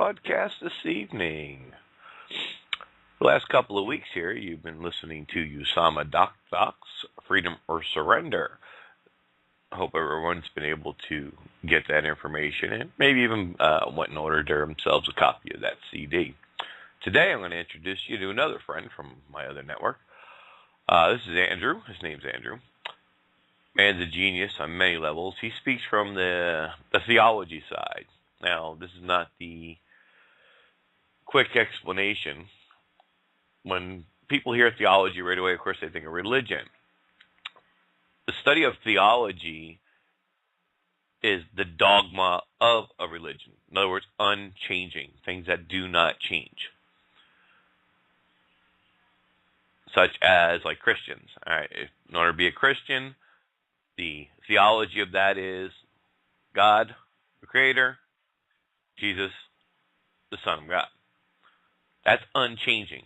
broadcast this evening. The last couple of weeks here, you've been listening to Usama Doc's Freedom or Surrender. I hope everyone's been able to get that information and maybe even went and ordered themselves a copy of that CD. Today, I'm going to introduce you to another friend from my other network. This is Andrew. His name's Andrew. Man's a genius on many levels. He speaks from the theology side. Now, this is not the quick explanation. When people hear theology right away, of course, they think of religion. The study of theology is the dogma of a religion. In other words, unchanging, things that do not change. Such as, like Christians. All right, in order to be a Christian, the theology of that is God, the Creator, Jesus, the Son of God. That's unchanging.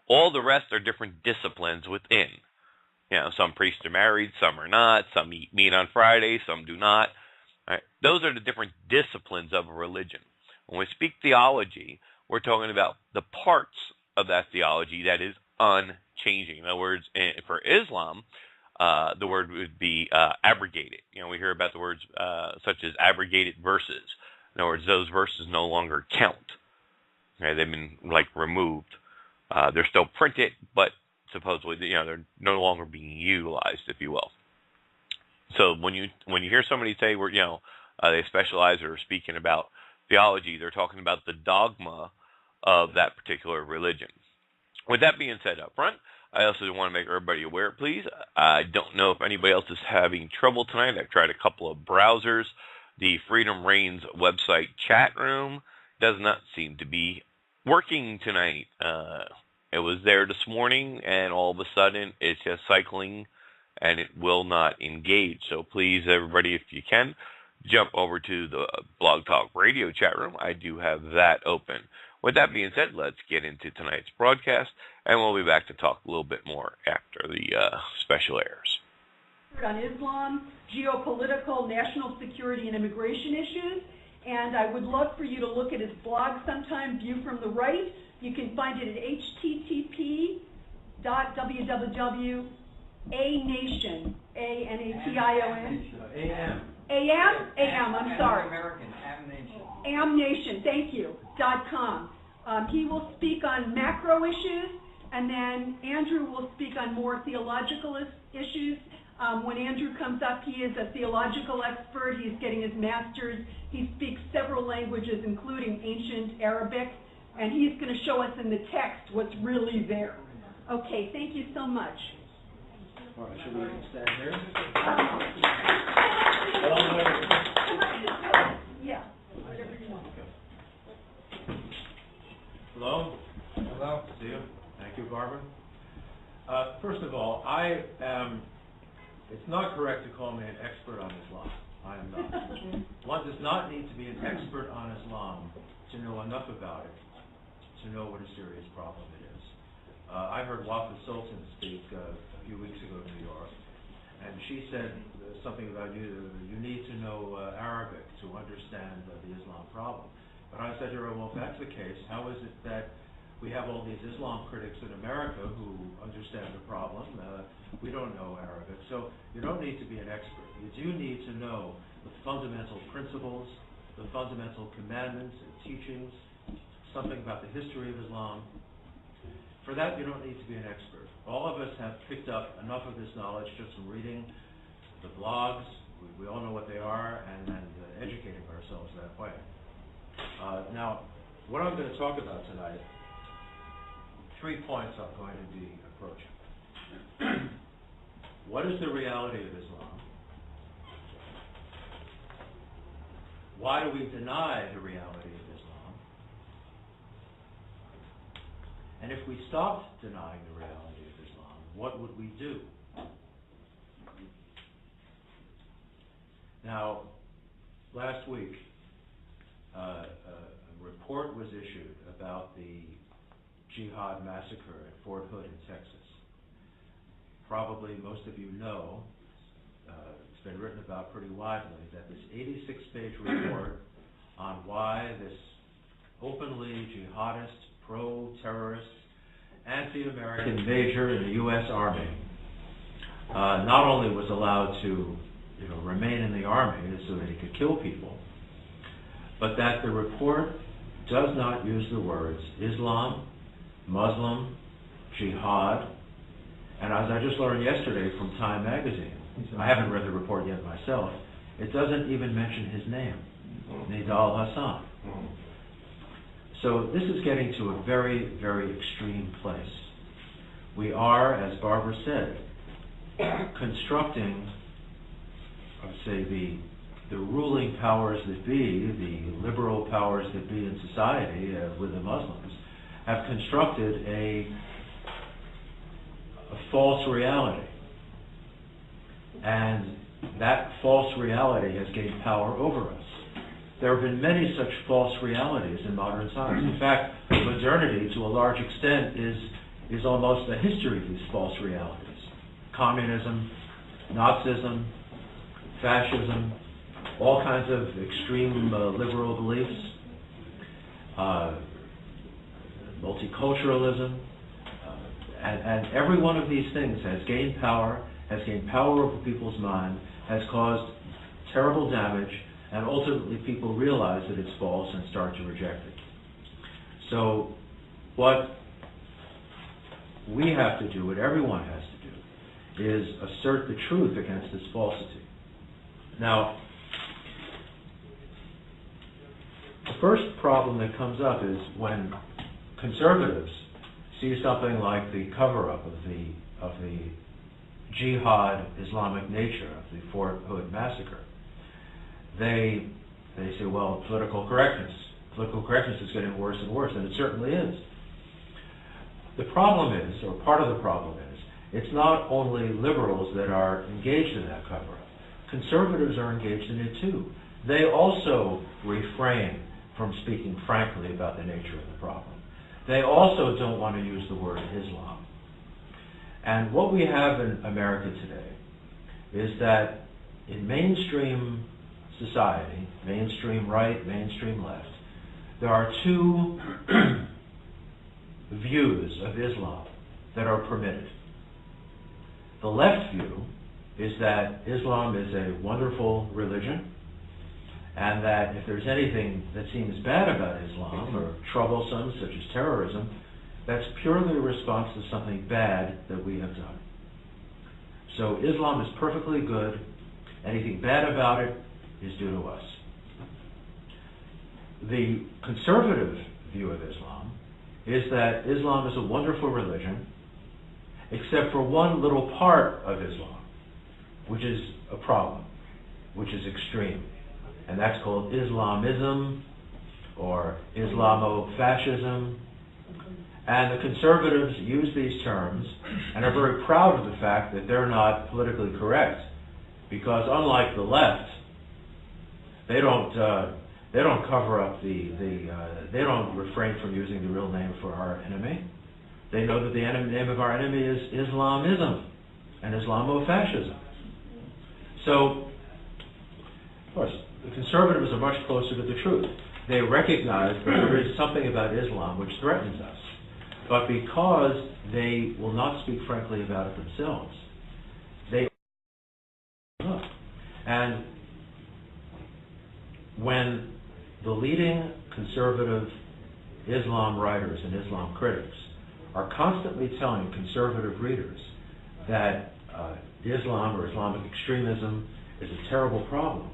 All the rest are different disciplines within. You know, some priests are married, some are not, some eat meat on Friday, some do not. Right? Those are the different disciplines of a religion. When we speak theology, we're talking about the parts of that theology that is unchanging. In other words, for Islam, the word would be abrogated. You know, we hear about the words such as abrogated verses. In other words, those verses no longer count. Okay, they've been removed. They're still printed, but supposedly, they're no longer being utilized, if you will. So when you hear somebody say they specialize or are speaking about theology, they're talking about the dogma of that particular religion. With that being said up front, I also want to make everybody aware, please. I don't know if anybody else is having trouble tonight. I've tried a couple of browsers. The Freedom Reigns website chat room does not seem to be working tonight. It was there this morning, and all of a sudden, it's just cycling, and it will not engage. So please, everybody, if you can, jump over to the Blog Talk Radio chat room. I do have that open. With that being said, let's get into tonight's broadcast, and we'll be back to talk a little bit more after the special airs. On Islam, geopolitical, national security, and immigration issues. And I would love for you to look at his blog sometime, View from the Right. You can find it at http://www.anation, A-N-A-T-I-O-N. I'm sorry. American, Amnation. Amnation, thank you, .com. He will speak on macro issues, and then Andrew will speak on more theological issues. When Andrew comes up, he is a theological expert. He's getting his master's. He speaks several languages, including ancient Arabic, and he's going to show us in the text what's really there. Okay, thank you so much. All right, should we stand here? Yeah, whatever you want. Hello? Hello. See you. Thank you, Barbara. First of all, it's not correct to call me an expert on Islam. I am not. One does not need to be an expert on Islam to know enough about it, to know what a serious problem it is. I heard Wafa Sultan speak a few weeks ago in New York, and she said something about you need to know Arabic to understand the Islam problem. But I said to her, well, if that's the case, how is it that we have all these Islam critics in America who understand the problem? We don't know Arabic. So you don't need to be an expert. You do need to know the fundamental principles, the fundamental commandments and teachings, something about the history of Islam. For that, you don't need to be an expert. All of us have picked up enough of this knowledge just from reading the blogs. We all know what they are, and educating ourselves that way. Now, what I'm going to talk about tonight, 3 points I'm going to be approaching. What is the reality of Islam? Why do we deny the reality of Islam? And if we stopped denying the reality of Islam, what would we do? Now, last week, a report was issued about the jihad massacre at Fort Hood in Texas. Probably most of you know, it's been written about pretty widely, that this 86-page report on why this openly jihadist, pro-terrorist, anti-American major in the U.S. Army, not only was allowed to remain in the Army so that he could kill people, but that the report does not use the words Islam, Muslim, jihad, and as I just learned yesterday from Time magazine, I haven't read the report yet myself, it doesn't even mention his name, Nidal Hassan. So this is getting to a very, very extreme place. We are, as Barbara said, constructing, say, the ruling powers that be, the liberal powers that be in society with the Muslims, have constructed a false reality. And that false reality has gained power over us. There have been many such false realities in modern science. In fact, modernity, to a large extent, is almost a history of these false realities. Communism, Nazism, fascism, all kinds of extreme liberal beliefs, multiculturalism, and every one of these things has gained power over people's mind, has caused terrible damage, and ultimately people realize that it's false and start to reject it. So what we have to do, what everyone has to do, is assert the truth against this falsity. Now, the first problem that comes up is when conservatives see something like the cover-up of the jihad Islamic nature of the Fort Hood massacre. They say, well, political correctness is getting worse and worse, and it certainly is. The problem is, or part of the problem is, it's not only liberals that are engaged in that cover-up. Conservatives are engaged in it too. They also refrain from speaking frankly about the nature of the problem. They also don't want to use the word Islam. And what we have in America today is that in mainstream society, mainstream right, mainstream left, there are two views of Islam that are permitted. The left view is that Islam is a wonderful religion, and that if there's anything that seems bad about Islam or troublesome, such as terrorism, that's purely a response to something bad that we have done. So Islam is perfectly good. Anything bad about it is due to us. The conservative view of Islam is that Islam is a wonderful religion, except for one little part of Islam, which is a problem, which is extreme. And that's called Islamism or Islamo-fascism. And the conservatives use these terms and are very proud of the fact that they're not politically correct, because unlike the left, they don't cover up they don't refrain from using the real name for our enemy. They know that the name of our enemy is Islamism and Islamo-fascism. So, of course, the conservatives are much closer to the truth. They recognize that there is something about Islam which threatens us. But because they will not speak frankly about it themselves, they look. And when the leading conservative Islam writers and Islam critics are constantly telling conservative readers that Islam or Islamic extremism is a terrible problem,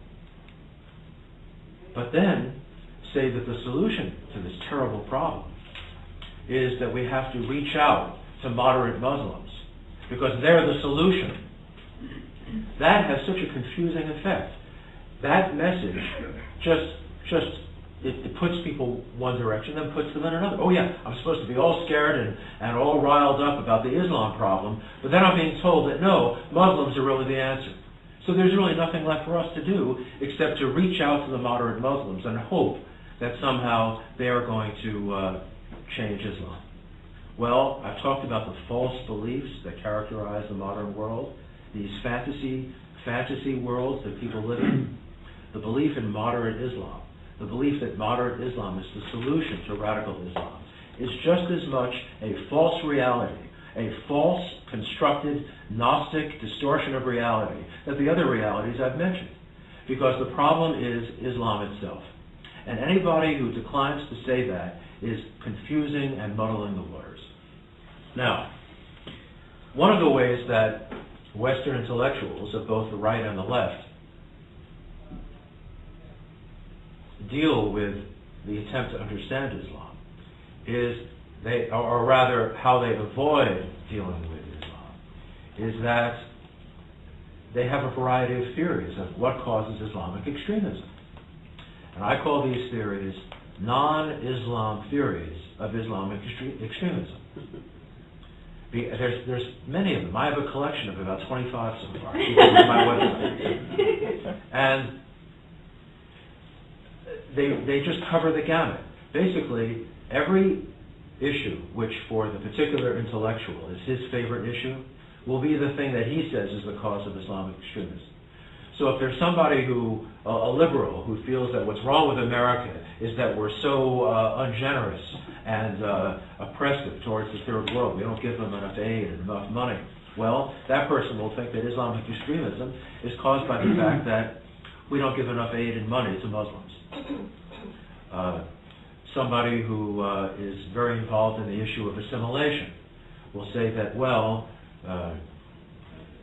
but then say that the solution to this terrible problem is that we have to reach out to moderate Muslims because they're the solution. That has such a confusing effect. That message it puts people one direction, then puts them in another. Oh yeah, I'm supposed to be all scared and all riled up about the Islam problem, but then I'm being told that no, Muslims are really the answer. So there's really nothing left for us to do except to reach out to the moderate Muslims and hope that somehow they are going to change Islam. Well, I've talked about the false beliefs that characterize the modern world, these fantasy worlds that people live in, the belief in moderate Islam, the belief that moderate Islam is the solution to radical Islam, is just as much a false reality, a false, constructed, Gnostic distortion of reality that the other realities I've mentioned. Because the problem is Islam itself. And anybody who declines to say that is confusing and muddling the waters. Now, one of the ways that Western intellectuals of both the right and the left deal with the attempt to understand Islam is or rather how they avoid dealing with Islam, is that they have a variety of theories of what causes Islamic extremism. And I call these theories non-Islam theories of Islamic extremism. There's many of them. I have a collection of about 25 so far. You can go to my website. And they just cover the gamut. Basically, every issue which for the particular intellectual is his favorite issue will be the thing that he says is the cause of Islamic extremism. So if there's somebody who, a liberal, who feels that what's wrong with America is that we're so ungenerous and oppressive towards the third world, we don't give them enough aid and enough money, well, that person will think that Islamic extremism is caused by the fact that we don't give enough aid and money to Muslims. Somebody who is very involved in the issue of assimilation will say that, well,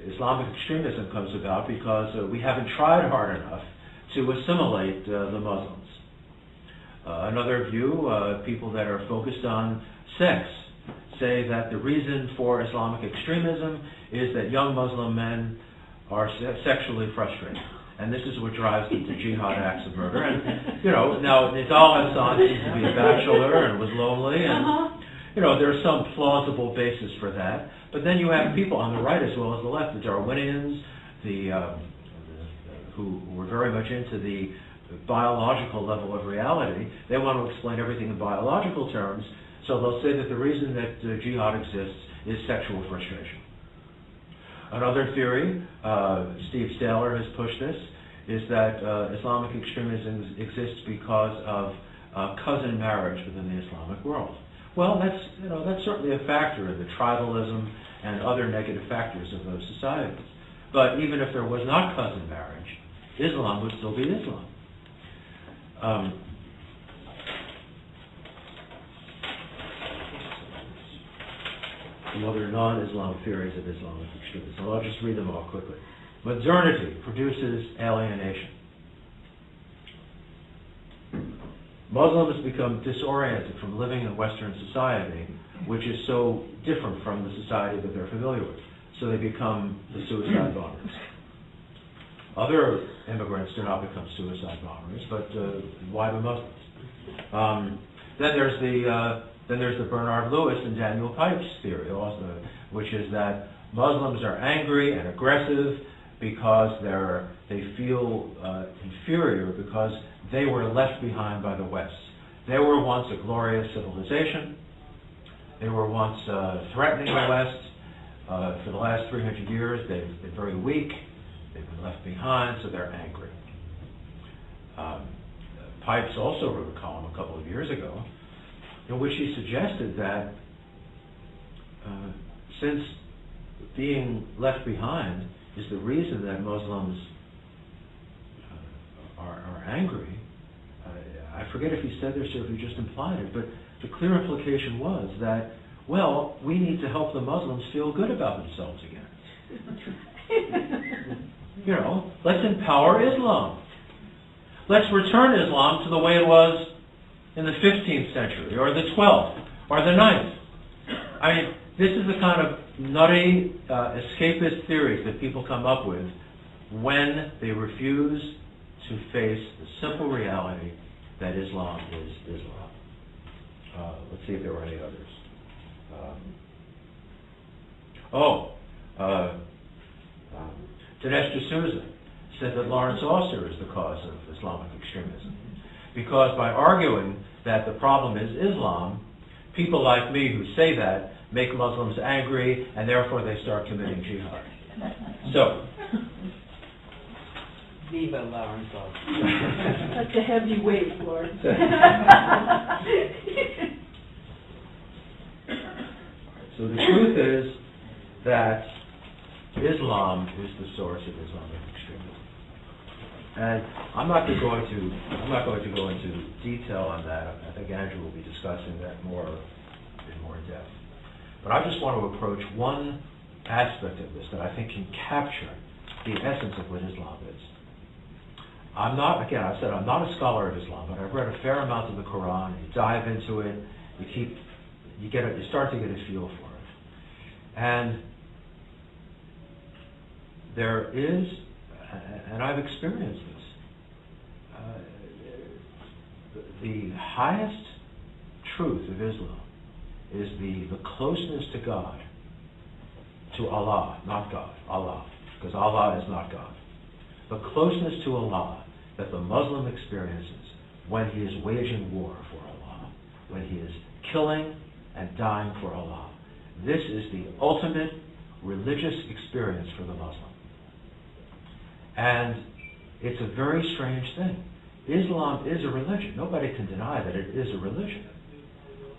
Islamic extremism comes about because we haven't tried hard enough to assimilate the Muslims. Another view, people that are focused on sex, say that the reason for Islamic extremism is that young Muslim men are sexually frustrated. And this is what drives them to jihad acts of murder. And, you know, now Nidal Hassan seems to be a bachelor and was lonely, and, you know, there's some plausible basis for that. But then you have people on the right as well as the left, the Darwinians, who were very much into the biological level of reality. They want to explain everything in biological terms, so they'll say that the reason that jihad exists is sexual frustration. Another theory, Steve Saylor has pushed this, is that Islamic extremism exists because of cousin marriage within the Islamic world. Well, that's certainly a factor in the tribalism and other negative factors of those societies. But even if there was not cousin marriage, Islam would still be Islam. Some other non-Islam theories of Islamic extremism. I'll just read them all quickly. Modernity produces alienation. Muslims become disoriented from living in Western society, which is so different from the society that they're familiar with. So they become the suicide bombers. Other immigrants do not become suicide bombers, but why the Muslims? Then there's the Bernard Lewis and Daniel Pipes theory, also, which is that Muslims are angry and aggressive because they feel inferior because they were left behind by the West. They were once a glorious civilization. They were once threatening the West. For the last 300 years, they've been very weak. They've been left behind, so they're angry. Pipes also wrote a column a couple of years ago in which he suggested that since being left behind is the reason that Muslims are angry, I forget if he said this or if he just implied it, but the clear implication was that, well, we need to help the Muslims feel good about themselves again. You know, let's empower Islam. Let's return Islam to the way it was in the 15th century, or the 12th, or the 9th. I mean, this is the kind of nutty, escapist theories that people come up with when they refuse to face the simple reality that Islam is Islam. Let's see if there were any others. Dinesh D'Souza said that Lawrence Auster is the cause of Islamic extremism, because by arguing that the problem is Islam, people like me who say that make Muslims angry, and therefore they start committing jihad. So, Viva la Renaissance. That's a heavy weight, Lord. So the truth is that Islam is the source of Islamic extremism, and I'm not going to go into detail on that. I think Andrew will be discussing that in more depth. But I just want to approach one aspect of this that I think can capture the essence of what Islam is. I'm not a scholar of Islam, but I've read a fair amount of the Quran. You dive into it, you start to get a feel for it. And there is, and I've experienced this, the highest truth of Islam is the closeness to God, to Allah, not God, Allah, because Allah is not God. The closeness to Allah that the Muslim experiences when he is waging war for Allah, when he is killing and dying for Allah. This is the ultimate religious experience for the Muslim. And it's a very strange thing. Islam is a religion. Nobody can deny that it is a religion.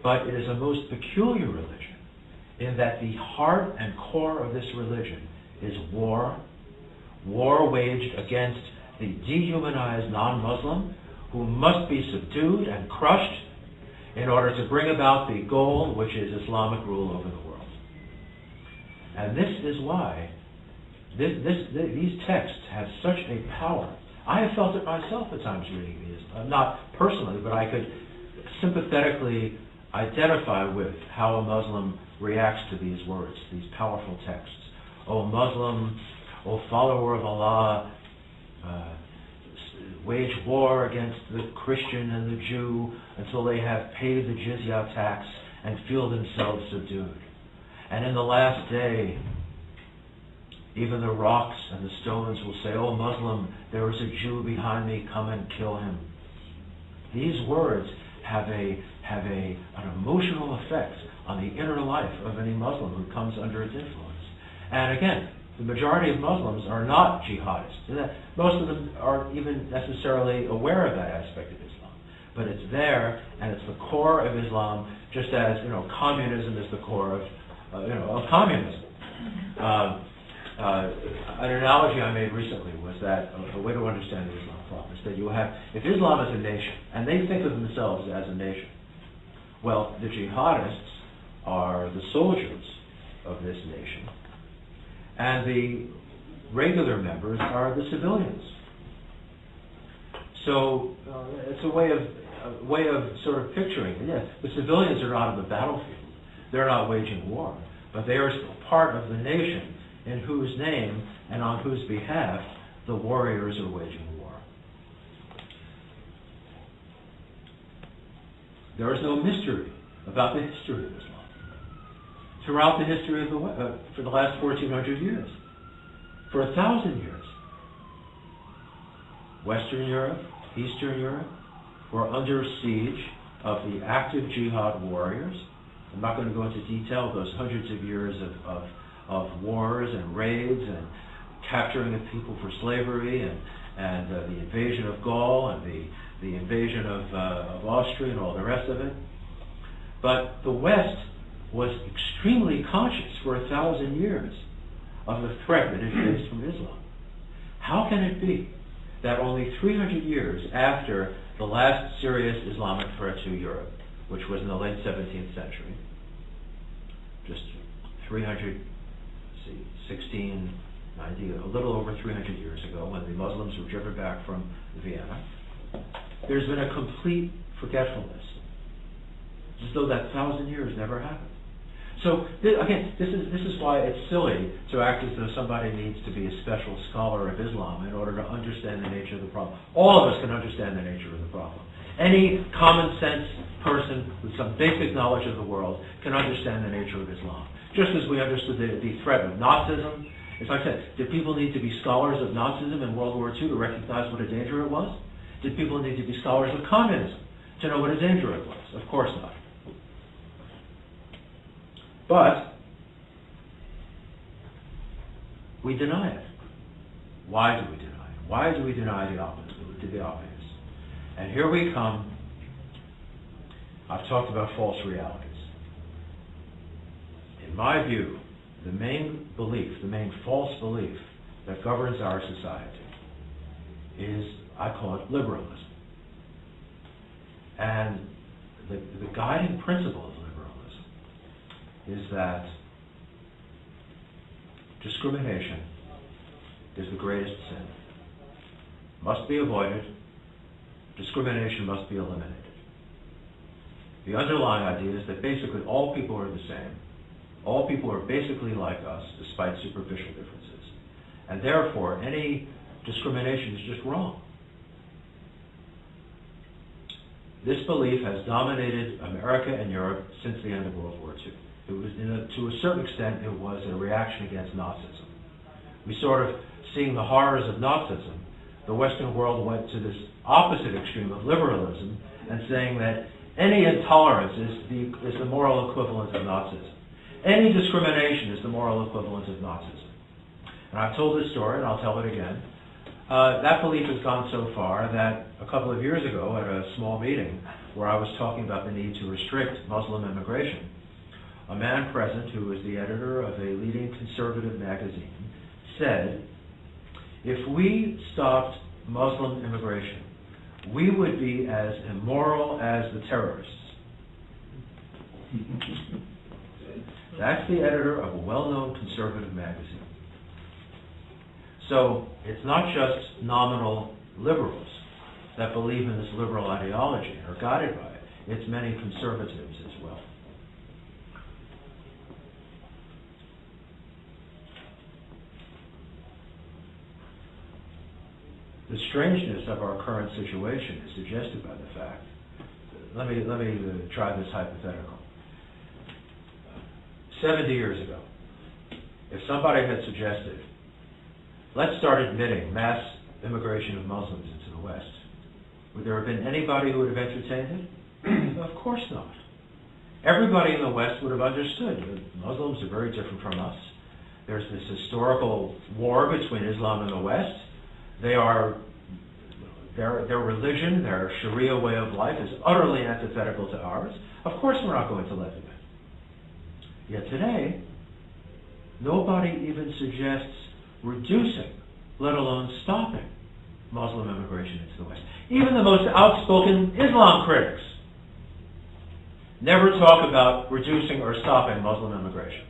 But it is a most peculiar religion in that the heart and core of this religion is war waged against the dehumanized non-Muslim who must be subdued and crushed in order to bring about the goal, which is Islamic rule over the world. And this is why these texts have such a power. I have felt it myself at times reading these, not personally, but I could sympathetically identify with how a Muslim reacts to these words, these powerful texts. O Muslim, O follower of Allah, wage war against the Christian and the Jew until they have paid the jizya tax and feel themselves subdued. And in the last day, even the rocks and the stones will say, O Muslim, there is a Jew behind me, come and kill him. These words have an emotional effect on the inner life of any Muslim who comes under its influence. And again, the majority of Muslims are not jihadists. Most of them aren't even necessarily aware of that aspect of Islam. But it's there, and it's the core of Islam, just as communism is the core of communism. An analogy I made recently was that a way to understand the Islam problem is that if Islam is a nation, and they think of themselves as a nation, well, the jihadists are the soldiers of this nation, and the regular members are the civilians. So it's a way of sort of picturing. Yeah, the civilians are not on the battlefield; they're not waging war, but they are still part of the nation in whose name and on whose behalf the warriors are waging war. There is no mystery about the history of Islam. Throughout the history of for the last 1,400 years, for 1,000 years, Western Europe, Eastern Europe were under siege of the active jihad warriors. I'm not going to go into detail of those hundreds of years of wars and raids and capturing of people for slavery and the invasion of Gaul and the invasion of Austria and all the rest of it. But the West was extremely conscious for 1,000 years of the threat that it faced from Islam. How can it be that only 300 years after the last serious Islamic threat to Europe, which was in the late 17th century, just 1690, a little over 300 years ago, when the Muslims were driven back from Vienna, there's been a complete forgetfulness. It's as though that 1,000 years never happened. So, again, this is why it's silly to act as though somebody needs to be a special scholar of Islam in order to understand the nature of the problem. All of us can understand the nature of the problem. Any common sense person with some basic knowledge of the world can understand the nature of Islam. Just as we understood the threat of Nazism. As I said, did people need to be scholars of Nazism in World War II to recognize what a danger it was? Did people need to be scholars of communism to know what a danger it was? Of course not. But we deny it. Why do we deny it? Why do we deny the obvious? And here we come. I've talked about false realities. In my view, the main false belief that governs our society is, I call it liberalism. And the guiding principle of liberalism is that discrimination is the greatest sin. Must be avoided. Discrimination must be eliminated. The underlying idea is that basically all people are the same. All people are basically like us, despite superficial differences. And therefore, any discrimination is just wrong. This belief has dominated America and Europe since the end of World War II. It was, to a certain extent, it was a reaction against Nazism. We sort of, seeing the horrors of Nazism, the Western world went to this opposite extreme of liberalism and saying that any intolerance is the moral equivalent of Nazism. Any discrimination is the moral equivalent of Nazism. And I've told this story, and I'll tell it again. That belief has gone so far that a couple of years ago at a small meeting where I was talking about the need to restrict Muslim immigration, a man present who was the editor of a leading conservative magazine said, if we stopped Muslim immigration, we would be as immoral as the terrorists. That's the editor of a well-known conservative magazine. So it's not just nominal liberals that believe in this liberal ideology and are guided by it. It's many conservatives as well. The strangeness of our current situation is suggested by the fact. Let me try this hypothetical. 70 years ago, if somebody had suggested, let's start admitting mass immigration of Muslims into the West, would there have been anybody who would have entertained it? Of course not. Everybody in the West would have understood that Muslims are very different from us. There's this historical war between Islam and the West. Their religion, their Sharia way of life is utterly antithetical to ours. Of course we're not going to let them in. Yet today, nobody even suggests reducing, let alone stopping, Muslim immigration into the West. Even the most outspoken Islam critics never talk about reducing or stopping Muslim immigration.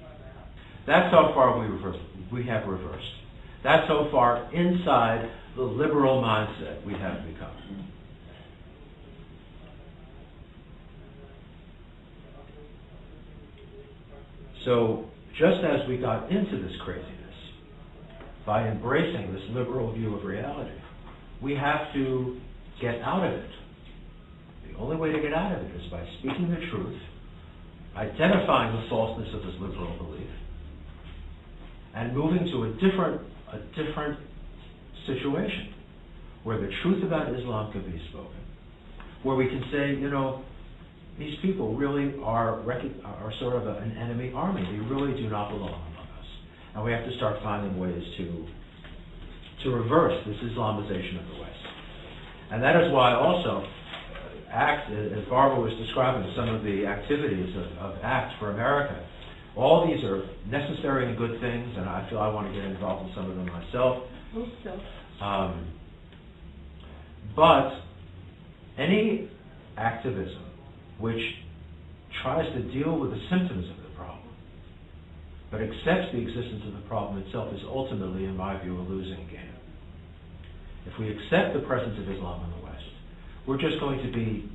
That's how far we have reversed. That's how far inside the liberal mindset we have become. So, just as we got into this craziness, by embracing this liberal view of reality, we have to get out of it. The only way to get out of it is by speaking the truth, identifying the falseness of this liberal belief, and moving to a different situation where the truth about Islam can be spoken, where we can say, you know, these people really are sort of an enemy army. They really do not belong among us. And we have to start finding ways to reverse this Islamization of the West. And that is why also ACT, as Barbara was describing some of the activities of ACT for America, all these are necessary and good things, and I feel I want to get involved in some of them myself. Hope so. But any activism which tries to deal with the symptoms of the problem, but accepts the existence of the problem itself, is ultimately, in my view, a losing game. If we accept the presence of Islam in the West, we're just going to be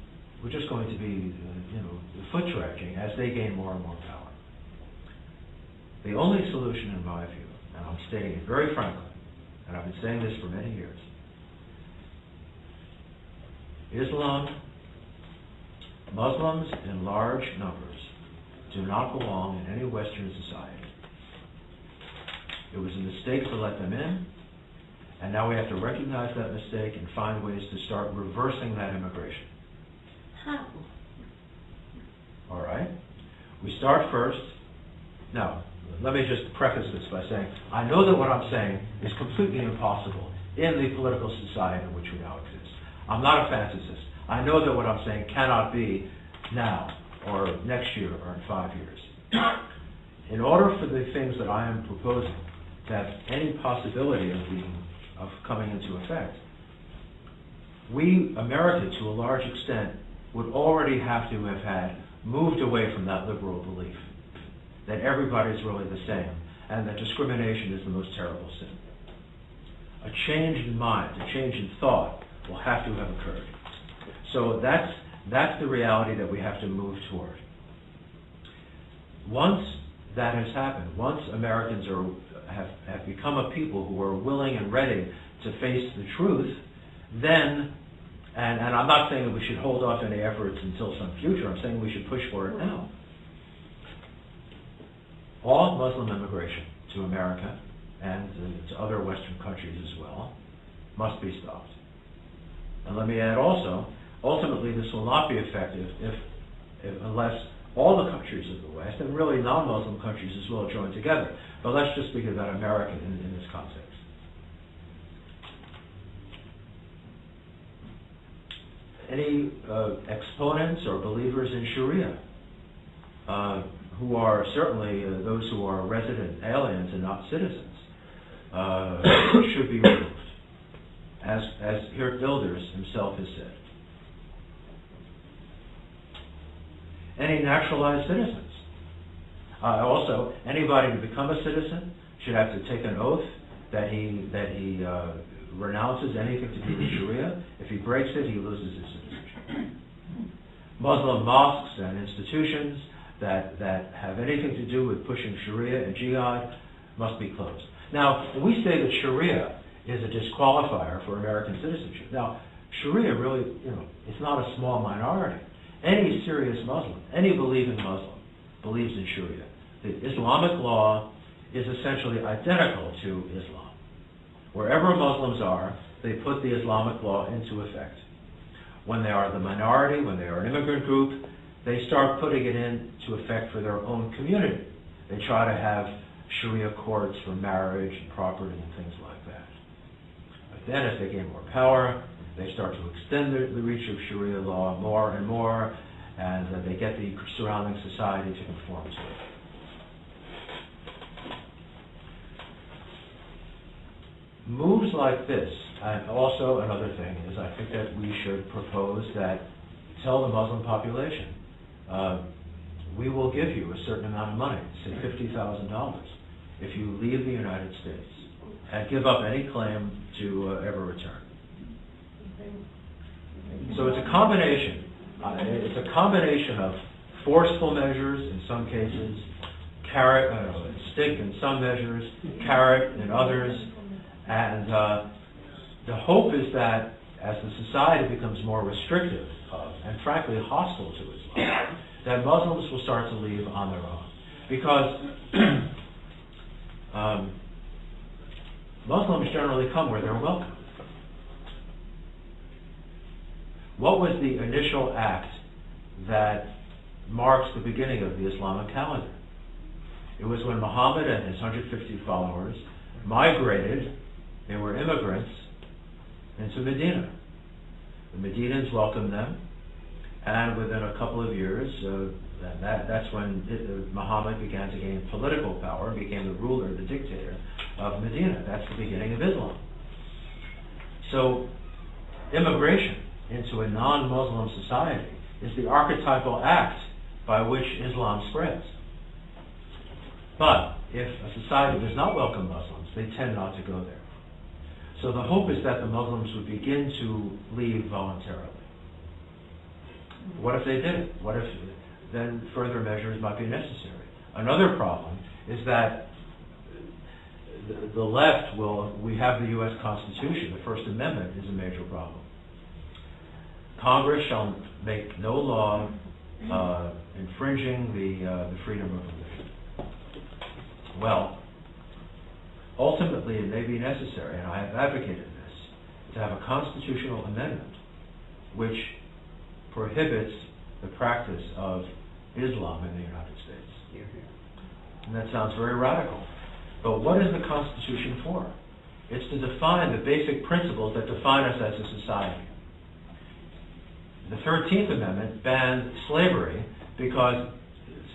foot dragging as they gain more and more power. The only solution, in my view, and I'm stating it very frankly, and I've been saying this for many years, Muslims in large numbers do not belong in any Western society. It was a mistake to let them in, and now we have to recognize that mistake and find ways to start reversing that immigration. How? All right? We start first. Now, let me just preface this by saying, I know that what I'm saying is completely impossible in the political society in which we now exist. I'm not a fantasist. I know that what I'm saying cannot be now, or next year, or in 5 years. In order for the things that I am proposing to have any possibility of coming into effect, we, America, to a large extent, would already have to have had moved away from that liberal belief that everybody's really the same and that discrimination is the most terrible sin. A change in mind, a change in thought will have to have occurred. So that's the reality that we have to move toward. Once that has happened, once Americans have become a people who are willing and ready to face the truth, then, and I'm not saying that we should hold off any efforts until some future, I'm saying we should push for it now. All Muslim immigration to America and to other Western countries as well must be stopped. And let me add also, ultimately this will not be effective unless all the countries of the West, and really non-Muslim countries as well, join together. But let's just speak about America in this context. Any exponents or believers in Sharia who are certainly those who are resident aliens and not citizens should be removed, as Geert Wilders himself has said. Any naturalized citizens. Also, anybody to become a citizen should have to take an oath that he renounces anything to do with Sharia. If he breaks it, he loses his citizenship. Muslim mosques and institutions that have anything to do with pushing Sharia and jihad must be closed. Now, when we say that Sharia is a disqualifier for American citizenship, now, Sharia really, it's not a small minority. Any serious Muslim, any believing Muslim, believes in Sharia. The Islamic law is essentially identical to Islam. Wherever Muslims are, they put the Islamic law into effect. When they are the minority, when they are an immigrant group, they start putting it into effect for their own community. They try to have Sharia courts for marriage and property and things like that. But then as they gain more power, they start to extend the reach of Sharia law more and more, and they get the surrounding society to conform to it. Moves like this, and also another thing is I think that we should propose that, tell the Muslim population, we will give you a certain amount of money, say $50,000, if you leave the United States and give up any claim to ever return. So it's a combination. It's a combination of forceful measures in some cases, stick in some measures, carrot in others, and the hope is that as the society becomes more restrictive and frankly hostile to Islam, that Muslims will start to leave on their own. Because Muslims generally come where they're welcome. What was the initial act that marks the beginning of the Islamic calendar? It was when Muhammad and his 150 followers migrated, they were immigrants, into Medina. The Medinans welcomed them, and within a couple of years, that's when Muhammad began to gain political power and became the ruler, the dictator of Medina. That's the beginning of Islam. So, immigration into a non-Muslim society is the archetypal act by which Islam spreads. But if a society does not welcome Muslims, they tend not to go there. So the hope is that the Muslims would begin to leave voluntarily. What if they didn't? What if then further measures might be necessary? Another problem is that the left we have the U.S. Constitution. The First Amendment is a major problem. Congress shall make no law infringing the freedom of religion. Well, ultimately it may be necessary, and I have advocated this, to have a constitutional amendment which prohibits the practice of Islam in the United States. And that sounds very radical. But what is the Constitution for? It's to define the basic principles that define us as a society. The 13th Amendment banned slavery because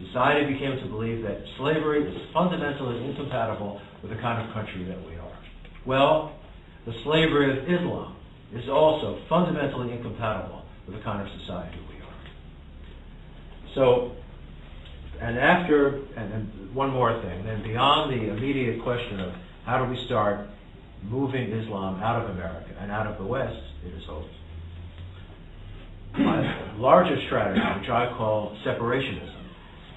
society became to believe that slavery is fundamentally incompatible with the kind of country that we are. Well, the slavery of Islam is also fundamentally incompatible with the kind of society we are. So, and one more thing, then beyond the immediate question of how do we start moving Islam out of America and out of the West, it is hoped, my larger strategy, which I call separationism,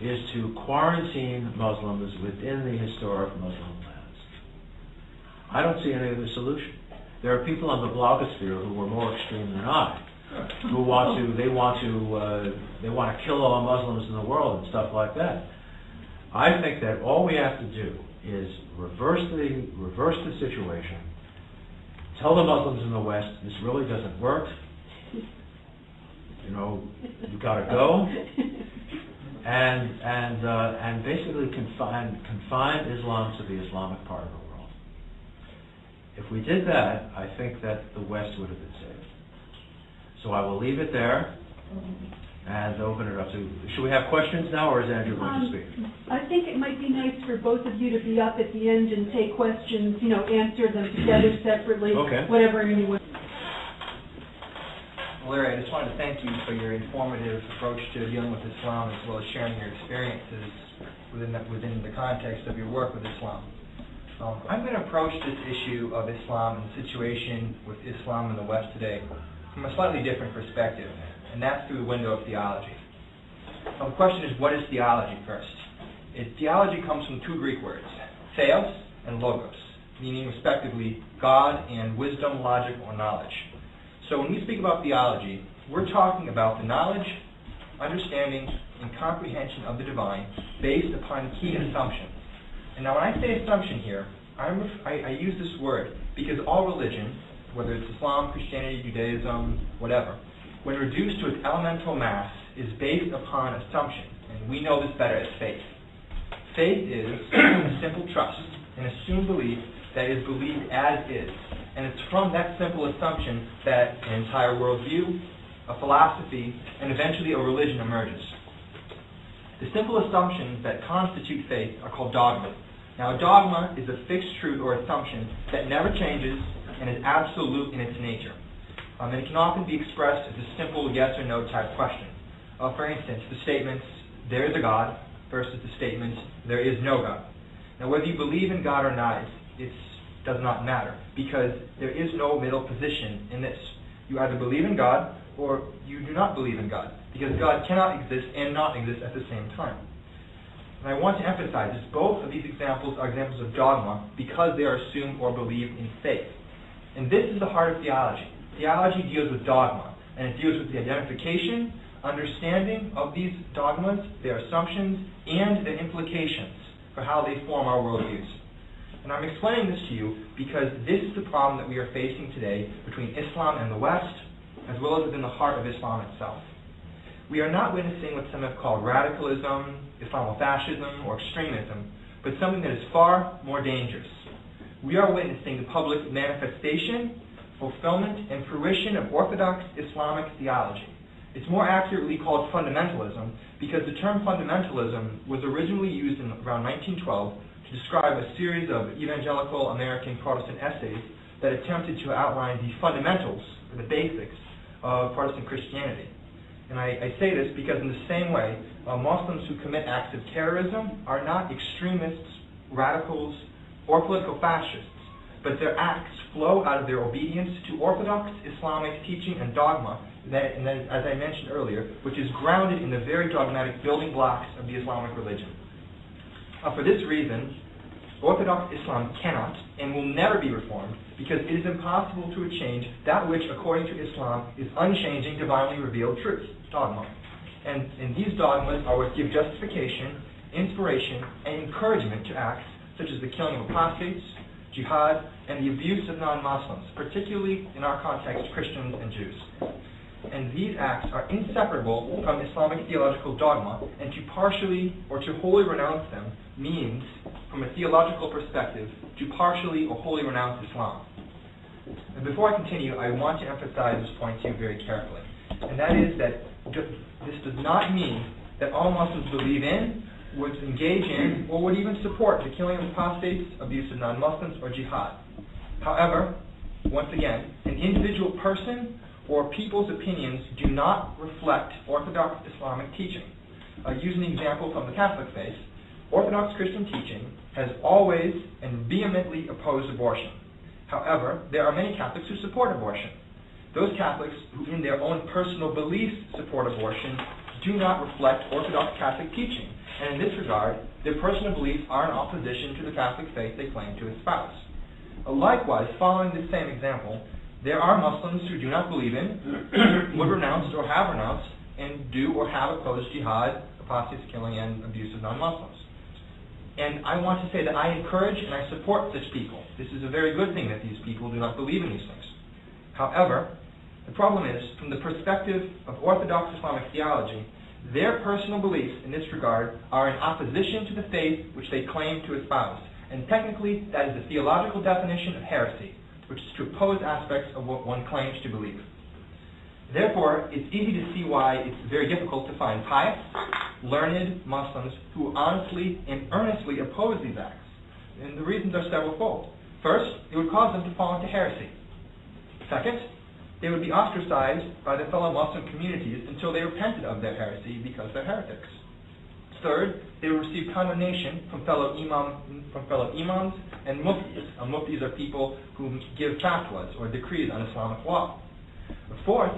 is to quarantine Muslims within the historic Muslim lands. I don't see any other solution. There are people on the blogosphere who are more extreme than I, who want to kill all Muslims in the world and stuff like that. I think that all we have to do is reverse the situation, tell the Muslims in the West this really doesn't work. You've got to go, and basically confine Islam to the Islamic part of the world. If we did that, I think that the West would have been saved. So I will leave it there and open it up to. Should we have questions now, or is Andrew going to speak? I think it might be nice for both of you to be up at the end and take questions. Answer them together separately. Okay. Whatever anyone. Well, Larry, I just wanted to thank you for your informative approach to dealing with Islam, as well as sharing your experiences within the context of your work with Islam. I'm going to approach this issue of Islam and the situation with Islam in the West today from a slightly different perspective, and that's through the window of theology. Now, the question is, what is theology first? Theology comes from two Greek words, theos and logos, meaning respectively God and wisdom, logic, or knowledge. So when we speak about theology, we're talking about the knowledge, understanding, and comprehension of the divine based upon key assumptions. And now when I say assumption here, I use this word because all religion, whether it's Islam, Christianity, Judaism, whatever, when reduced to its elemental mass, is based upon assumption. And we know this better as faith. Faith is a simple trust, an assumed belief that is believed as is. And it's from that simple assumption that an entire worldview, a philosophy, and eventually a religion emerges. The simple assumptions that constitute faith are called dogma. Now, a dogma is a fixed truth or assumption that never changes and is absolute in its nature. And it can often be expressed as a simple yes or no type question. For instance, the statements, there is a God, versus the statement, there is no God. Now, whether you believe in God or not, it does not matter, because there is no middle position in this. You either believe in God, or you do not believe in God, because God cannot exist and not exist at the same time. And I want to emphasize this, both of these examples are examples of dogma because they are assumed or believed in faith. And this is the heart of theology. Theology deals with dogma, and it deals with the identification, understanding of these dogmas, their assumptions, and their implications for how they form our worldviews. And I'm explaining this to you because this is the problem that we are facing today between Islam and the West, as well as within the heart of Islam itself. We are not witnessing what some have called radicalism, Islamofascism, or extremism, but something that is far more dangerous. We are witnessing the public manifestation, fulfillment, and fruition of orthodox Islamic theology. It's more accurately called fundamentalism because the term fundamentalism was originally used in around 1912 to describe a series of evangelical American Protestant essays that attempted to outline the fundamentals, or the basics, of Protestant Christianity. And I say this because in the same way, Muslims who commit acts of terrorism are not extremists, radicals, or political fascists, but their acts flow out of their obedience to orthodox Islamic teaching and dogma, that, as I mentioned earlier, which is grounded in the very dogmatic building blocks of the Islamic religion. For this reason, Orthodox Islam cannot and will never be reformed because it is impossible to change that which, according to Islam, is unchanging, divinely revealed truth, dogma. And these dogmas are what give justification, inspiration, and encouragement to acts such as the killing of apostates, jihad, and the abuse of non-Muslims, particularly in our context, Christians and Jews. and these acts are inseparable from Islamic theological dogma, and to partially or to wholly renounce them means, from a theological perspective, to partially or wholly renounce Islam. And before I continue, I want to emphasize this point to you very carefully, and that is that this does not mean that all Muslims believe in, would engage in, or would even support the killing of apostates, abuse of non-Muslims, or jihad. However, once again, an individual person or people's opinions do not reflect Orthodox Islamic teaching. Using an example from the Catholic faith, Orthodox Christian teaching has always and vehemently opposed abortion. However, there are many Catholics who support abortion. Those Catholics who in their own personal beliefs support abortion do not reflect Orthodox Catholic teaching, and in this regard, their personal beliefs are in opposition to the Catholic faith they claim to espouse. Likewise, following this same example, there are Muslims who do not believe in, would renounce or have renounced, and do or have opposed jihad, apostates, killing, and abuse of non-Muslims. And I want to say that I encourage and I support such people. This is a very good thing that these people do not believe in these things. However, the problem is, from the perspective of Orthodox Islamic theology, their personal beliefs in this regard are in opposition to the faith which they claim to espouse. And technically, that is the theological definition of heresy, which is to oppose aspects of what one claims to believe. Therefore, it's easy to see why it's very difficult to find pious, learned Muslims who honestly and earnestly oppose these acts. And the reasons are severalfold. First, it would cause them to fall into heresy. Second, they would be ostracized by their fellow Muslim communities until they repented of their heresy because they're heretics. Third, they would receive condemnation from fellow imams and muftis. Muftis are people who give fatwas or decrees on Islamic law. Fourth,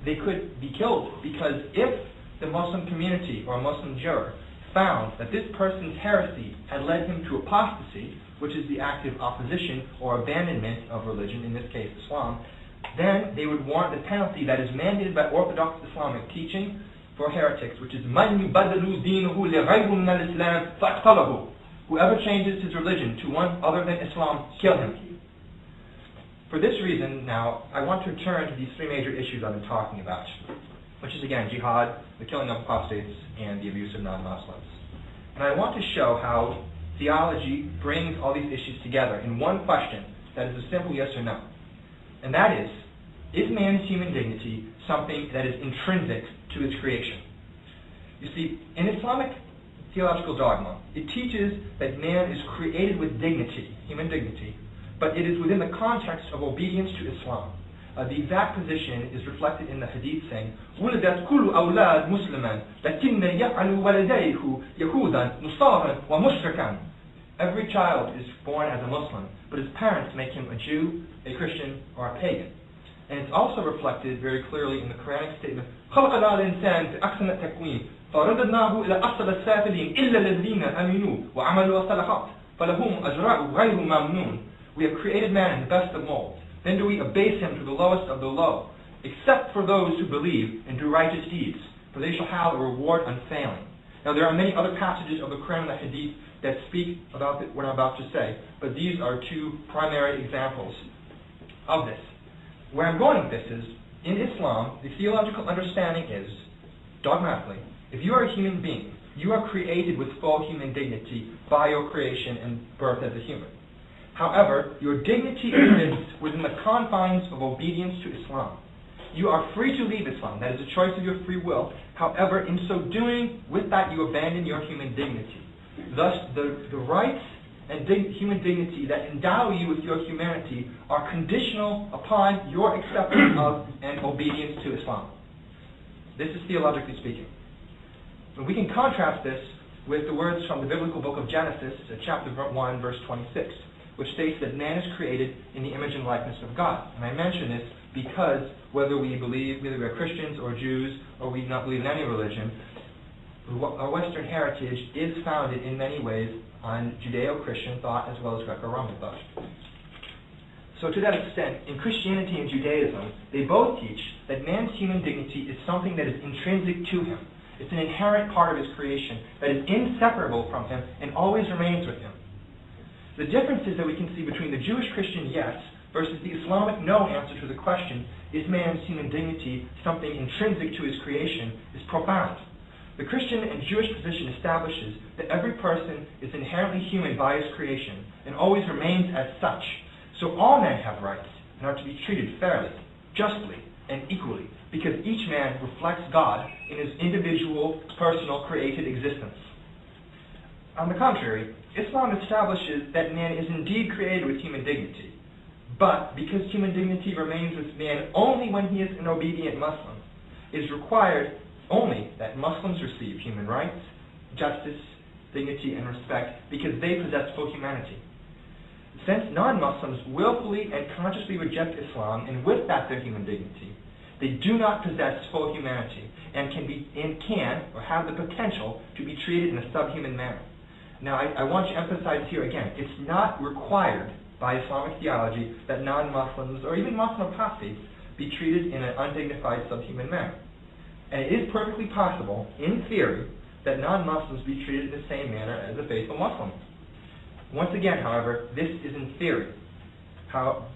they could be killed because if the Muslim community or a Muslim juror found that this person's heresy had led him to apostasy, which is the active opposition or abandonment of religion, in this case Islam, then they would warrant the penalty that is mandated by Orthodox Islamic teaching for heretics, which is مَنْ يُبَدَّلُ دِينُهُ لِغَيْرُ مِنَ الْإِسْلَامِ فَاقْتَلَهُ. Whoever changes his religion to one other than Islam, kill him. For this reason, now, I want to turn to these three major issues I've been talking about, which is, again, jihad, the killing of apostates, and the abuse of non-Muslims. And I want to show how theology brings all these issues together in one question that is a simple yes or no. And that is man's human dignity something that is intrinsic to his creation? You see, in Islamic theological dogma, it teaches that man is created with dignity, human dignity, but it is within the context of obedience to Islam. The exact position is reflected in the hadith saying, وُلِدَتْ كُلُّ أَوْلَادْ مُسْلِمًا لَكِنَّ يَفْعَلُ وَلَدَيْهِ يَهُودًا نُصَارًا وَمُشْرِكًا. Every child is born as a Muslim, but his parents make him a Jew, a Christian, or a pagan. And it's also reflected very clearly in the Quranic statement, خَلَقَنَا الْإِنسَانَ فِي أَحْسَنِ تَقْوِيمٍ فَرَدَدْنَاهُ إِلَى أَسْفَلِ السَّافِلِينَ إِلَّا الَّذِينَ آمَنُوا وَعَمَلُوا الصَّالِحَاتِ فَلَهُمْ أَجْرَاءُ غَيْرُ مَمْنُونٍ. We have created man in the best of molds. Then do we abase him to the lowest of the low, except for those who believe and do righteous deeds, for they shall have a reward unfailing. Now there are many other passages of the Quran and the Hadith that speak about what I'm about to say, but these are two primary examples of this. Where I'm going with this is, in Islam, the theological understanding is, dogmatically, if you are a human being, you are created with full human dignity by your creation and birth as a human. However, your dignity exists within the confines of obedience to Islam. You are free to leave Islam. That is a choice of your free will. However, in so doing, with that you abandon your human dignity. Thus, the rights and human dignity that endow you with your humanity are conditional upon your acceptance of and obedience to Islam. This is theologically speaking. And we can contrast this with the words from the biblical book of Genesis, chapter 1, verse 26, which states that man is created in the image and likeness of God. And I mention this because whether we are Christians or Jews or we do not believe in any religion, our Western heritage is founded in many ways on Judeo-Christian thought as well as Greco-Roman thought. So to that extent, in Christianity and Judaism, they both teach that man's human dignity is something that is intrinsic to him. It's an inherent part of his creation that is inseparable from him and always remains with him. The differences that we can see between the Jewish Christian, yes, versus the Islamic no answer to the question, is man's human dignity something intrinsic to his creation, is profound. The Christian and Jewish position establishes that every person is inherently human by his creation and always remains as such. So all men have rights and are to be treated fairly, justly, and equally, because each man reflects God in his individual, personal, created existence. On the contrary, Islam establishes that man is indeed created with human dignity, but because human dignity remains with man only when he is an obedient Muslim, it is required only that Muslims receive human rights, justice, dignity, and respect because they possess full humanity. Since non-Muslims willfully and consciously reject Islam and with that their human dignity, they do not possess full humanity and can or have the potential to be treated in a subhuman manner. Now, I want to emphasize here again, it's not required by Islamic theology that non-Muslims or even Muslim apostates be treated in an undignified subhuman manner. And it is perfectly possible, in theory, that non-Muslims be treated in the same manner as a faithful Muslim. Once again, however, this is in theory.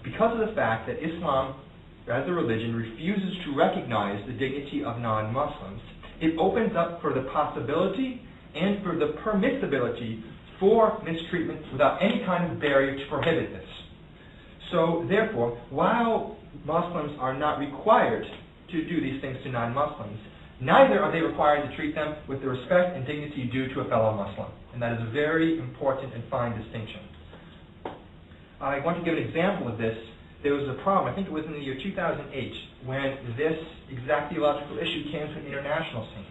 Because of the fact that Islam, as a religion, refuses to recognize the dignity of non-Muslims, it opens up for the possibility and for the permissibility for mistreatment without any kind of barrier to prohibit this. So, therefore, while Muslims are not required to do these things to non-Muslims, neither are they required to treat them with the respect and dignity due to a fellow Muslim. And that is a very important and fine distinction. I want to give an example of this. There was a problem, I think it was in the year 2008, when this exact theological issue came to an international scene.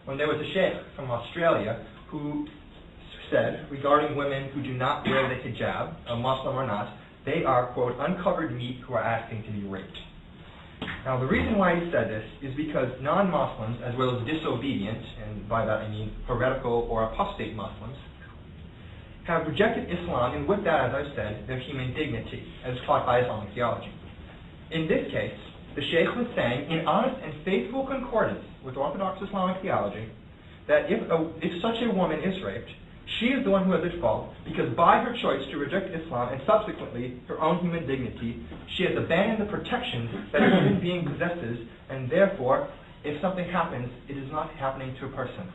When there was a sheikh from Australia who said, regarding women who do not wear the hijab, a Muslim or not, they are, quote, uncovered meat who are asking to be raped. Now, the reason why he said this is because non-Muslims, as well as disobedient, and by that I mean heretical or apostate Muslims, have rejected Islam, and with that, as I've said, their human dignity, as taught by Islamic theology. In this case, the Sheikh was saying, in honest and faithful concordance with Orthodox Islamic theology, that if such a woman is raped, she is the one who has at fault, because by her choice to reject Islam and subsequently her own human dignity, she has abandoned the protections that a human being possesses, and therefore, if something happens, it is not happening to a person.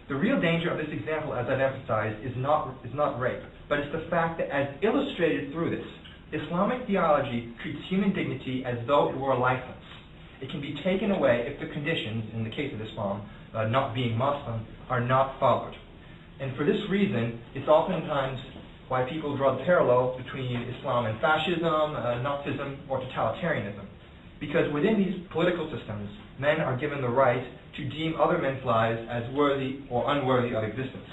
The real danger of this example, as I've emphasized, is not rape, but it's the fact that, as illustrated through this, Islamic theology treats human dignity as though it were a license. It can be taken away if the conditions, in the case of Islam, not being Muslim, are not followed. And for this reason, it's oftentimes why people draw the parallel between Islam and fascism, Nazism, or totalitarianism. Because within these political systems, men are given the right to deem other men's lives as worthy or unworthy of existence.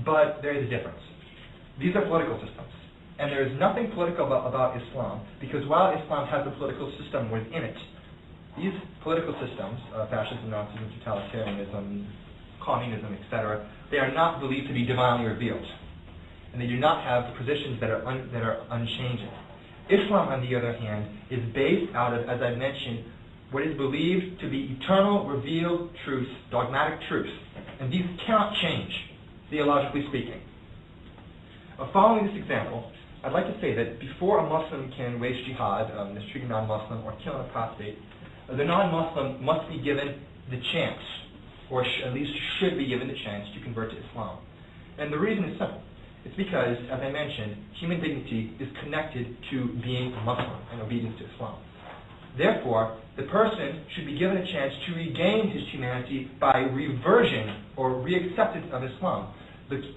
But there is a difference. These are political systems. And there is nothing political about Islam, because while Islam has a political system within it, these political systems, fascism, Nazism, totalitarianism, communism, etc., they are not believed to be divinely revealed. And they do not have positions that are unchanging. Islam, on the other hand, is based out of, as I mentioned, what is believed to be eternal, revealed truths, dogmatic truths. And these cannot change, theologically speaking. Following this example, I'd like to say that before a Muslim can wage jihad, mistreat a non-Muslim, or kill an apostate, the non-Muslim must be given the chance, or at least should be given the chance to convert to Islam. And the reason is simple. It's because, as I mentioned, human dignity is connected to being a Muslim and obedience to Islam. Therefore, the person should be given a chance to regain his humanity by reversion or reacceptance of Islam.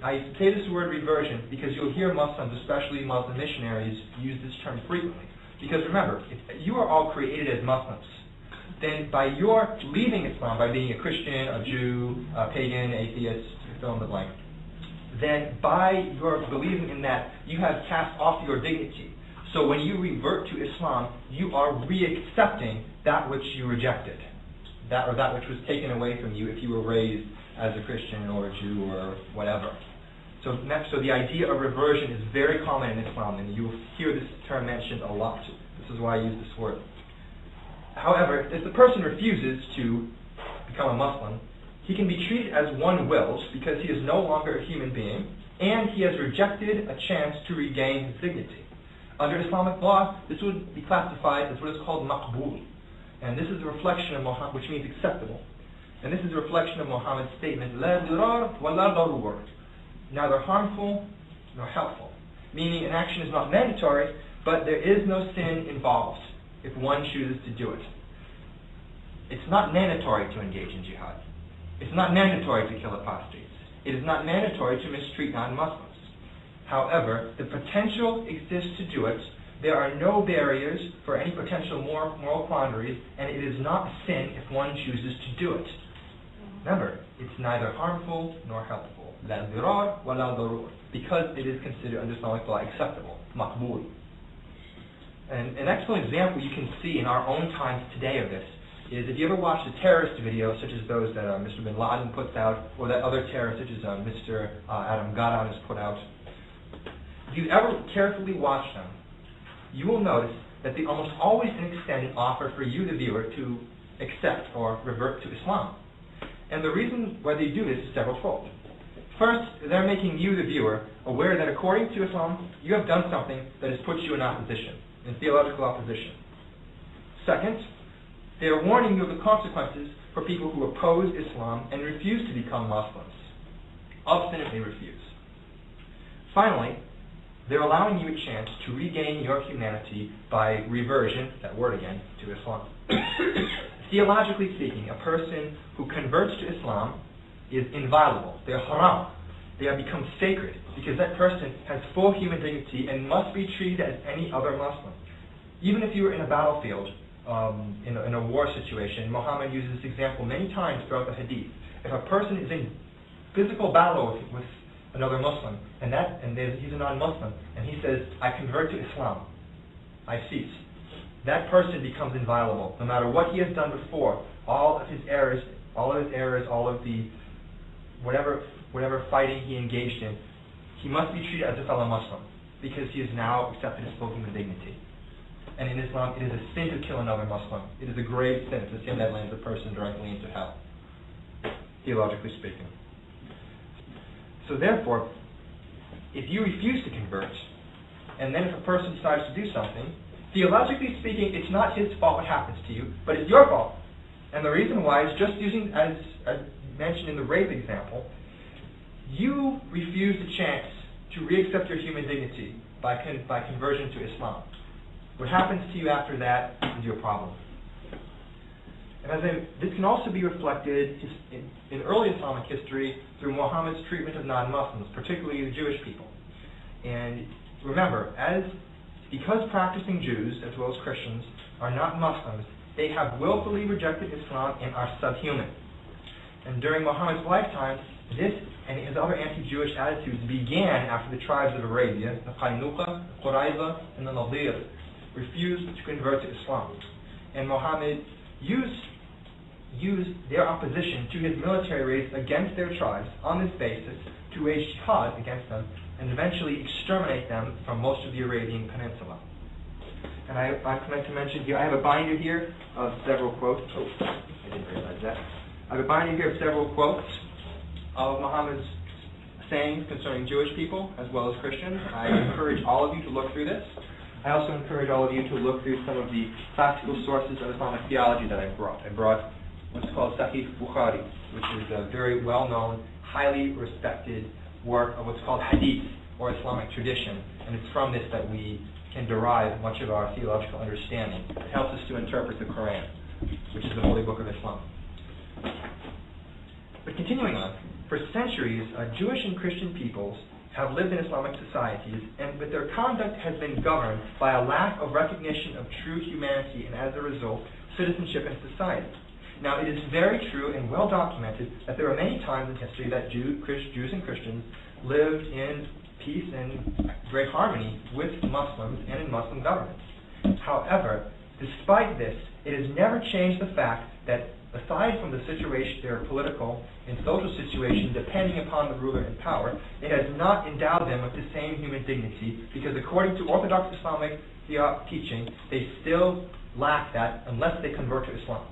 I say this word reversion because you'll hear Muslims, especially Muslim missionaries, use this term frequently. Because remember, if you are all created as Muslims, then by your leaving Islam, by being a Christian, a Jew, a pagan, atheist, fill in the blank, then by your believing in that, you have cast off your dignity. So when you revert to Islam, you are re-accepting that which you rejected, that which was taken away from you if you were raised as a Christian or a Jew or whatever. So the idea of reversion is very common in Islam, and you will hear this term mentioned a lot. This is why I use this word. However, if the person refuses to become a Muslim, he can be treated as one wills because he is no longer a human being, and he has rejected a chance to regain his dignity. Under Islamic law, this would be classified as what is called maqbool. And this is a reflection of Muhammad, which means acceptable. And this is a reflection of Muhammad's statement, La dirar wa la darur, neither harmful nor helpful. Meaning an action is not mandatory, but there is no sin involved if one chooses to do it. It's not mandatory to engage in jihad. It's not mandatory to kill apostates. It is not mandatory to mistreat non-Muslims. However, the potential exists to do it. There are no barriers for any potential moral quandaries, and it is not a sin if one chooses to do it. Remember, it's neither harmful nor helpful. La dirar wa la darur, because it is considered under Islamic law acceptable, maqbool. And an excellent example you can see in our own times today of this is if you ever watch a terrorist video, such as those that Mr. bin Laden puts out, or that other terrorist, such as Mr. Adam Gaddan has put out. If you ever carefully watch them, you will notice that they almost always to an extent offer for you, the viewer, to accept or revert to Islam. And the reason why they do this is severalfold. First, they're making you, the viewer, aware that according to Islam, you have done something that has put you in opposition, in theological opposition. Second, they are warning you of the consequences for people who oppose Islam and refuse to become Muslims. Obstinately refuse. Finally, they're allowing you a chance to regain your humanity by reversion, that word again, to Islam. Theologically speaking, a person who converts to Islam is inviolable. They're haram. They have become sacred because that person has full human dignity and must be treated as any other Muslim. Even if you were in a battlefield, in a war situation, Muhammad uses this example many times throughout the hadith. If a person is in physical battle with another Muslim, and he's a non-Muslim, and he says, I convert to Islam, I cease, that person becomes inviolable. No matter what he has done before, all of his errors, all of the whatever fighting he engaged in, he must be treated as a fellow Muslim, because he has now accepted his full human dignity. And in Islam, it is a sin to kill another Muslim. It is a grave sin. It's a sin that lands a person directly into hell, theologically speaking. So therefore, if you refuse to convert, and then if a person decides to do something, theologically speaking, it's not his fault what happens to you, but it's your fault. And the reason why is just using, as mentioned in the rape example, you refuse the chance to re-accept your human dignity by conversion to Islam. What happens to you after that is your problem. And this can also be reflected in early Islamic history through Muhammad's treatment of non-Muslims, particularly the Jewish people. And remember, because practicing Jews, as well as Christians, are not Muslims, they have willfully rejected Islam and are subhuman. And during Muhammad's lifetime, this and his other anti-Jewish attitudes began after the tribes of Arabia, the Qaynuqa, the Qurayza, and the Nadir, refused to convert to Islam. And Muhammad used their opposition to his military raids against their tribes on this basis to wage jihad against them and eventually exterminate them from most of the Arabian Peninsula. And I meant to mention here, I have a binder here of several quotes. Oh, I didn't realize that. I have a binder here of several quotes of Muhammad's sayings concerning Jewish people as well as Christians. I encourage all of you to look through this. I also encourage all of you to look through some of the classical sources of Islamic theology that I brought. I brought what's called Sahih Bukhari, which is a very well-known, highly respected work of what's called hadith, or Islamic tradition. And it's from this that we can derive much of our theological understanding. It helps us to interpret the Quran, which is the holy book of Islam. But continuing on, for centuries, Jewish and Christian peoples have lived in Islamic societies, but their conduct has been governed by a lack of recognition of true humanity and, as a result, citizenship in society. Now, it is very true and well documented that there are many times in history that Jews and Christians lived in peace and great harmony with Muslims and in Muslim governments. However, despite this, it has never changed the fact that aside from the situation, their political and social situation depending upon the ruler in power, it has not endowed them with the same human dignity, because according to Orthodox Islamic teaching, they still lack that unless they convert to Islam.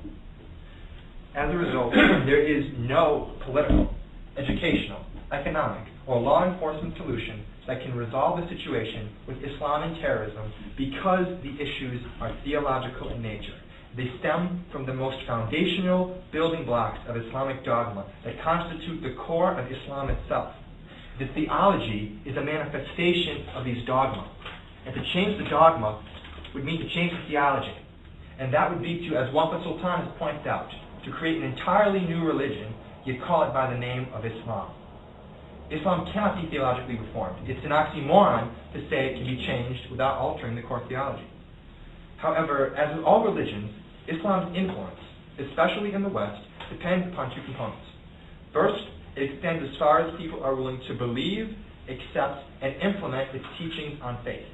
As a result, there is no political, educational, economic, or law enforcement solution that can resolve the situation with Islam and terrorism because the issues are theological in nature. They stem from the most foundational building blocks of Islamic dogma that constitute the core of Islam itself. The theology is a manifestation of these dogma. And to change the dogma would mean to change the theology. And that would lead to, as Wafa Sultan has pointed out, to create an entirely new religion, yet call it by the name of Islam. Islam cannot be theologically reformed. It's an oxymoron to say it can be changed without altering the core theology. However, as with all religions, Islam's influence, especially in the West, depends upon two components. First, it extends as far as people are willing to believe, accept, and implement its teachings on faith.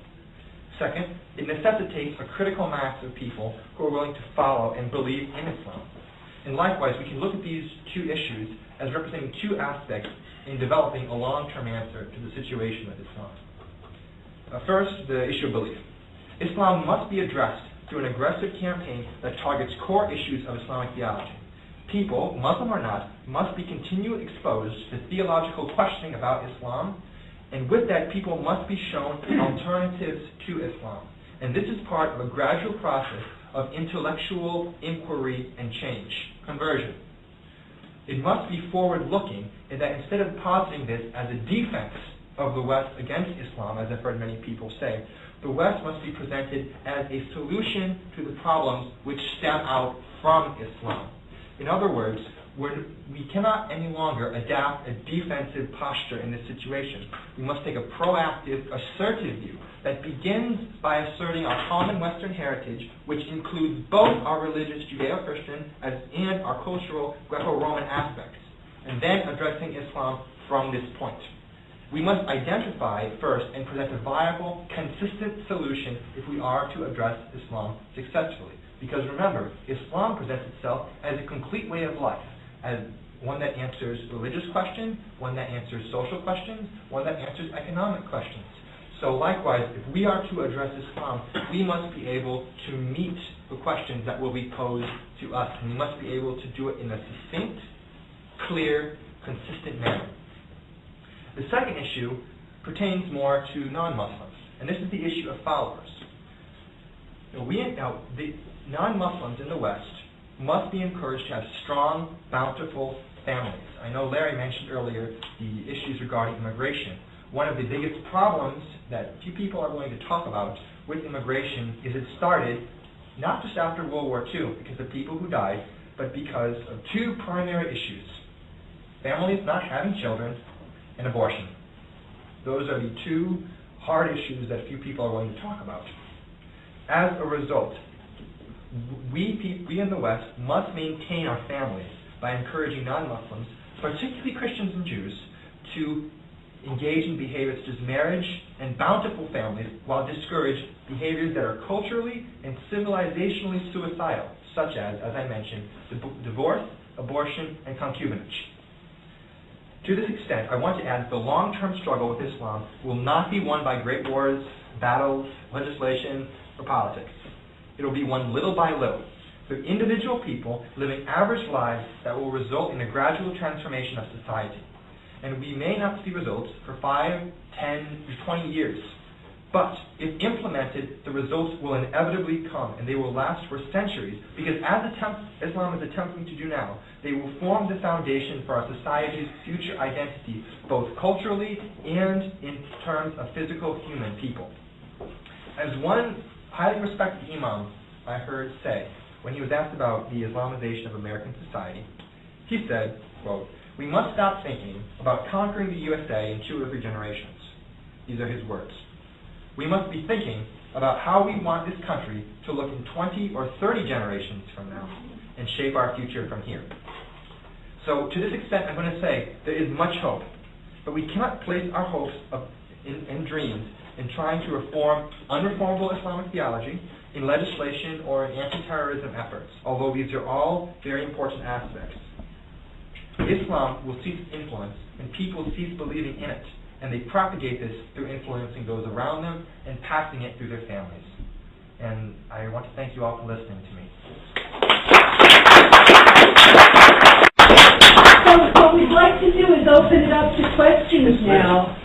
Second, it necessitates a critical mass of people who are willing to follow and believe in Islam. And likewise, we can look at these two issues as representing two aspects in developing a long-term answer to the situation of Islam. First, the issue of belief. Islam must be addressed through an aggressive campaign that targets core issues of Islamic theology. People, Muslim or not, must be continually exposed to theological questioning about Islam, and with that, people must be shown alternatives to Islam. And this is part of a gradual process of intellectual inquiry and change, conversion. It must be forward-looking in that instead of positing this as a defense of the West against Islam, as I've heard many people say, the West must be presented as a solution to the problems which stem out from Islam. In other words, we cannot any longer adapt a defensive posture in this situation. We must take a proactive, assertive view that begins by asserting our common Western heritage, which includes both our religious Judeo-Christian and our cultural Greco-Roman aspects, and then addressing Islam from this point. We must identify first and present a viable, consistent solution if we are to address Islam successfully. Because remember, Islam presents itself as a complete way of life, as one that answers religious questions, one that answers social questions, one that answers economic questions. So likewise, if we are to address Islam, we must be able to meet the questions that will be posed to us, and we must be able to do it in a succinct, clear, consistent manner. The second issue pertains more to non-Muslims, and this is the issue of followers. The non-Muslims in the West must be encouraged to have strong, bountiful families. I know Larry mentioned earlier the issues regarding immigration. One of the biggest problems that few people are willing to talk about with immigration is it started not just after World War II because of people who died, but because of two primary issues: families not having children and abortion. Those are the two hard issues that few people are willing to talk about. As a result, we in the West must maintain our families by encouraging non-Muslims, particularly Christians and Jews, to engage in behaviors such as marriage and bountiful families, while discourage behaviors that are culturally and civilizationally suicidal, such as I mentioned, divorce, abortion, and concubinage. To this extent, I want to add that the long-term struggle with Islam will not be won by great wars, battles, legislation, or politics. It will be won little by little, through individual people living average lives that will result in a gradual transformation of society. And we may not see results for 5, 10, 20 years. But if implemented, the results will inevitably come, and they will last for centuries, because as Islam is attempting to do now, they will form the foundation for our society's future identity, both culturally and in terms of physical human people. As one highly respected imam I heard say, when he was asked about the Islamization of American society, he said, quote, "We must stop thinking about conquering the USA in 2 or 3 generations." These are his words. We must be thinking about how we want this country to look in 20 or 30 generations from now and shape our future from here. So to this extent, I'm going to say there is much hope, but we cannot place our hopes in dreams in trying to reform unreformable Islamic theology, in legislation, or in anti-terrorism efforts, although these are all very important aspects. Islam will cease influence, and people cease believing in it, and they propagate this through influencing those around them and passing it through their families. And I want to thank you all for listening to me. So what we'd like to do is open it up to questions now.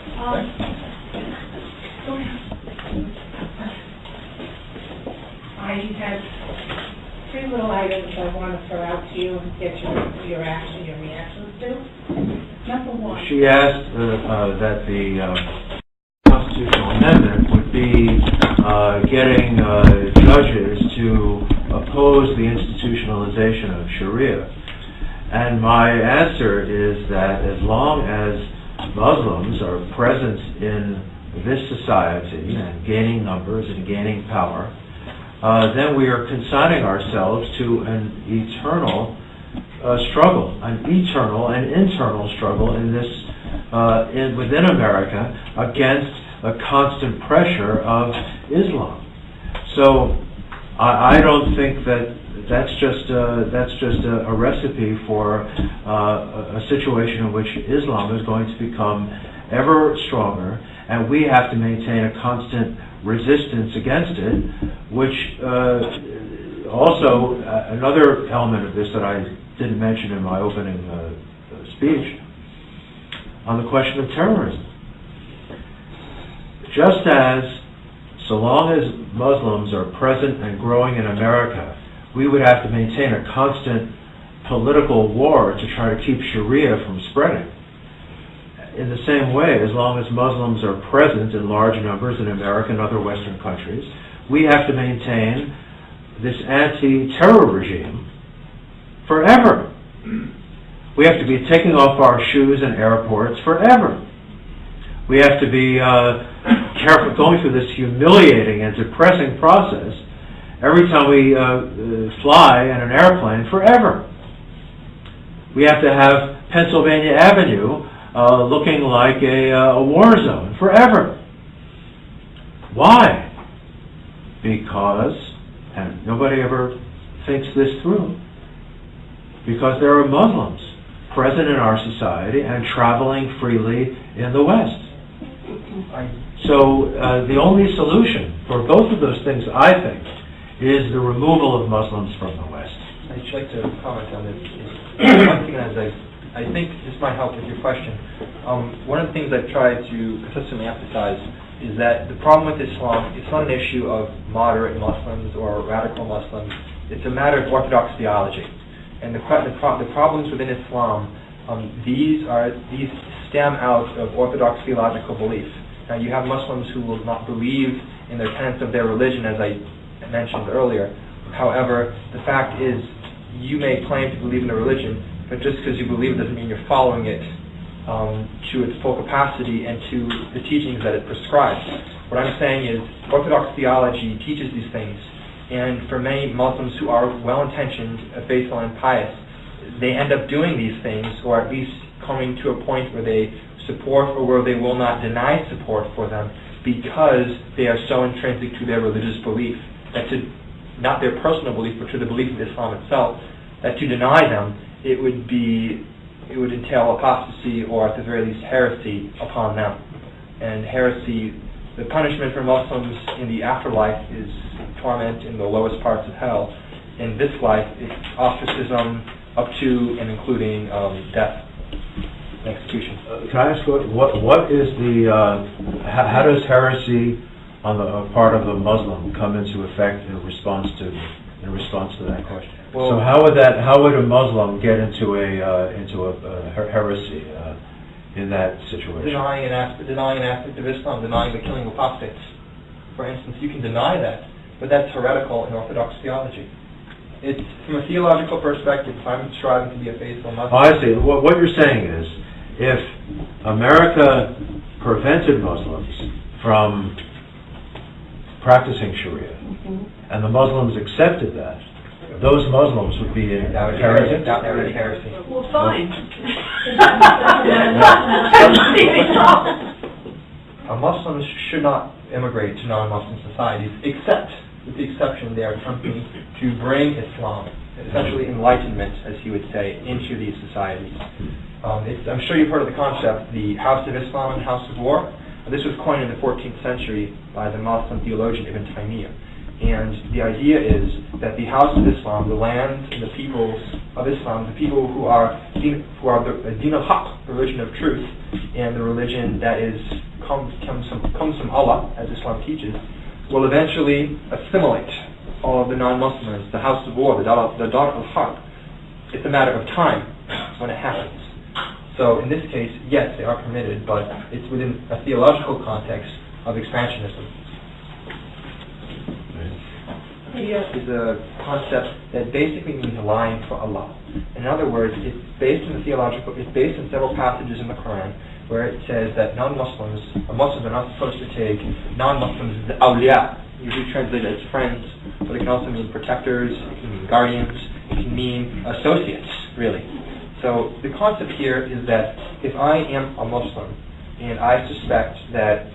I had three little items I want to throw out to you and get your reactions to. Number one. She asked that the constitutional amendment would be getting judges to oppose the institutionalization of Sharia. And my answer is that as long as Muslims are present in this society and gaining numbers and gaining power, then we are consigning ourselves to an eternal struggle, an eternal and internal struggle in this within America against the constant pressure of Islam. So I don't think that that's just a recipe for a situation in which Islam is going to become ever stronger, and we have to maintain a constant resistance against it, which also another element of this that I didn't mention in my opening speech on the question of terrorism. Just as so long as Muslims are present and growing in America, we would have to maintain a constant political war to try to keep Sharia from spreading. In the same way, as long as Muslims are present in large numbers in America and other Western countries, we have to maintain this anti-terror regime forever. We have to be taking off our shoes in airports forever. We have to be careful going through this humiliating and depressing process every time we fly in an airplane forever. We have to have Pennsylvania Avenue looking like a war zone forever. Why? Because, and nobody ever thinks this through, because there are Muslims present in our society and traveling freely in the West. So the only solution for both of those things, I think, is the removal of Muslims from the West. I'd like to comment on this. One thing as I think this might help with your question. One of the things I've tried to consistently emphasize is that the problem with Islam, it's not an issue of moderate Muslims or radical Muslims. It's a matter of orthodox theology. And the problems within Islam, these stem out of orthodox theological belief. Now you have Muslims who will not believe in their tenets of their religion, as I mentioned earlier. However, the fact is, you may claim to believe in a religion, but just because you believe it doesn't mean you're following it to its full capacity and to the teachings that it prescribes. What I'm saying is, orthodox theology teaches these things, and for many Muslims who are well-intentioned, faithful, and pious, they end up doing these things, or at least coming to a point where they support or where they will not deny support for them because they are so intrinsic to their religious belief, that to, not their personal belief, but to the belief of Islam itself, that to deny them, it would entail apostasy or at the very least heresy upon them. And heresy, the punishment for Muslims in the afterlife is torment in the lowest parts of hell. In this life, it's ostracism up to and including death and execution. Can I ask what is the how does heresy on the part of a Muslim come into effect in response to that question? Well, so how would a Muslim get into a heresy in that situation? Denying an aspect of Islam, denying the killing of apostates. For instance, you can deny that, but that's heretical in Orthodox theology. It's from a theological perspective. If I'm striving to be a faithful Muslim. Oh, I see. What you're saying is, if America prevented Muslims from practicing Sharia, and the Muslims accepted that, those Muslims would be heresy. That would be heresy. Well, fine. Muslims should not immigrate to non-Muslim societies, except, with the exception, they are attempting to bring Islam, essentially enlightenment, as he would say, into these societies. I'm sure you've heard of the concept, the House of Islam and House of War. This was coined in the 14th century by the Muslim theologian Ibn Taymiyyah. And the idea is that the House of Islam, the land and the peoples of Islam, the people who are the Din al-Haq, the religion of truth, and the religion that comes from Allah, as Islam teaches, will eventually assimilate all of the non-Muslims, the house of war, the Dar al-Harb. It's a matter of time when it happens. So in this case, yes, they are permitted, but it's within a theological context of expansionism. Shia is a concept that basically means lying for Allah. In other words, it's based in several passages in the Quran where it says that non-Muslims, or Muslims are not supposed to take non-Muslims as awliya, usually translated as friends, but it can also mean protectors, it can mean guardians, it can mean associates, really. So the concept here is that if I am a Muslim and I suspect that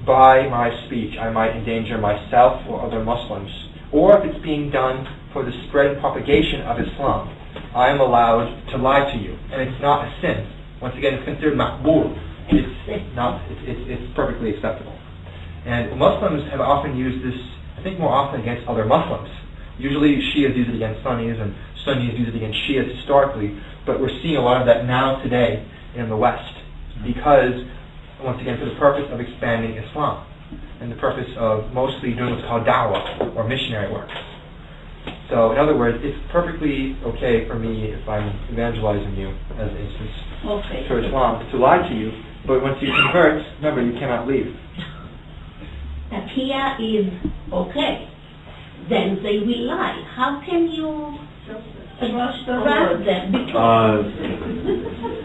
by my speech I might endanger myself or other Muslims, or if it's being done for the spread and propagation of Islam, I am allowed to lie to you, and it's not a sin. Once again, it's considered maqbool. It's perfectly acceptable. And Muslims have often used this, I think more often against other Muslims. Usually Shias use it against Sunnis, and Sunnis use it against Shias historically, but we're seeing a lot of that now today in the West, because, once again, for the purpose of expanding Islam, and the purpose of mostly doing what's called da'wah, or missionary work. So, in other words, it's perfectly okay for me, if I'm evangelizing you, as an instance, to Islam, to lie to you, but once you convert, remember, you cannot leave. Here is okay. Then they will lie. How can you trust them?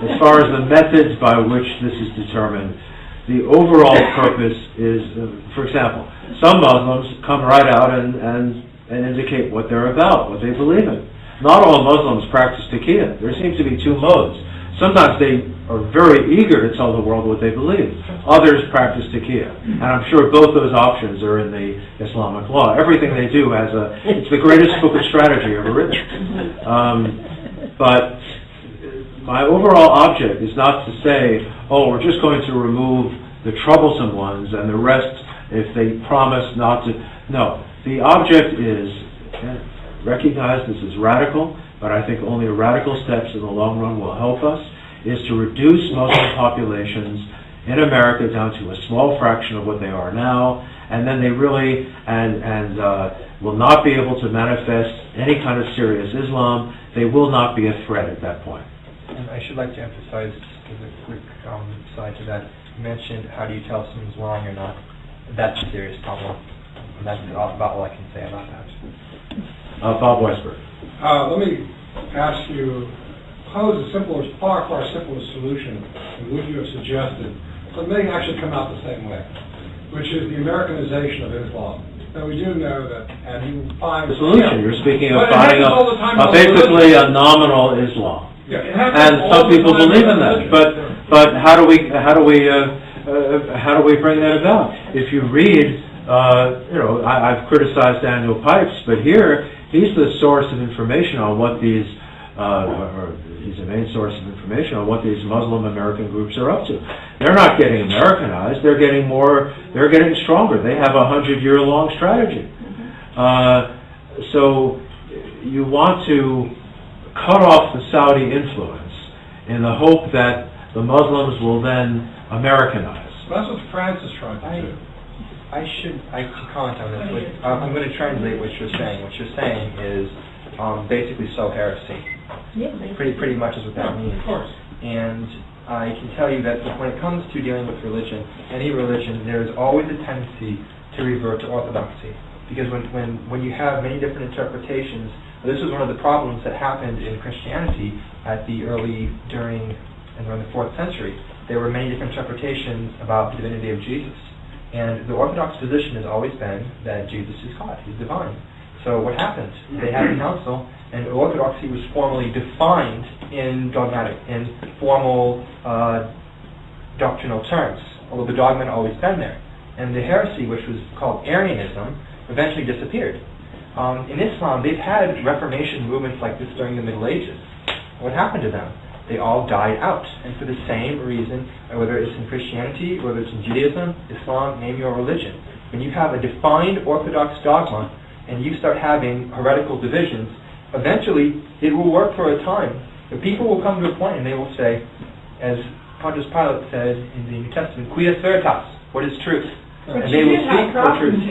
As far as the methods by which this is determined, the overall purpose is, for example, some Muslims come right out and indicate what they're about, what they believe in. Not all Muslims practice taqiyya. There seems to be two modes. Sometimes they are very eager to tell the world what they believe. Others practice taqiyya. And I'm sure both those options are in the Islamic law. Everything they do it's the greatest book of strategy ever written. But my overall object is not to say, oh, we're just going to remove the troublesome ones and the rest, if they promise not to. No. The object is, recognize this is radical, but I think only radical steps in the long run will help us, is to reduce Muslim populations in America down to a small fraction of what they are now, and then they really will not be able to manifest any kind of serious Islam. They will not be a threat at that point. And I should like to emphasize, as a quick side to that, you mentioned how do you tell someone's lying or not. That's a serious problem. And that's about all I can say about that. Bob Weisberg. Let me ask you, pose a far simpler solution than what you have suggested, but may actually come out the same way, which is the Americanization of Islam. Now we do know that, and you find the solution. You're speaking of finding basically a nominal Islam, and some people believe in that. But how do we bring that about? If you read, I've criticized Daniel Pipes, but here he's the source of information on what these, or he's the main source of information on what these Muslim American groups are up to. They're not getting Americanized. They're getting stronger. They have a 100-year-long strategy. So you want to cut off the Saudi influence in the hope that the Muslims will then Americanize. That's what France is trying to do. I can comment on this. I'm going to translate what you're saying. What you're saying is basically heresy. Pretty much is what that means. Of course. And I can tell you that when it comes to dealing with religion, any religion, there is always a tendency to revert to orthodoxy. Because when you have many different interpretations, this was one of the problems that happened in Christianity during the 4th century. There were many different interpretations about the divinity of Jesus. And the Orthodox position has always been that Jesus is God, He's divine. So what happened? They had a council, and Orthodoxy was formally defined in formal doctrinal terms, although the dogma had always been there. And the heresy, which was called Arianism, eventually disappeared. In Islam, they've had Reformation movements like this during the Middle Ages. What happened to them? They all died out, and for the same reason, whether it's in Christianity, whether it's in Judaism, Islam, name your religion. When you have a defined orthodox dogma, and you start having heretical divisions, eventually it will work for a time. The people will come to a point and they will say, as Pontius Pilate said in the New Testament, Quia veritas, what is truth? And they will speak for truth.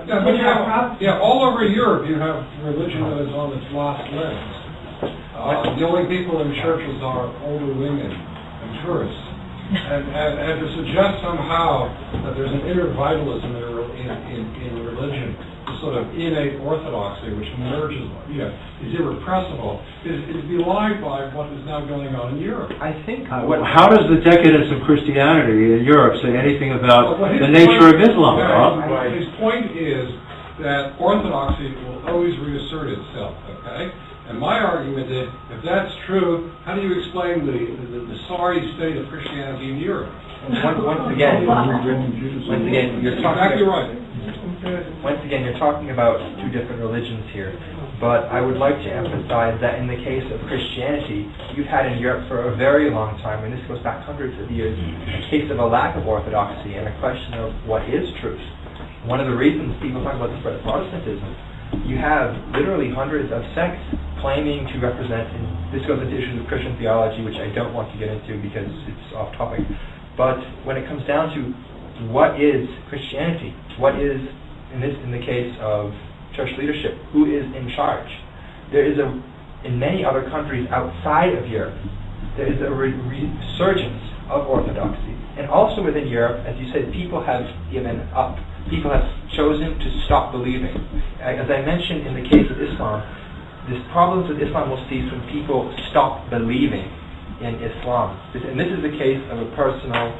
Yeah, but all over Europe you have religion that is on its last legs. The only people in churches are older women and tourists. And to suggest somehow that there's an inner vitalism in religion, this sort of innate orthodoxy which emerges, is irrepressible, is belied by what is now going on in Europe. I think... how does the decadence of Christianity in Europe say anything about the nature of Islam? His point is that orthodoxy will always reassert itself, okay? And my argument is, if that's true, how do you explain the sorry state of Christianity in Europe? Once again, you're talking... Exactly right. Once again, you're talking about two different religions here. But I would like to emphasize that in the case of Christianity, you've had in Europe for a very long time, and this goes back hundreds of years, a case of a lack of orthodoxy and a question of what is truth. One of the reasons people talk about the spread of Protestantism, you have literally hundreds of sects claiming to represent, and this goes into issues of Christian theology, which I don't want to get into because it's off topic. But when it comes down to what is Christianity, what is, in the case of church leadership, who is in charge? There is in many other countries outside of Europe, there is a resurgence of orthodoxy. And also within Europe, as you said, people have given up. People have chosen to stop believing. As I mentioned in the case of Islam, the problems with Islam will cease when people stop believing in Islam. And this is the case of a personal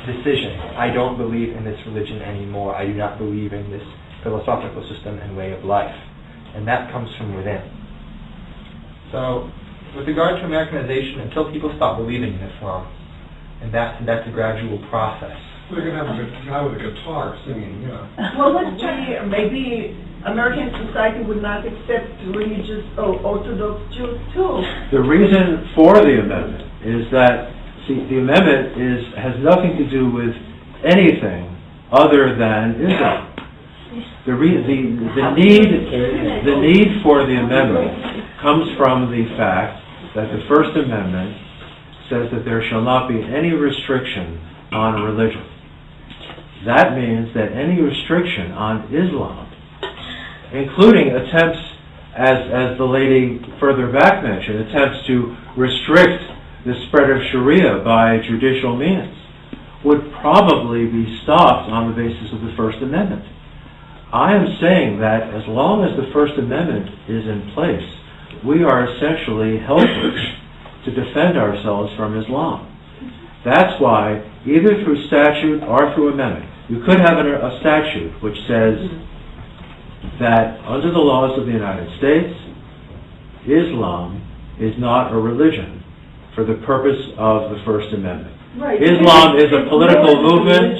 decision. I don't believe in this religion anymore. I do not believe in this philosophical system and way of life. And that comes from within. So, with regard to Americanization, until people stop believing in Islam, and that's a gradual process. We're going to have a guy with a guitar singing, Well, let's try, maybe American society would not accept religious or Orthodox Jews too. The reason for the amendment is that, the amendment has nothing to do with anything other than Islam. The need for the amendment comes from the fact that the First Amendment says that there shall not be any restriction on religion. That means that any restriction on Islam, including attempts, as the lady further back mentioned, attempts to restrict the spread of Sharia by judicial means, would probably be stopped on the basis of the First Amendment. I am saying that as long as the First Amendment is in place, we are essentially helpless to defend ourselves from Islam. That's why, either through statute or through amendment, you could have a statute which says that under the laws of the United States, Islam is not a religion for the purpose of the First Amendment. Right. Islam is a political movement,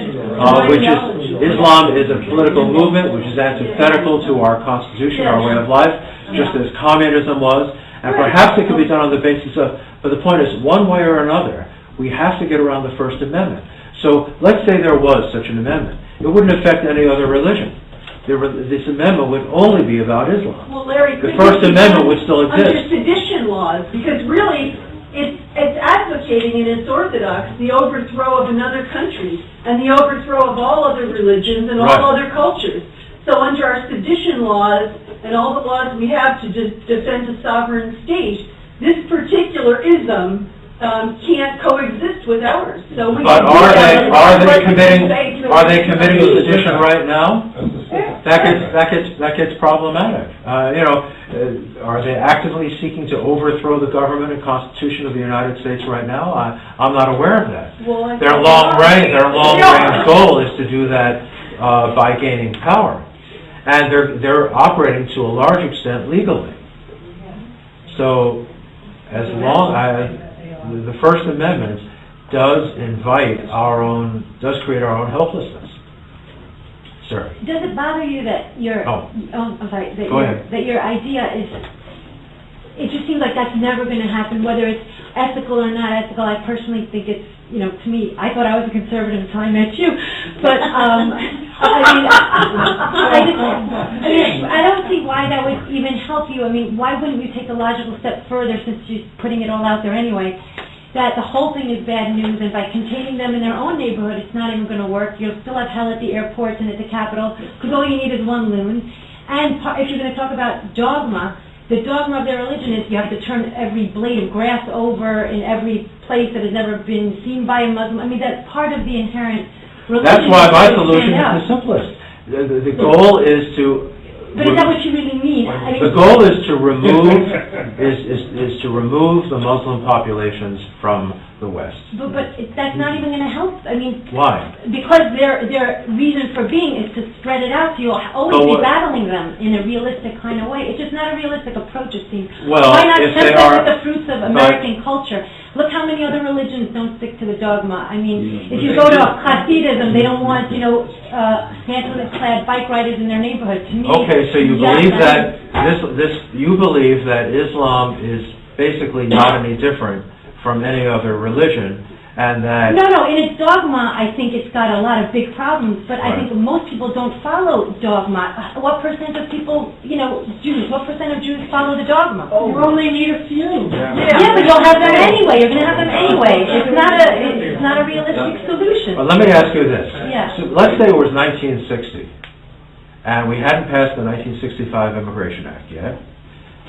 Islam is a political movement which is antithetical to our Constitution, our way of life, just as communism was, and perhaps it could be done on the basis of, but the point is, one way or another, we have to get around the First Amendment. So let's say there was such an amendment. It wouldn't affect any other religion. This amendment would only be about Islam. Well, Larry, the First Amendment would still exist. Under sedition laws, because really, it's advocating in its orthodox the overthrow of another country and the overthrow of all other religions and all other cultures. So under our sedition laws and all the laws we have to defend a sovereign state, this particular ism can't coexist with ours. So we but are they committing sedition right now? That gets problematic. Are they actively seeking to overthrow the government and Constitution of the United States right now? I'm not aware of that. Well, their long range goal is to do that by gaining power, and they're operating to a large extent legally. So, as long as the First Amendment does create our own helplessness. Sir. Does it bother you that your that your idea is? It just seems like that's never going to happen, whether it's ethical or not ethical. I personally think it's, to me, I thought I was a conservative until I met you, but I don't see why that would even help you. I mean, why wouldn't you take a logical step further, since you're putting it all out there anyway, that the whole thing is bad news, and by containing them in their own neighborhood, it's not even going to work. You'll still have hell at the airports and at the Capitol, because all you need is one loon. And if you're going to talk about dogma, the dogma of their religion is you have to turn every blade of grass over in every place that has never been seen by a Muslim. I mean, that's part of the inherent religion. That's why my solution is the simplest. The goal is to... But is that what you really mean? The goal is to remove is to remove the Muslim populations from the West. But that's not even going to help. I mean, why? Because their reason for being is to spread it out, so you'll always be battling them in a realistic kind of way. It's just not a realistic approach, it seems. Well, why not tempt them with the fruits of American culture? Look how many other religions don't stick to the dogma. I mean, if you go to Hasidism, they don't want, pantsuit-clad bike riders in their neighborhood. To me, okay, so you believe that you believe that Islam is basically not any different from any other religion, and that... No, in its dogma, I think it's got a lot of big problems, but I think most people don't follow dogma. What percent of people, Jews, what percent of Jews follow the dogma? Oh, you only need a few. Yeah, but you'll have them anyway. You're going to have them anyway. It's not a realistic solution. Well, let me ask you this. Yeah. So let's say it was 1960, and we hadn't passed the 1965 Immigration Act yet.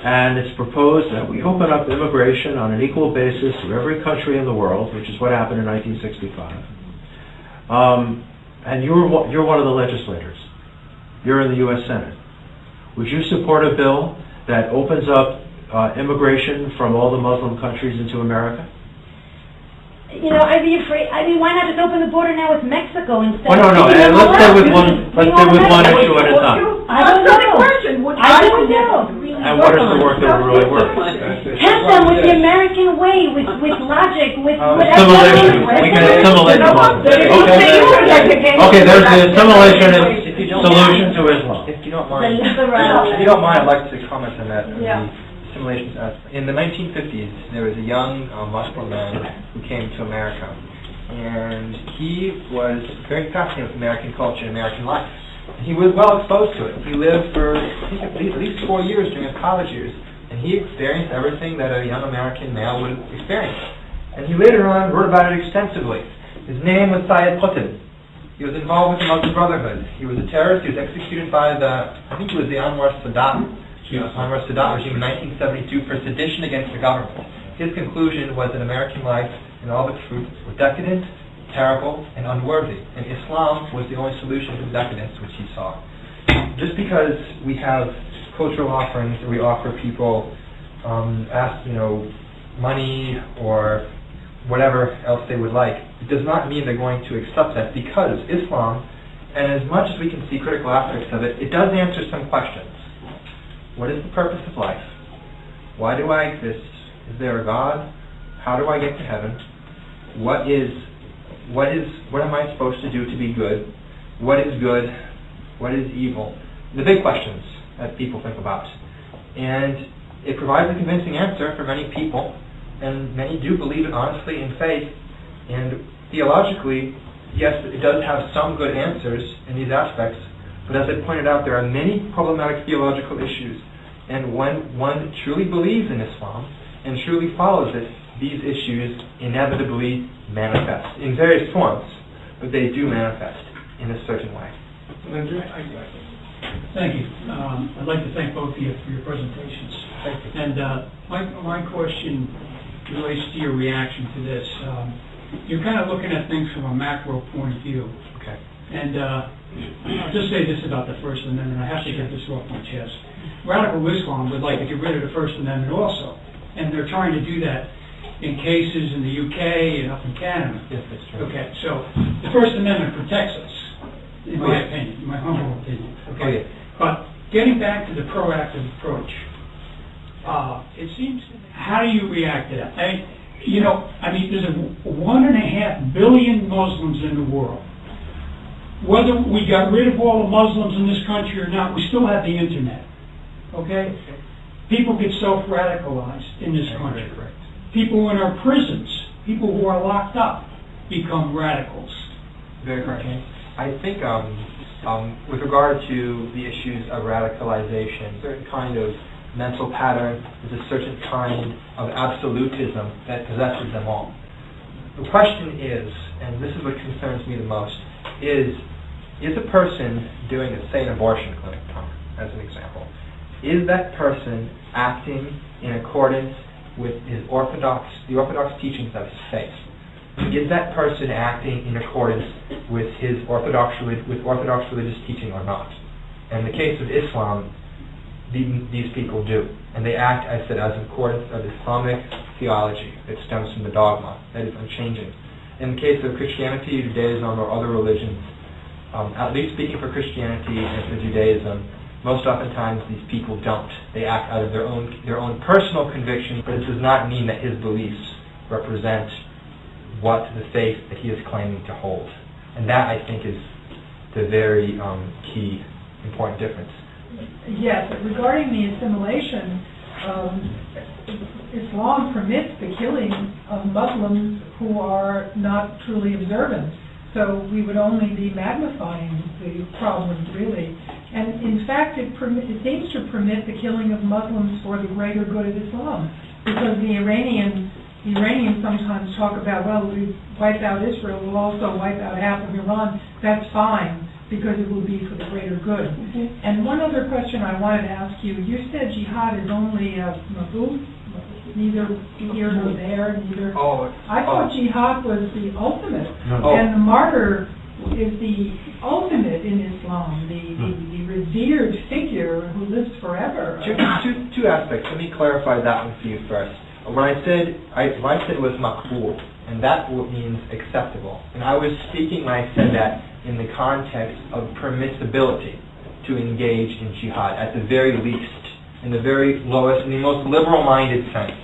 And it's proposed that we open up immigration on an equal basis to every country in the world, which is what happened in 1965. And you're one of the legislators. You're in the U.S. Senate. Would you support a bill that opens up immigration from all the Muslim countries into America? I'd be afraid. I mean, why not just open the border now with Mexico instead? Well, no. Let's stay with one issue at a time. I don't know. I don't know. And what is the work that would really work? Test them with the American way, with logic, with assimilation. We can assimilate them all. Okay, there's the assimilation solution to Islam. If you don't mind, I'd like to comment on that. Assimilation. In the 1950s, there was a young Muslim man who came to America, and he was very fascinated with American culture and American life. He was well exposed to it. He lived for, I think, at least 4 years during his college years, and he experienced everything that a young American male would experience. And he later on wrote about it extensively. His name was Syed Qutb. He was involved with the Muslim Brotherhood. He was a terrorist. He was executed by I think it was the Anwar Sadat regime in 1972 for sedition against the government. His conclusion was that American life and all its fruits were decadent, terrible, and unworthy, and Islam was the only solution to decadence which he saw. Just because we have cultural offerings that we offer people, money or whatever else they would like, it does not mean they're going to accept that, because Islam, and as much as we can see critical aspects of it, it does answer some questions. What is the purpose of life? Why do I exist? Is there a God? How do I get to heaven? What am I supposed to do to be good? What is good? What is evil? The big questions that people think about. And it provides a convincing answer for many people, and many do believe it honestly in faith. And theologically, yes, it does have some good answers in these aspects, but as I pointed out, there are many problematic theological issues. And when one truly believes in Islam and truly follows it, these issues inevitably manifest in various forms, but they do manifest in a certain way. Thank you. I'd like to thank both of you for your presentations. Thank you. And my question relates to your reaction to this. You're kind of looking at things from a macro point of view. Okay. And I'll just say this about the First Amendment. I have to get this off my chest. Radical Islam would like to get rid of the First Amendment also, and they're trying to do that in cases in the UK and up in Canada. Yes, that's true. Okay, so the First Amendment protects us, in my opinion, in my humble opinion. Okay, but getting back to the proactive approach, it seems. How do you react to that? There's 1.5 billion Muslims in the world. Whether we got rid of all the Muslims in this country or not, we still have the internet. Okay? People get self-radicalized in this country. People in our prisons, people who are locked up, become radicals. Very correct. I think with regard to the issues of radicalization, certain kind of mental pattern, there's a certain kind of absolutism that possesses them all. The question is, and this is what concerns me the most, is a person doing, say, an abortion clinic, as an example, is that person acting in accordance with the orthodox teachings of his faith? Is that person acting in accordance with orthodox religious teaching or not? In the case of Islam, these people do, and they act, I said, as in accordance of Islamic theology that stems from the dogma that is unchanging. In the case of Christianity, Judaism, or other religions, at least speaking for Christianity and for Judaism, most oftentimes these people don't. They act out of their own personal conviction, but it does not mean that his beliefs represent what the faith that he is claiming to hold. And that, I think, is the very key, important difference. Yes, regarding the assimilation, Islam permits the killing of Muslims who are not truly observant. So we would only be magnifying the problem, really. And in fact, it seems to permit the killing of Muslims for the greater good of Islam, because the Iranians sometimes talk about, well, we wiped out Israel, we'll also wipe out half of Iran. That's fine, because it will be for the greater good. Mm-hmm. And one other question I wanted to ask you. You said jihad is only a mabuf, neither here nor there, neither. I thought jihad was the ultimate, and the martyr is the ultimate in Islam, the revered figure who lives forever. Two aspects. Let me clarify that one for you first. What I said was maqbool, and that means acceptable. And I was speaking when I said that in the context of permissibility to engage in jihad, at the very least, in the very lowest, in the most liberal-minded sense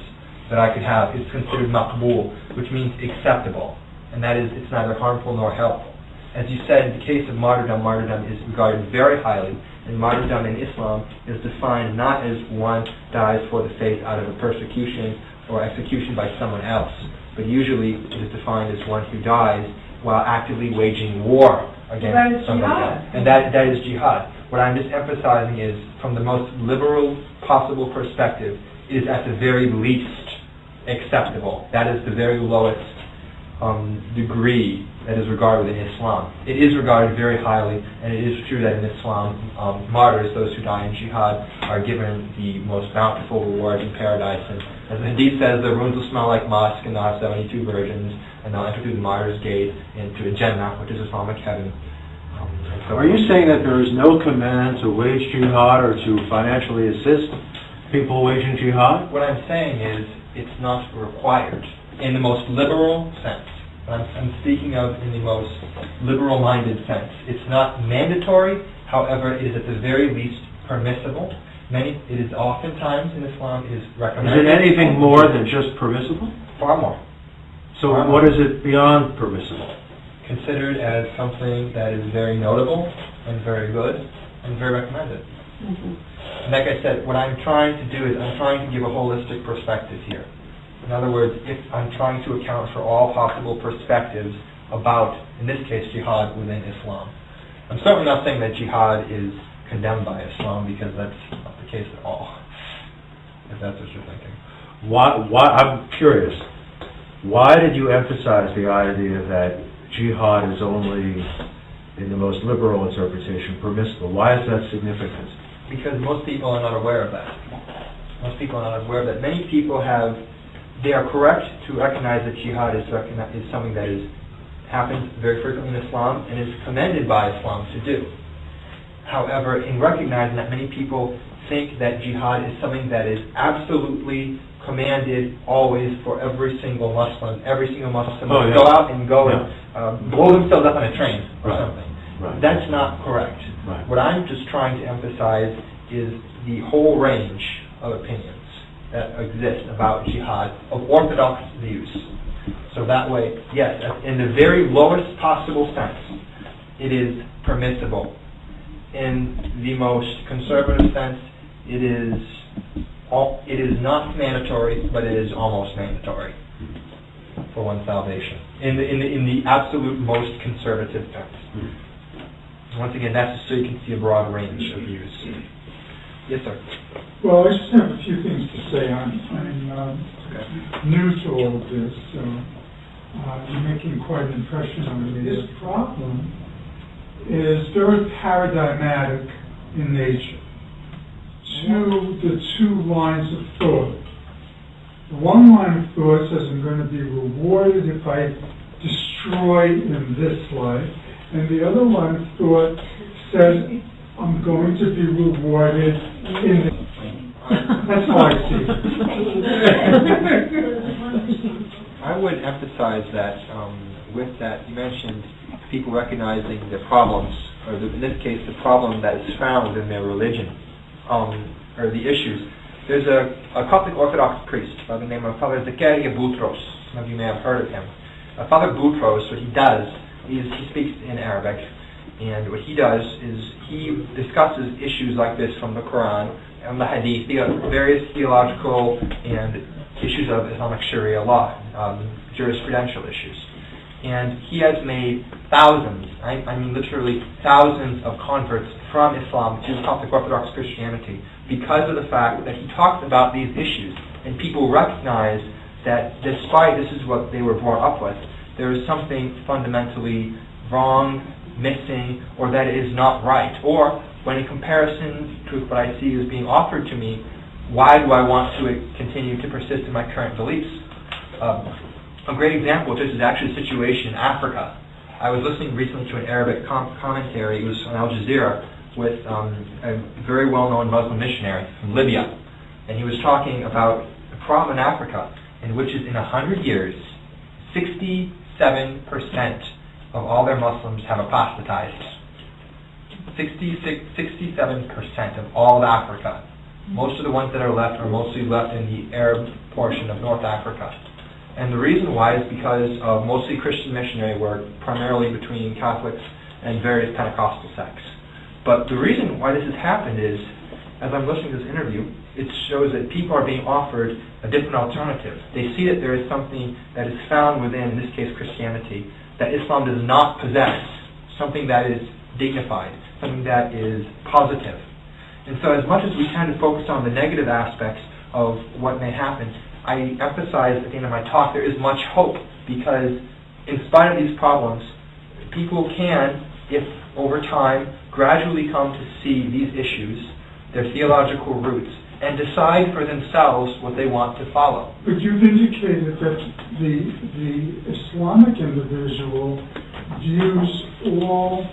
that I could have, is considered maqbool, which means acceptable, and that is, it's neither harmful nor helpful. As you said, in the case of martyrdom is regarded very highly, and martyrdom in Islam is defined not as one dies for the faith out of a persecution or execution by someone else, but usually it is defined as one who dies while actively waging war against somebody else. And that is jihad. What I'm just emphasizing is, from the most liberal possible perspective, it is at the very least acceptable. That is the very lowest degree that is regarded in Islam. It is regarded very highly, and it is true that in Islam, martyrs, those who die in jihad, are given the most bountiful rewards in paradise. And as the Hadith says, their rooms will smell like musk, and they'll have 72 virgins, and they'll enter through the martyr's gate into a Jannah, which is Islamic heaven. Are you saying that there is no command to wage jihad or to financially assist people waging jihad? What I'm saying is, it's not required in the most liberal sense. I'm speaking of in the most liberal-minded sense. It's not mandatory, however, it is at the very least permissible. It is oftentimes in Islam is recommended. Is it anything more than just permissible? Far more. So what is it beyond permissible? Considered as something that is very notable and very good and very recommended. Mm-hmm. And like I said, what I'm trying to do is I'm trying to give a holistic perspective here. In other words, if I'm trying to account for all possible perspectives about, in this case, jihad within Islam. I'm certainly not saying that jihad is condemned by Islam, because that's not the case at all, if that's what you're thinking. Why? I'm curious. Why did you emphasize the idea that jihad is only, in the most liberal interpretation, permissible? Why is that significant? Because most people are not aware of that. Most people are not aware of that. Many people they are correct to recognize that jihad is something that happens very frequently in Islam and is commended by Islam to do. However, in recognizing that many people think that jihad is something that is absolutely commanded always for every single Muslim to go out and blow themselves up on a train or something. Right. That's not correct. Right. What I'm just trying to emphasize is the whole range of opinions that exist about jihad, of orthodox views. So that way, yes, in the very lowest possible sense, it is permissible. In the most conservative sense, it is not mandatory, but it is almost mandatory for one's salvation. In the absolute most conservative sense. Once again, that's just so you can see a broad range of views. Yes, sir. Well, I just have a few things to say. I'm new to all of this, so you're making quite an impression on me. This problem is very paradigmatic in nature. The two lines of thought. One line of thought says I'm going to be rewarded if I destroy in this life, and the other line of thought says I'm going to be rewarded in the... That's how I see it. I would emphasize that with that, you mentioned people recognizing the problems, or in this case, the problem that is found in their religion, or the issues. There's a Coptic Orthodox priest by the name of Father Zakaria Boutros. Some of you may have heard of him. Father Boutros, what he does is he speaks in Arabic, and what he does is he discusses issues like this from the Quran and the Hadith, various theological and issues of Islamic Sharia law, jurisprudential issues. And he has made thousands, I mean literally thousands of converts from Islam to Coptic Orthodox Christianity because of the fact that he talks about these issues, and people recognize that despite this is what they were brought up with, there is something fundamentally wrong, missing, or that is not right. Or when in comparison to what I see as being offered to me, why do I want to continue to persist in my current beliefs? A great example of this is actually the situation in Africa. I was listening recently to an Arabic commentary. It was on Al Jazeera with a very well-known Muslim missionary from Libya. And he was talking about a problem in Africa in which is in 100 years, 67% of all their Muslims have apostatized. 67% of all of Africa. Most of the ones that are left are mostly left in the Arab portion of North Africa. And the reason why is because of mostly Christian missionary work, primarily between Catholics and various Pentecostal sects. But the reason why this has happened is, as I'm listening to this interview, it shows that people are being offered a different alternative. They see that there is something that is found within, in this case, Christianity, that Islam does not possess, something that is dignified, something that is positive. And so as much as we tend to focus on the negative aspects of what may happen, I emphasize at the end of my talk there is much hope, because in spite of these problems, people can, if over time, gradually come to see these issues, their theological roots, and decide for themselves what they want to follow. But you've indicated that the Islamic individual views all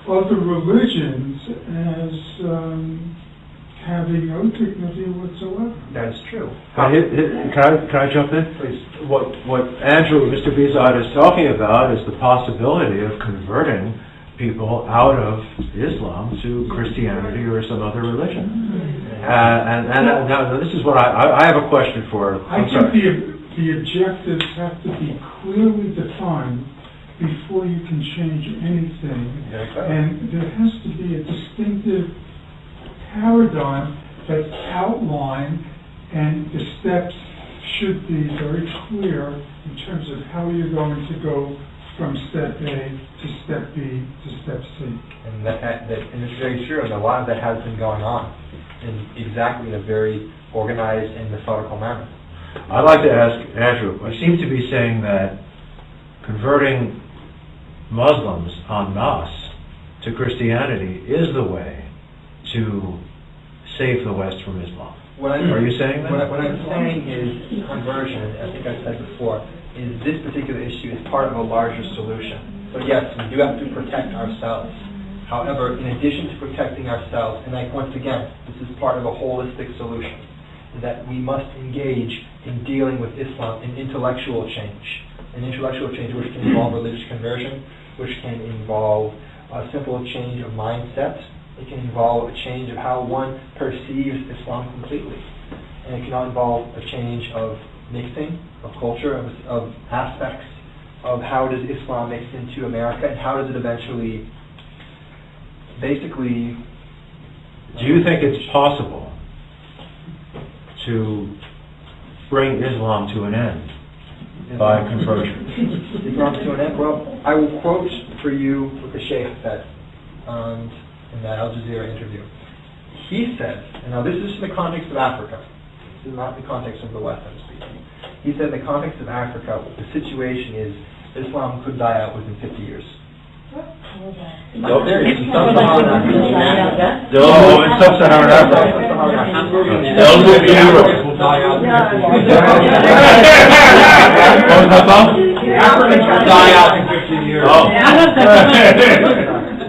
other religions as having no dignity whatsoever. That is true. Can I jump in? Please. What Andrew, Mr. Bizot, is talking about is the possibility of converting people out of Islam to Christianity or some other religion. And now this is what I have a question for. I think the objectives have to be clearly defined before you can change anything. And there has to be a distinctive paradigm that's outlined, and the steps should be very clear in terms of how you're going to go from step A to step B to step C. And and it's very true, and a lot of that has been going on in a very organized and methodical manner. I'd like to ask Andrew, you seem to be saying that converting Muslims en masse to Christianity is the way to save the West from Islam. Are you saying that? What I'm saying is conversion, I think I said before, is this particular issue is part of a larger solution. So yes, we do have to protect ourselves. However, in addition to protecting ourselves, and once again, this is part of a holistic solution, that we must engage in dealing with Islam in intellectual change. An intellectual change which can involve religious conversion, which can involve a simple change of mindset. It can involve a change of how one perceives Islam completely. And it can involve a change of mixing, of culture, of aspects of how does Islam mix into America, and how does it eventually, basically... Do you think it's possible to bring Islam to an end by conversion? Islam to an end? Well, I will quote for you what the Sheikh said in that Al Jazeera interview. he says, and now this is in the context of Africa, this is not the context of the West I'm speaking. He said in the context of Africa, the situation is Islam could die out within 50 years. No, there is. In Sub-Saharan Africa. No, in Sub-Saharan Africa. Africans will die out in 50 years. Oh.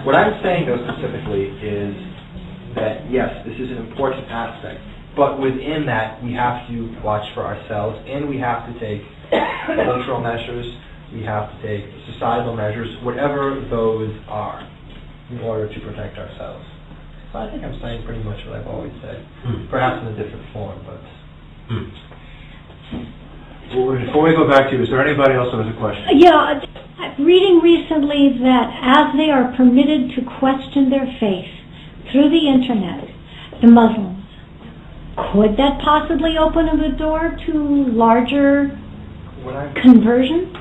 What I'm saying, though, specifically is that, yes, this is an important aspect, but within that, we have to watch for ourselves, and we have to take cultural measures, we have to take societal measures, whatever those are, in order to protect ourselves. So I think I'm saying pretty much what I've always said, perhaps in a different form, but... Well, before we go back to you, is there anybody else that has a question? Yeah, reading recently that as they are permitted to question their faith through the internet, the Muslims, could that possibly open the door to larger conversion?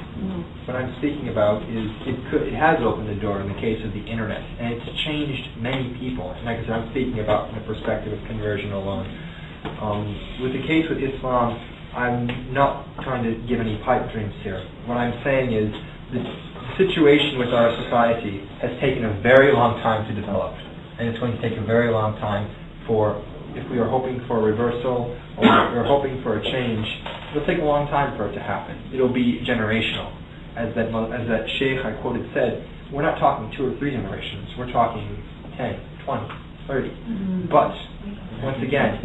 What I'm speaking about is it has opened the door in the case of the internet, and it's changed many people. And like I said, I'm speaking about from the perspective of conversion alone. With the case with Islam, I'm not trying to give any pipe dreams here. What I'm saying is the situation with our society has taken a very long time to develop, and it's going to take a very long time for, if we are hoping for a reversal or we're hoping for a change, it'll take a long time for it to happen. It'll be generational. As that sheikh I quoted said, we're not talking 2 or 3 generations, we're talking 10, 20, 30. But, once again,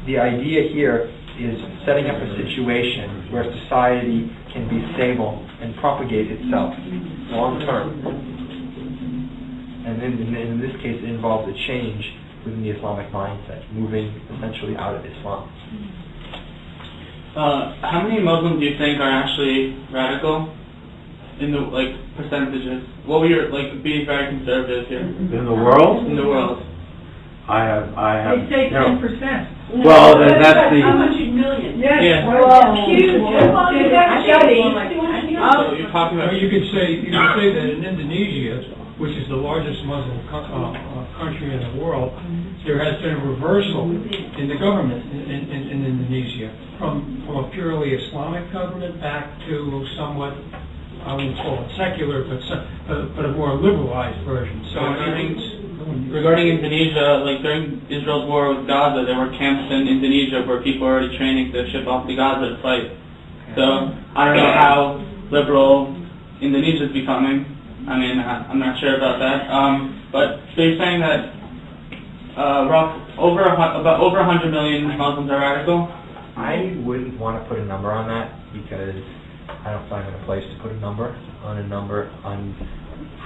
the idea here is setting up a situation where society can be stable and propagate itself long term. And in this case, it involves a change within the Islamic mindset, moving essentially out of Islam. How many Muslims do you think are actually radical? In the percentages, what were your being very conservative here? In the world? In the world. I have. They say 10%. Well, then that's the. 100 million. Yes. Yeah. Well, huge. So you're talking about. You could say that in Indonesia, which is the largest Muslim country in the world, there has been a reversal in the government in Indonesia from a purely Islamic government back to somewhat, I wouldn't call it secular, but a more liberalized version. So regarding Indonesia, during Israel's war with Gaza, there were camps in Indonesia where people were already training to ship off to Gaza to fight. So I don't know how liberal Indonesia is becoming. I mean, I'm not sure about that. But you're saying that about over 100 million Muslims are radical? I wouldn't want to put a number on that because I don't find a place to put a number on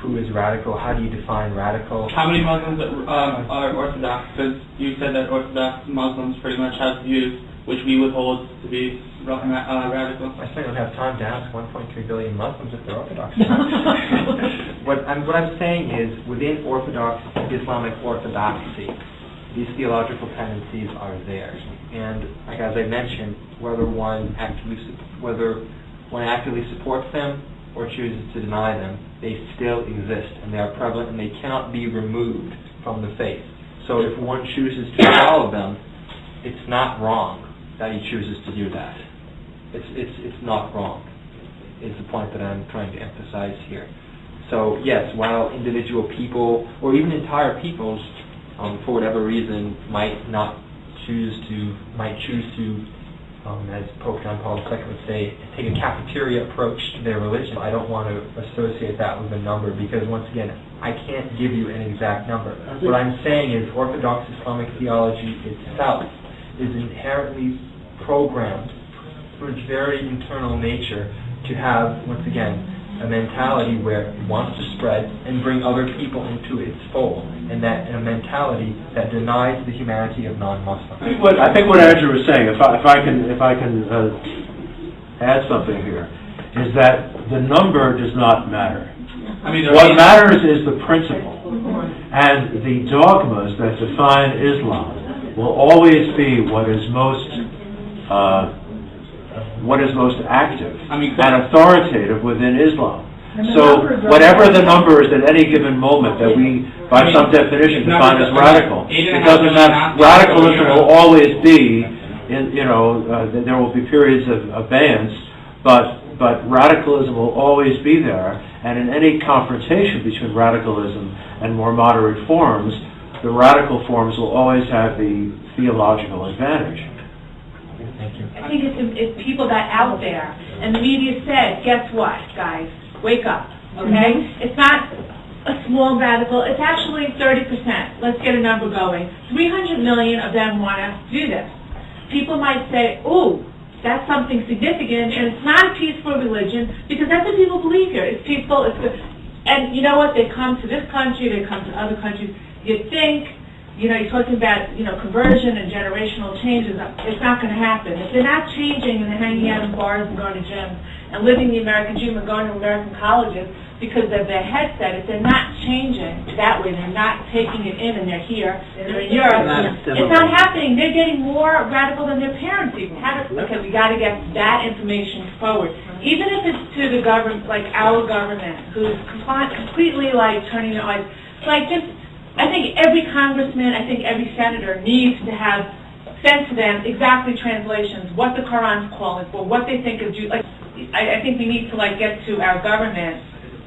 who is radical. How do you define radical? How many Muslims are Orthodox? Because you said that Orthodox Muslims pretty much have views which we would hold to be radical. I certainly don't have time to ask 1.3 billion Muslims if they're Orthodox. What I'm saying is, within Orthodox Islamic orthodoxy, these theological tendencies are there. And as I mentioned, whether one actively supports them or chooses to deny them, they still exist and they are prevalent and they cannot be removed from the faith. So if one chooses to follow them, it's not wrong that he chooses to do that. It's not wrong, is the point that I'm trying to emphasize here. So yes, while individual people or even entire peoples, for whatever reason, might choose to, as Pope John Paul II would say, take a cafeteria approach to their religion. I don't want to associate that with a number because, once again, I can't give you an exact number. What I'm saying is Orthodox Islamic theology itself is inherently programmed through its very internal nature to have, once again, a mentality where it wants to spread and bring other people into its fold, and a mentality that denies the humanity of non-Muslims. I think what Andrew was saying, if I can add something here, is that the number does not matter. What matters is the principle, and the dogmas that define Islam will always be what is most active and authoritative within Islam. So whatever the number is at any given moment that we, by some definition, define as radical, it doesn't matter. Radicalism will always be, there will be periods of abeyance, but radicalism will always be there, and in any confrontation between radicalism and more moderate forms, the radical forms will always have the theological advantage. Thank you. I think if people got out there and the media said, guess what, guys, wake up, okay? It's not a small radical, it's actually 30%. Let's get a number going. 300 million of them want to do this. People might say, ooh, that's something significant, and it's not a peaceful religion, because that's what people believe here. It's peaceful, it's good. And you know what? They come to this country, they come to other countries. You think, you're talking about, conversion and generational changes. It's not going to happen. If they're not changing and they're hanging out in bars and going to gyms and living the American dream and going to American colleges because of their headset, if they're not changing that way, they're not taking it in and they're here, they're in Europe, it's not happening. They're getting more radical than their parents even. Okay, we got to get that information forward. Even if it's to the government, like our government, who's completely turning their eyes, I think every congressman, I think every senator needs to have sent to them exactly translations, what the Quran's calling for, what they think of Jews. I think we need to get to our government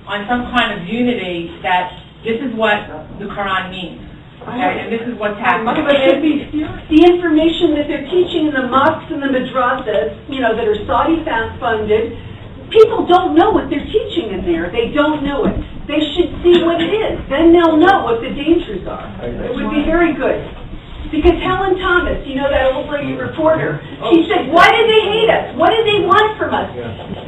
on some kind of unity that this is what the Quran means, okay, and this is what's happening. The information that they're teaching in the mosques and the madrasas, that are Saudi funded, people don't know what they're teaching in there. They don't know it. They should see what it is. Then they'll know what the dangers are. It would be very good. Because Helen Thomas, that old lady reporter, she said, why do they hate us? What do they want from us?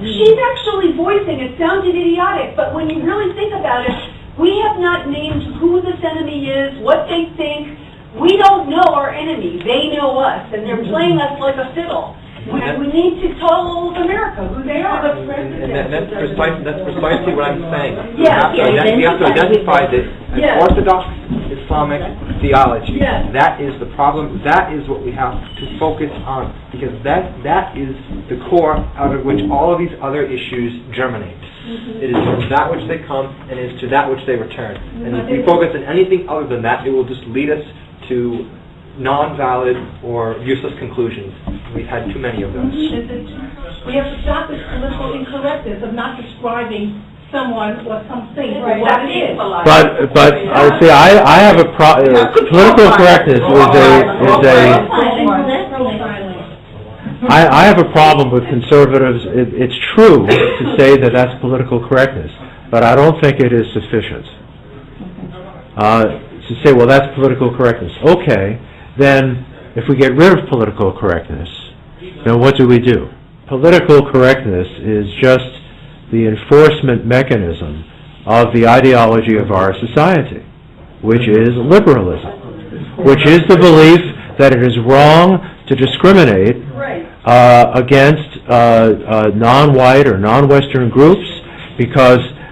She's actually voicing, it sounded idiotic, but when you really think about it, we have not named who this enemy is, what they think. We don't know our enemy. They know us, and they're playing us like a fiddle. We need to tell all of America who they are. And that's precisely what I'm saying. Yes. We have to identify this as Orthodox Islamic theology. Yes. That is the problem. That is what we have to focus on, because that is the core out of which all of these other issues germinate. It is from that which they come, and it is to that which they return. And if we focus on anything other than that, it will just lead us to non-valid or useless conclusions. We've had too many of those. We have to stop this political incorrectness of not describing someone or something. Right. What it is. But I would say I have a political correctness I have a problem with conservatives. It's true to say that that's political correctness, but I don't think it is sufficient. To say, well, that's political correctness. Okay, then if we get rid of political correctness, then what do? Political correctness is just the enforcement mechanism of the ideology of our society, which is liberalism, which is the belief that it is wrong to discriminate against non-white or non-Western groups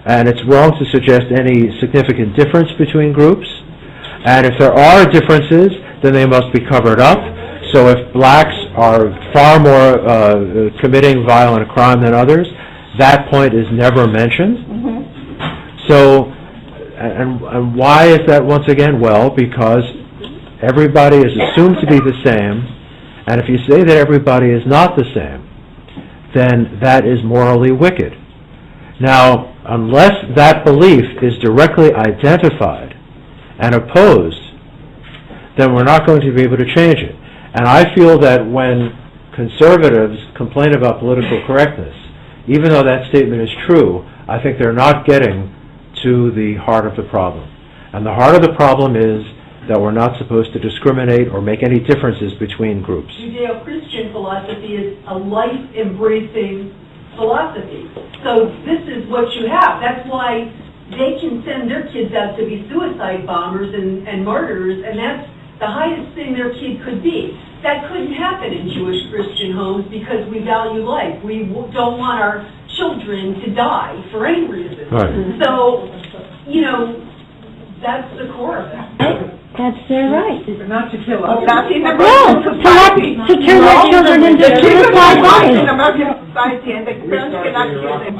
and it's wrong to suggest any significant difference between groups. And if there are differences, then they must be covered up. So if blacks are far more committing violent crime than others, that point is never mentioned. So, and why is that once again? Well, because everybody is assumed to be the same, and if you say that everybody is not the same, then that is morally wicked. Now, unless that belief is directly identified and opposed, then we're not going to be able to change it. And I feel that when conservatives complain about political correctness, even though that statement is true, I think they're not getting to the heart of the problem. And the heart of the problem is that we're not supposed to discriminate or make any differences between groups. Judeo-Christian philosophy is a life-embracing philosophy. So this is what you have. That's why they can send their kids out to be suicide bombers and martyrs, and that's the highest thing their kid could be. That couldn't happen in Jewish Christian homes because we value life. We don't want our children to die for any reason. Right. So, that's the core of it. That's their right. But not to kill us. Not in No, American society. to turn their children into suicide bombers. In American society, and the parents cannot kill them.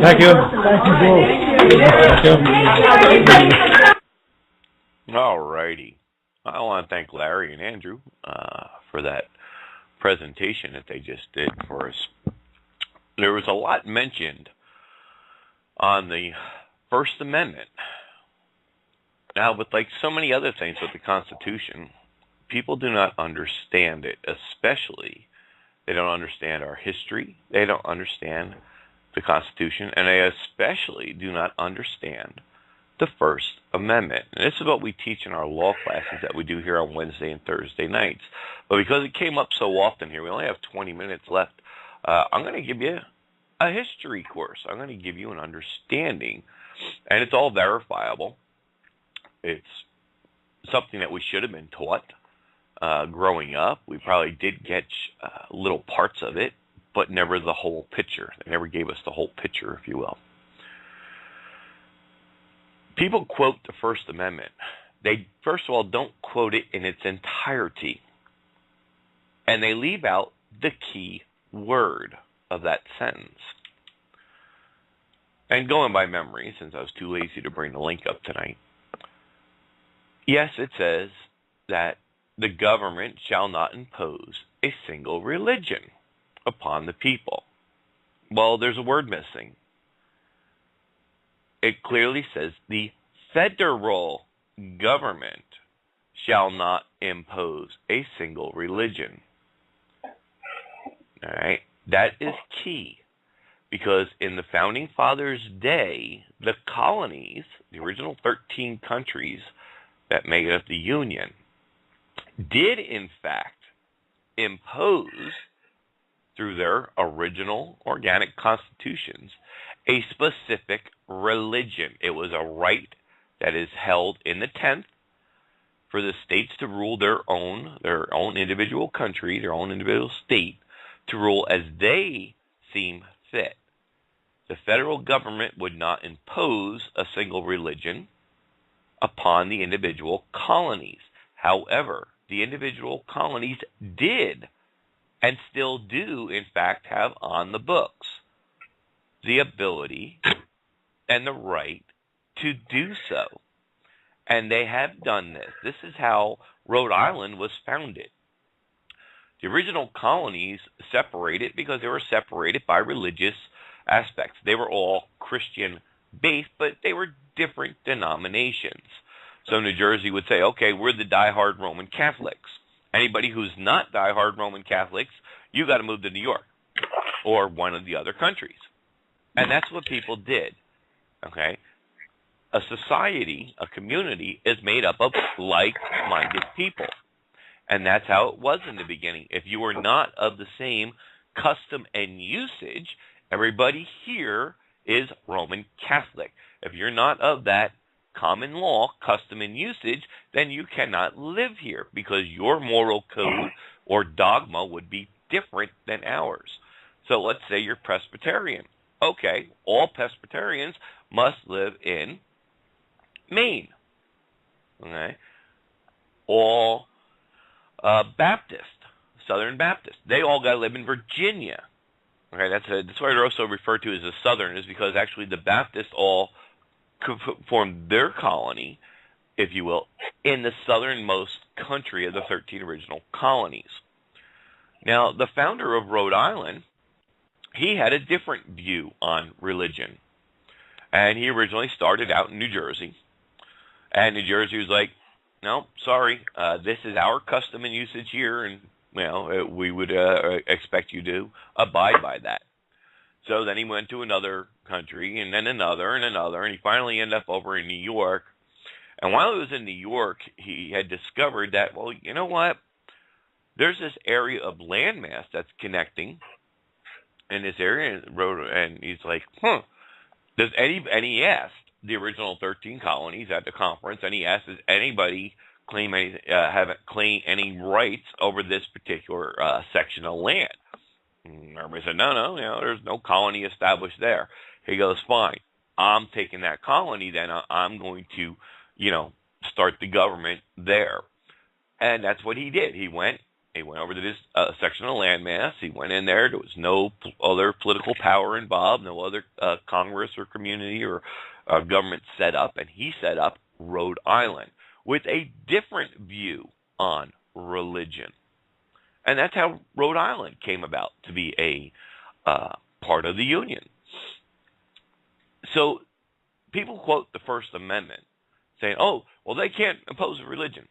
Thank you. All righty. I want to thank Larry and Andrew for that presentation that they just did for us. There was a lot mentioned on the First Amendment. Now, with like so many other things with the Constitution, people do not understand it, especially they don't understand our history, they don't understand the Constitution, and they especially do not understand the First Amendment. And this is what we teach in our law classes that we do here on Wednesday and Thursday nights. But because it came up so often here, we only have 20 minutes left, I'm going to give you a history course. I'm going to give you an understanding, and it's all verifiable. It's something that we should have been taught growing up. We probably did get little parts of it, but never the whole picture. They never gave us the whole picture, if you will. People quote the First Amendment. They, first of all, don't quote it in its entirety. And they leave out the key word of that sentence. And going by memory, since I was too lazy to bring the link up tonight, yes, it says that the government shall not impose a single religion upon the people. Well, there's a word missing. It clearly says the federal government shall not impose a single religion. All right, that is key, because in the Founding Fathers' day, the colonies, the original 13 countries that make up the Union, did in fact impose, through their original organic constitutions, a specific religion. It was a right that is held in the 10th for the states to rule their own individual country, their own individual state, to rule as they seem fit. The federal government would not impose a single religion upon the individual colonies. However, the individual colonies did, and still do, in fact, have on the books the ability and the right to do so. And they have done this. This is how Rhode Island was founded. The original colonies separated because they were separated by religious aspects. They were all Christian-based, but they were different denominations. So New Jersey would say, okay, we're the diehard Roman Catholics. Anybody who's not diehard Roman Catholics, you got to move to New York or one of the other countries. And that's what people did. Okay? A society, a community, is made up of like-minded people. And that's how it was in the beginning. If you were not of the same custom and usage, everybody here is Roman Catholic. If you're not of that common law, custom and usage, then you cannot live here because your moral code or dogma would be different than ours. So let's say you're Presbyterian. Okay, all Presbyterians must live in Maine. Okay, all Baptist, Southern Baptist, they all got to live in Virginia. Okay, that's why they're also referred to as the Southern, is because actually the Baptists all formed their colony, if you will, in the southernmost country of the 13 original colonies. Now, the founder of Rhode Island, he had a different view on religion. And he originally started out in New Jersey. And New Jersey was like, no, sorry, this is our custom and usage here, and we would expect you to abide by that. So then he went to another country, and then another, and another, and he finally ended up over in New York. And while he was in New York, he had discovered that, well, you know what? There's this area of landmass that's connecting in this area, and he's like, and he asked the original 13 colonies at the conference, and he asked, does anybody claim any rights over this particular section of land? And everybody said, no, there's no colony established there. He goes, fine. I'm taking that colony, then I'm going to, start the government there. And that's what he did. He went over to this section of landmass. He went in there. There was no other political power involved, no other Congress or community or government set up, and he set up Rhode Island with a different view on religion. And that's how Rhode Island came about to be a part of the Union. So people quote the First Amendment saying, oh, well, they can't impose a religion.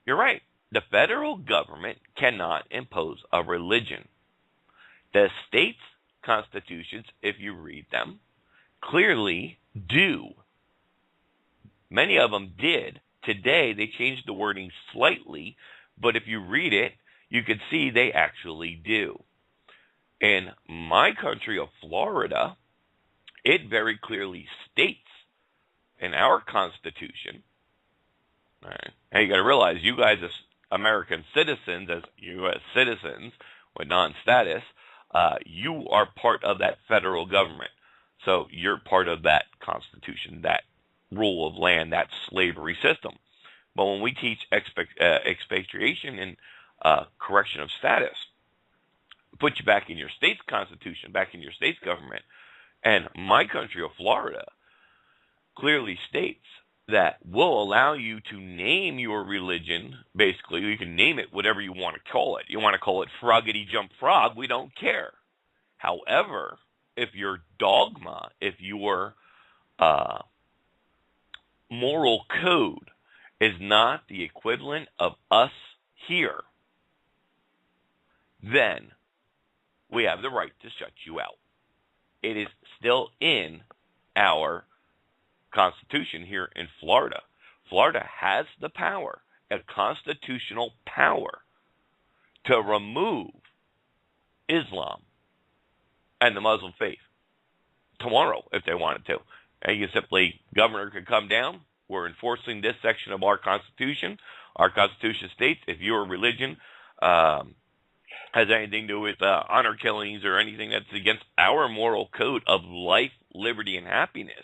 You're right. The federal government cannot impose a religion. The states' constitutions, if you read them, clearly do. Many of them did. Today, they changed the wording slightly, but if you read it, you can see they actually do. In my country of Florida, it very clearly states in our Constitution, all right, and you got to realize, you guys as American citizens, as U.S. citizens with non-status, you are part of that federal government. So you're part of that Constitution, that rule of land, that slavery system. But when we teach expatriation and correction of status, put you back in your state's constitution, back in your state's government. And my country of Florida clearly states that will allow you to name your religion. Basically, you can name it whatever you want to call it. You want to call it Froggity Jump Frog, we don't care. However, if your dogma, if your moral code is not the equivalent of us here, then we have the right to shut you out. It is still in our Constitution here in Florida. Florida has the power, a constitutional power, to remove Islam and the Muslim faith tomorrow if they wanted to. And you simply, governor could come down. We're enforcing this section of our Constitution. Our Constitution states if your religion has anything to do with honor killings or anything that's against our moral code of life, liberty, and happiness,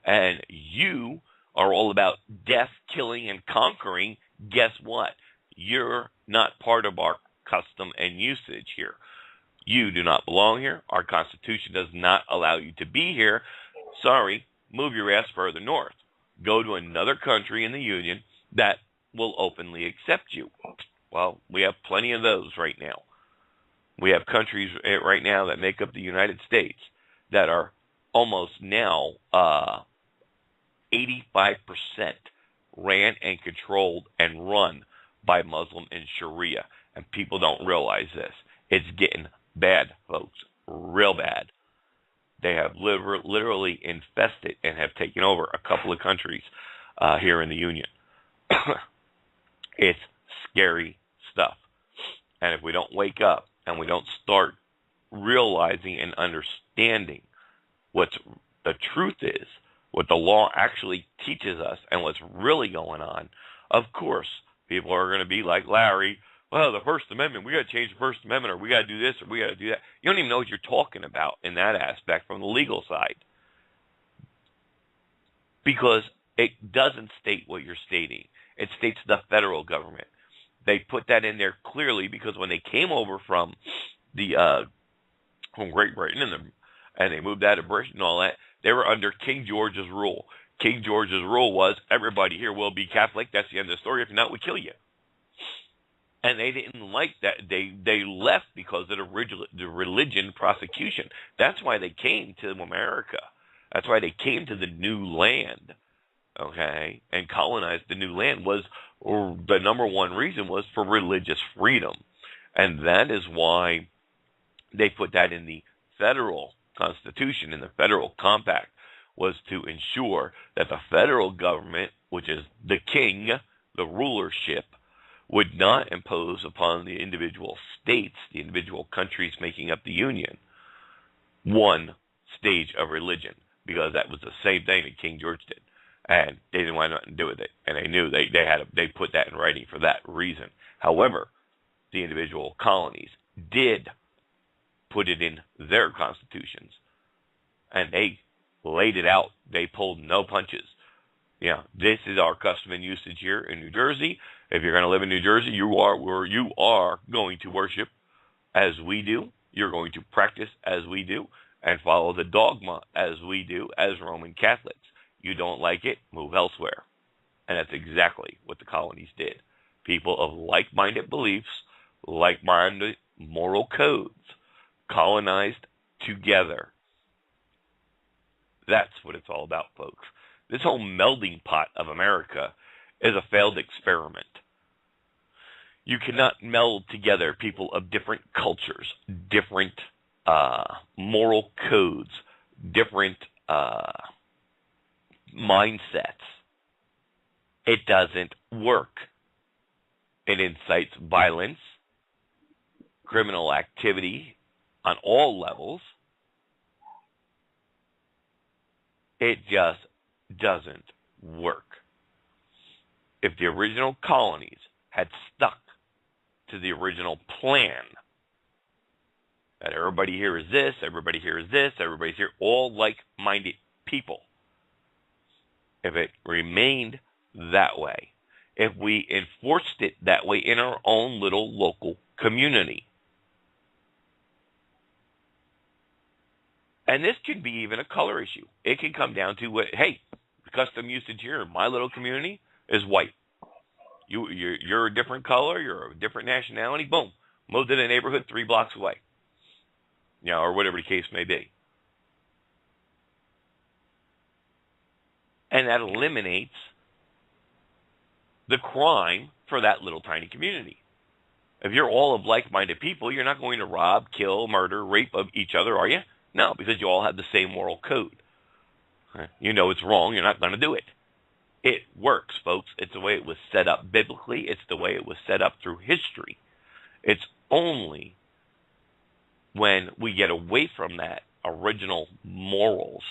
and you are all about death, killing, and conquering, guess what? You're not part of our custom and usage here. You do not belong here. Our Constitution does not allow you to be here. Sorry, move your ass further north. Go to another country in the Union that will openly accept you. Well, we have plenty of those right now. We have countries right now that make up the United States that are almost now 85% ran and controlled and run by Muslim and Sharia. And people don't realize this. It's getting bad, folks, real bad. They have literally infested and have taken over a couple of countries here in the Union. It's scary stuff. And if we don't wake up and we don't start realizing and understanding what the truth is, what the law actually teaches us, and what's really going on, of course, people are going to be like Larry, well, the First Amendment, we got to change the First Amendment, or we got to do this, or we got to do that. You don't even know what you're talking about in that aspect from the legal side, because it doesn't state what you're stating. It states the federal government. They put that in there clearly because when they came over from from Great Britain and they moved out of Britain and all that, they were under King George's rule. King George's rule was everybody here will be Catholic. That's the end of the story. If not, we kill you. And they didn't like that. They left because of the religion prosecution. That's why they came to America. That's why they came to the new land, okay, and colonized the new land. The number one reason was for religious freedom. And that is why they put that in the federal Constitution, in the federal compact, was to ensure that the federal government, which is the king, the rulership, would not impose upon the individual states, the individual countries making up the Union, one stage of religion, because that was the same thing that King George did. And they didn't want nothing to do with it. And they knew they put that in writing for that reason. However, the individual colonies did put it in their constitutions. And they laid it out. They pulled no punches. This is our custom and usage here in New Jersey. If you're going to live in New Jersey, you are going to worship as we do. You're going to practice as we do and follow the dogma as we do as Roman Catholics. You don't like it, move elsewhere. And that's exactly what the colonies did. People of like-minded beliefs, like-minded moral codes, colonized together. That's what it's all about, folks. This whole melding pot of America is a failed experiment. You cannot meld together people of different cultures, different moral codes, different mindsets. It doesn't work. It incites violence, criminal activity on all levels. It just doesn't work. If the original colonies had stuck to the original plan, that everybody here is this, everybody here is this, everybody's here, all like-minded people, if it remained that way, if we enforced it that way in our own little local community, and this could be even a color issue. It can come down to what, hey, the custom usage here in my little community is white. You're a different color, you're a different nationality, boom, moved to the neighborhood 3 blocks away. Or whatever the case may be. And that eliminates the crime for that little tiny community. If you're all of like-minded people, you're not going to rob, kill, murder, rape of each other, are you? No, because you all have the same moral code. You know it's wrong, you're not going to do it. It works, folks. It's the way it was set up biblically. It's the way it was set up through history. It's only when we get away from that original morals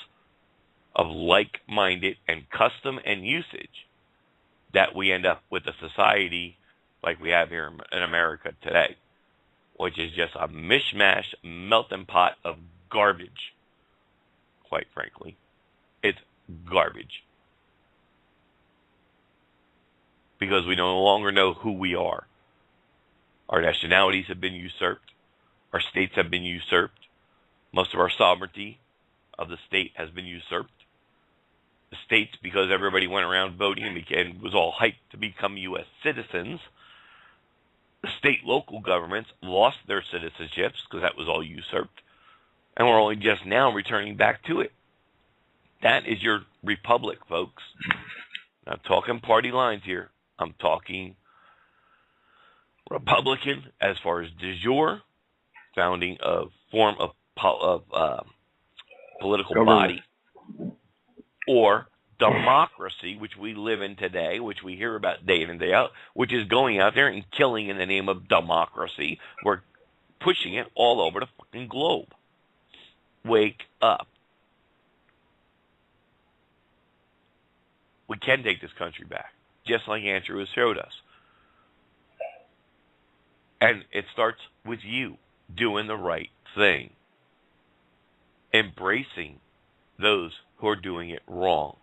of like-minded and custom and usage that we end up with a society like we have here in America today, which is just a mishmash, melting pot of garbage, quite frankly. It's garbage. Because we no longer know who we are. Our nationalities have been usurped. Our states have been usurped. Most of our sovereignty of the state has been usurped. The states, because everybody went around voting and was all hyped to become U.S. citizens, the state local governments lost their citizenships because that was all usurped. And we're only just now returning back to it. That is your republic, folks. I'm talking party lines here. I'm talking Republican as far as de jure, founding a form of political government body, or democracy, which we live in today, which we hear about day in and day out, which is going out there and killing in the name of democracy. We're pushing it all over the fucking globe. Wake up. We can take this country back, just like Andrew has showed us. And it starts with you doing the right thing. Embracing those who are doing it wrong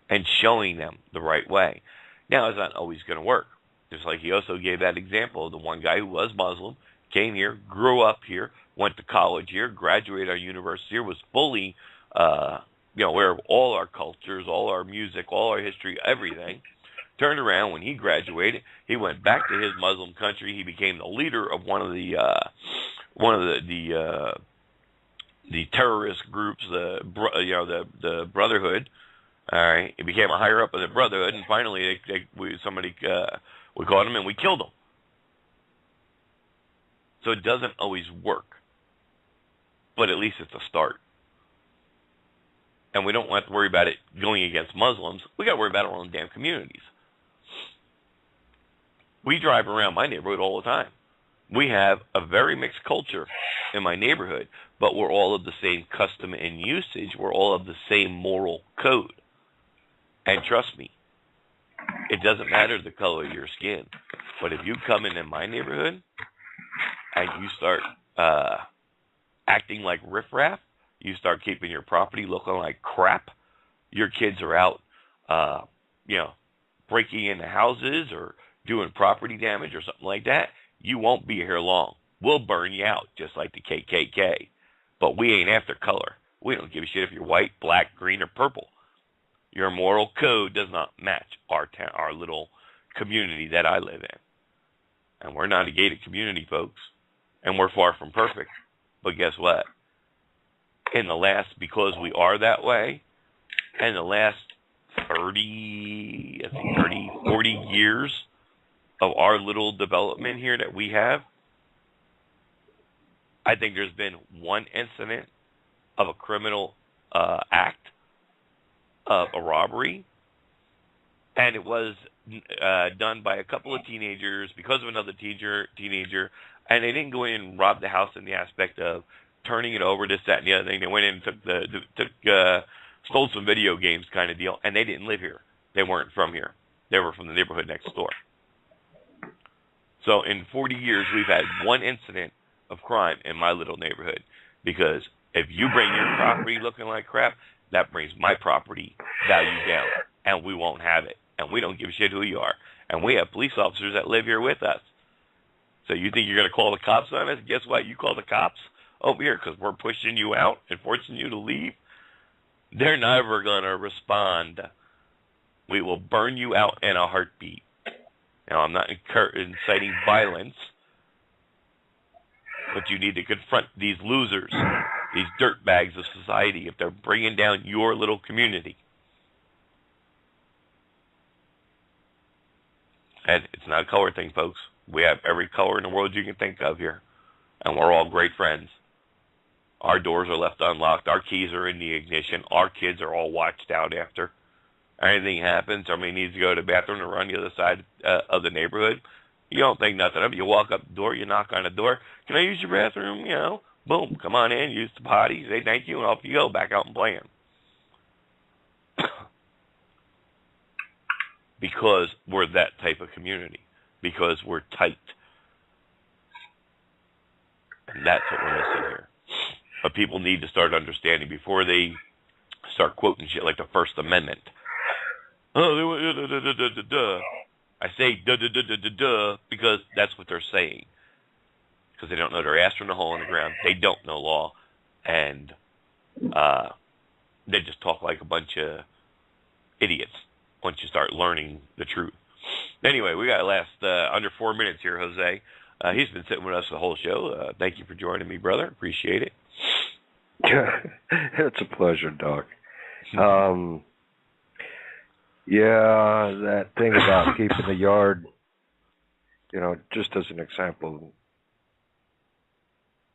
and showing them the right way. Now, it's not always going to work. Just like he also gave that example of the one guy who was Muslim, came here, grew up here, went to college here, graduated our university here, was fully aware of all our cultures, all our music, all our history, everything. Turned around when he graduated. He went back to his Muslim country. He became the leader of one of the terrorist groups, the Brotherhood. All right, he became a higher up of the Brotherhood, and finally, we caught him and we killed him. So it doesn't always work, but at least it's a start. And we don't have to worry about it going against Muslims. We got to worry about our own damn communities. We drive around my neighborhood all the time. We have a very mixed culture in my neighborhood, but we're all of the same custom and usage. We're all of the same moral code. And trust me, it doesn't matter the color of your skin. But if you come in my neighborhood and you start acting like riffraff, you start keeping your property looking like crap, your kids are out, breaking into houses or doing property damage or something like that, you won't be here long. We'll burn you out, just like the KKK. But we ain't after color. We don't give a shit if you're white, black, green, or purple. Your moral code does not match our little community that I live in. And we're not a gated community, folks. And we're far from perfect. But guess what? Because we are that way, in the last 40 years of our little development here that we have, I think there's been one incident of a criminal act of a robbery, and it was done by a couple of teenagers because of another teenager, and they didn't go in and rob the house in the aspect of turning it over, this, that, and the other thing. They went in and stole some video games kind of deal, and they didn't live here. They weren't from here. They were from the neighborhood next door. So in 40 years, we've had one incident of crime in my little neighborhood, because if you bring your property looking like crap, that brings my property value down, and we won't have it. And we don't give a shit who you are. And we have police officers that live here with us. So you think you're going to call the cops on us? Guess what? You call the cops over here because we're pushing you out and forcing you to leave. They're never going to respond. We will burn you out in a heartbeat. Now, I'm not inciting violence, but you need to confront these losers, these dirtbags of society, if they're bringing down your little community. And it's not a color thing, folks. We have every color in the world you can think of here, and we're all great friends. Our doors are left unlocked. Our keys are in the ignition. Our kids are all watched out after. Anything happens, somebody needs to go to the bathroom or run the other side of the neighborhood, you don't think nothing of it. You walk up the door, you knock on the door. Can I use your bathroom? Boom, come on in, use the potty, say thank you, and off you go, back out and playing. Because we're that type of community. Because we're tight. And that's what we're missing here. But people need to start understanding before they start quoting shit like the First Amendment. I say because that's what they're saying. Because they don't know their ass from the hole in the ground. They don't know law. And they just talk like a bunch of idiots once you start learning the truth. Anyway, we got under 4 minutes here, Jose. He's been sitting with us the whole show. Thank you for joining me, brother. Appreciate it. It's a pleasure, Doc. Yeah, that thing about keeping the yard, just as an example,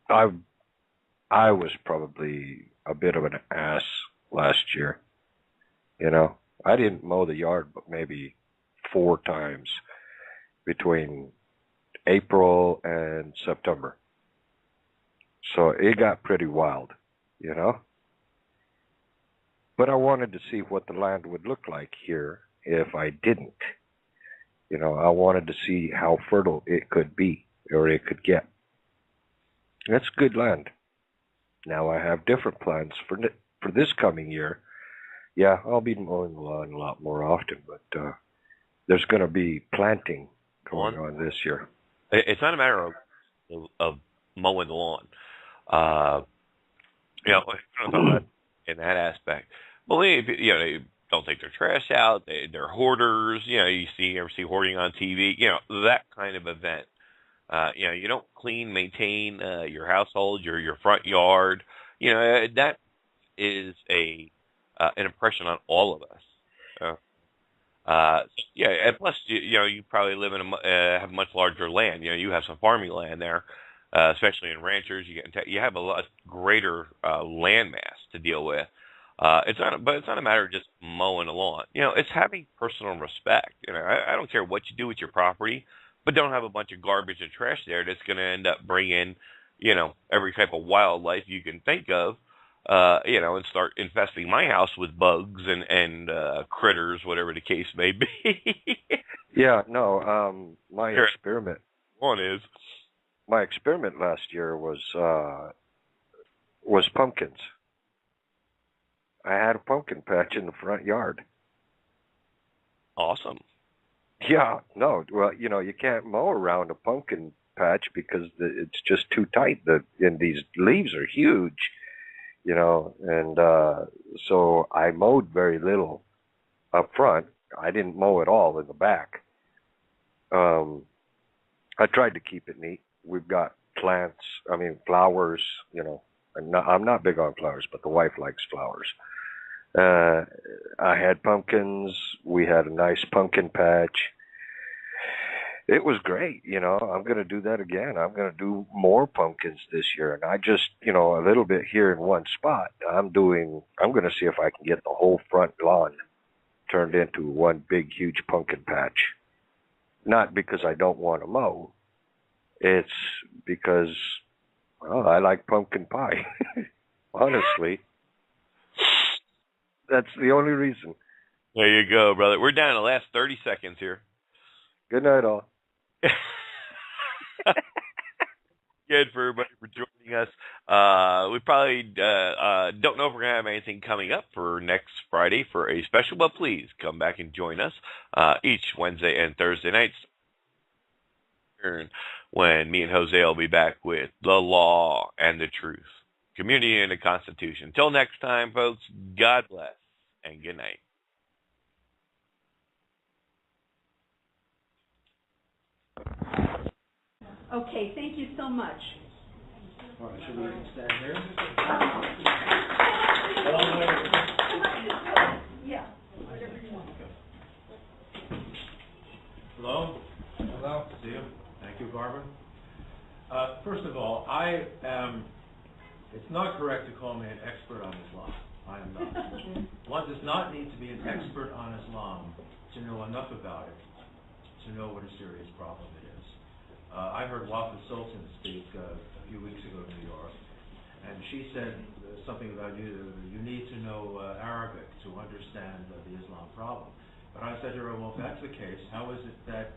I was probably a bit of an ass last year. I didn't mow the yard but maybe 4 times between April and September. So it got pretty wild, But I wanted to see what the land would look like here if I didn't. I wanted to see how fertile it could be or it could get. That's good land. Now I have different plans for this coming year. Yeah, I'll be mowing the lawn a lot more often, but there's going to be planting going on this year. It's not a matter of mowing the lawn. In that aspect. Believe they don't take their trash out. They're hoarders. You ever see hoarding on TV. That kind of event. You don't clean, maintain your household, your front yard. That is an impression on all of us. And plus, you probably live in have much larger land. You have some farming land there, especially in ranchers. You have a lot greater land mass to deal with. It's not a matter of just mowing the lawn. It's having personal respect. I don't care what you do with your property, but don't have a bunch of garbage and trash there that's going to end up bringing, every type of wildlife you can think of, and start infesting my house with bugs and critters, whatever the case may be. Yeah, no, my experiment. One is my experiment last year was pumpkins. I had a pumpkin patch in the front yard. Awesome. Yeah, no, well, you can't mow around a pumpkin patch because it's just too tight. And these leaves are huge, and so I mowed very little up front. I didn't mow at all in the back. I tried to keep it neat. We've got flowers, I'm not big on flowers, but the wife likes flowers. I had pumpkins. We had a nice pumpkin patch. It was great, I'm going to do that again. I'm going to do more pumpkins this year. And I just, a little bit here in one spot. I'm going to see if I can get the whole front lawn turned into one big, huge pumpkin patch. Not because I don't want to mow. It's because, well, I like pumpkin pie. Honestly. That's the only reason. There you go, brother. We're down to the last 30 seconds here. Good night, all. Good for everybody for joining us. We probably don't know if we're going to have anything coming up for next Friday for a special, but please come back and join us each Wednesday and Thursday nights when me and Jose will be back with the law and the truth, community and the Constitution. Until next time, folks, God bless and good night. Okay, thank you so much. All right, should we stand here? Yeah, whatever you want. Hello? Hello. See you. Thank you, Barbara. First of all, it's not correct to call me an expert on Islam. I am not. One does not need to be an expert on Islam to know enough about it, to know what a serious problem it is. I heard Wafa Sultan speak a few weeks ago in New York, and she said something about you need to know Arabic to understand the Islam problem. But I said to her, well, if that's the case, how is it that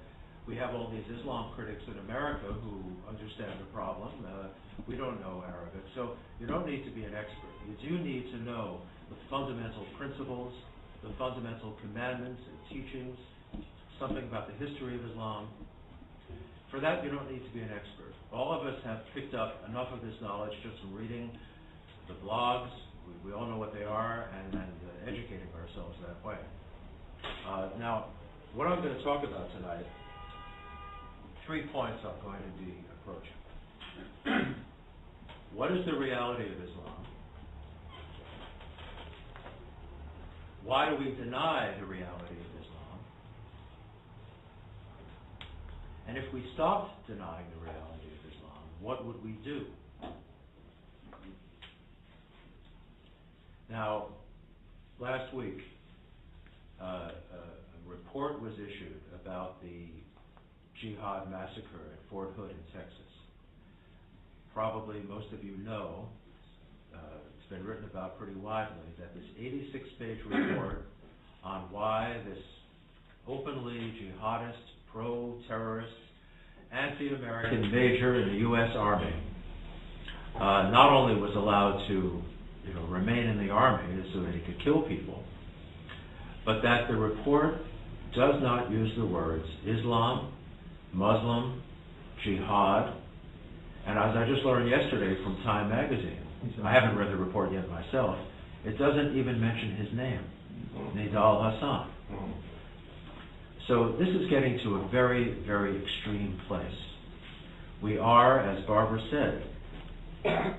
we have all these Islam critics in America who understand the problem? We don't know Arabic. So you don't need to be an expert. You do need to know the fundamental principles, the fundamental commandments and teachings, something about the history of Islam. For that, you don't need to be an expert. All of us have picked up enough of this knowledge just from reading the blogs. We all know what they are, and educating ourselves that way. Now, what I'm going to talk about tonight, 3 points I'm going to be approaching. What is the reality of Islam? Why do we deny the reality of Islam? And if we stopped denying the reality of Islam, what would we do? Now, last week, a report was issued about the jihad massacre at Fort Hood in Texas. Probably most of you know, it's been written about pretty widely, that this 86-page report on why this openly jihadist, pro-terrorist, anti-American major in the U.S. Army not only was allowed to remain in the Army so that he could kill people, but that the report does not use the words Islam, Muslim, jihad, and as I just learned yesterday from Time magazine, I haven't read the report yet myself, it doesn't even mention his name, Nidal Hassan. So this is getting to a very, very extreme place. We are, as Barbara said,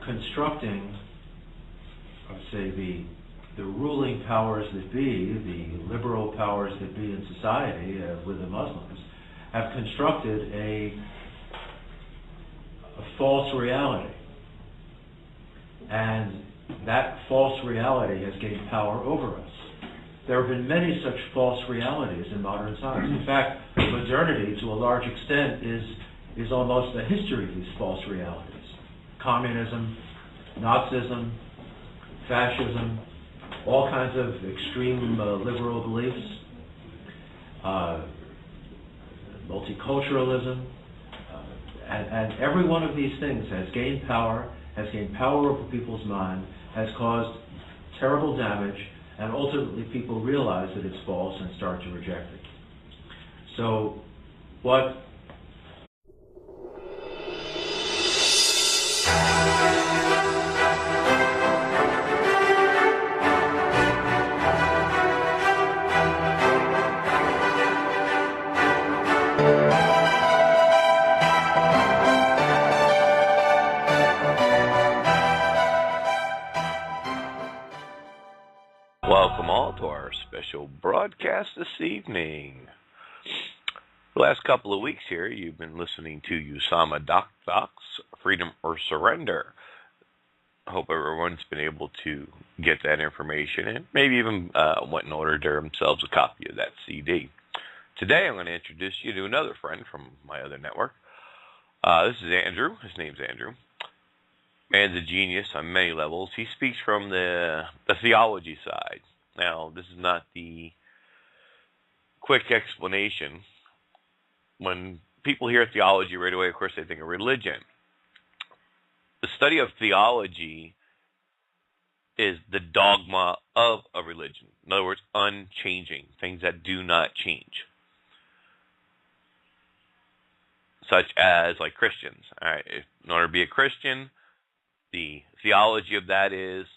constructing, I'd say, the ruling powers that be, the liberal powers that be in society with the Muslims, have constructed a false reality. And that false reality has gained power over us. There have been many such false realities in modern science. In fact, modernity, to a large extent, is almost the history of these false realities. Communism, Nazism, fascism, all kinds of extreme liberal beliefs, multiculturalism, and every one of these things has gained power over people's mind, has caused terrible damage, and ultimately people realize that it's false and start to reject it. So what Welcome all to our special broadcast this evening. The last couple of weeks here, you've been listening to Usama Doc's Freedom or Surrender. I hope everyone's been able to get that information and maybe even went and ordered themselves a copy of that CD. Today I'm going to introduce you to another friend from my other network. This is Andrew. His name's Andrew. Man's a genius on many levels. He speaks from the theology side. Now, this is not the quick explanation. When people hear theology right away, of course, they think of religion. The study of theology is the dogma of a religion. In other words, unchanging, things that do not change. Such as, like Christians. All right, in order to be a Christian, the theology of that is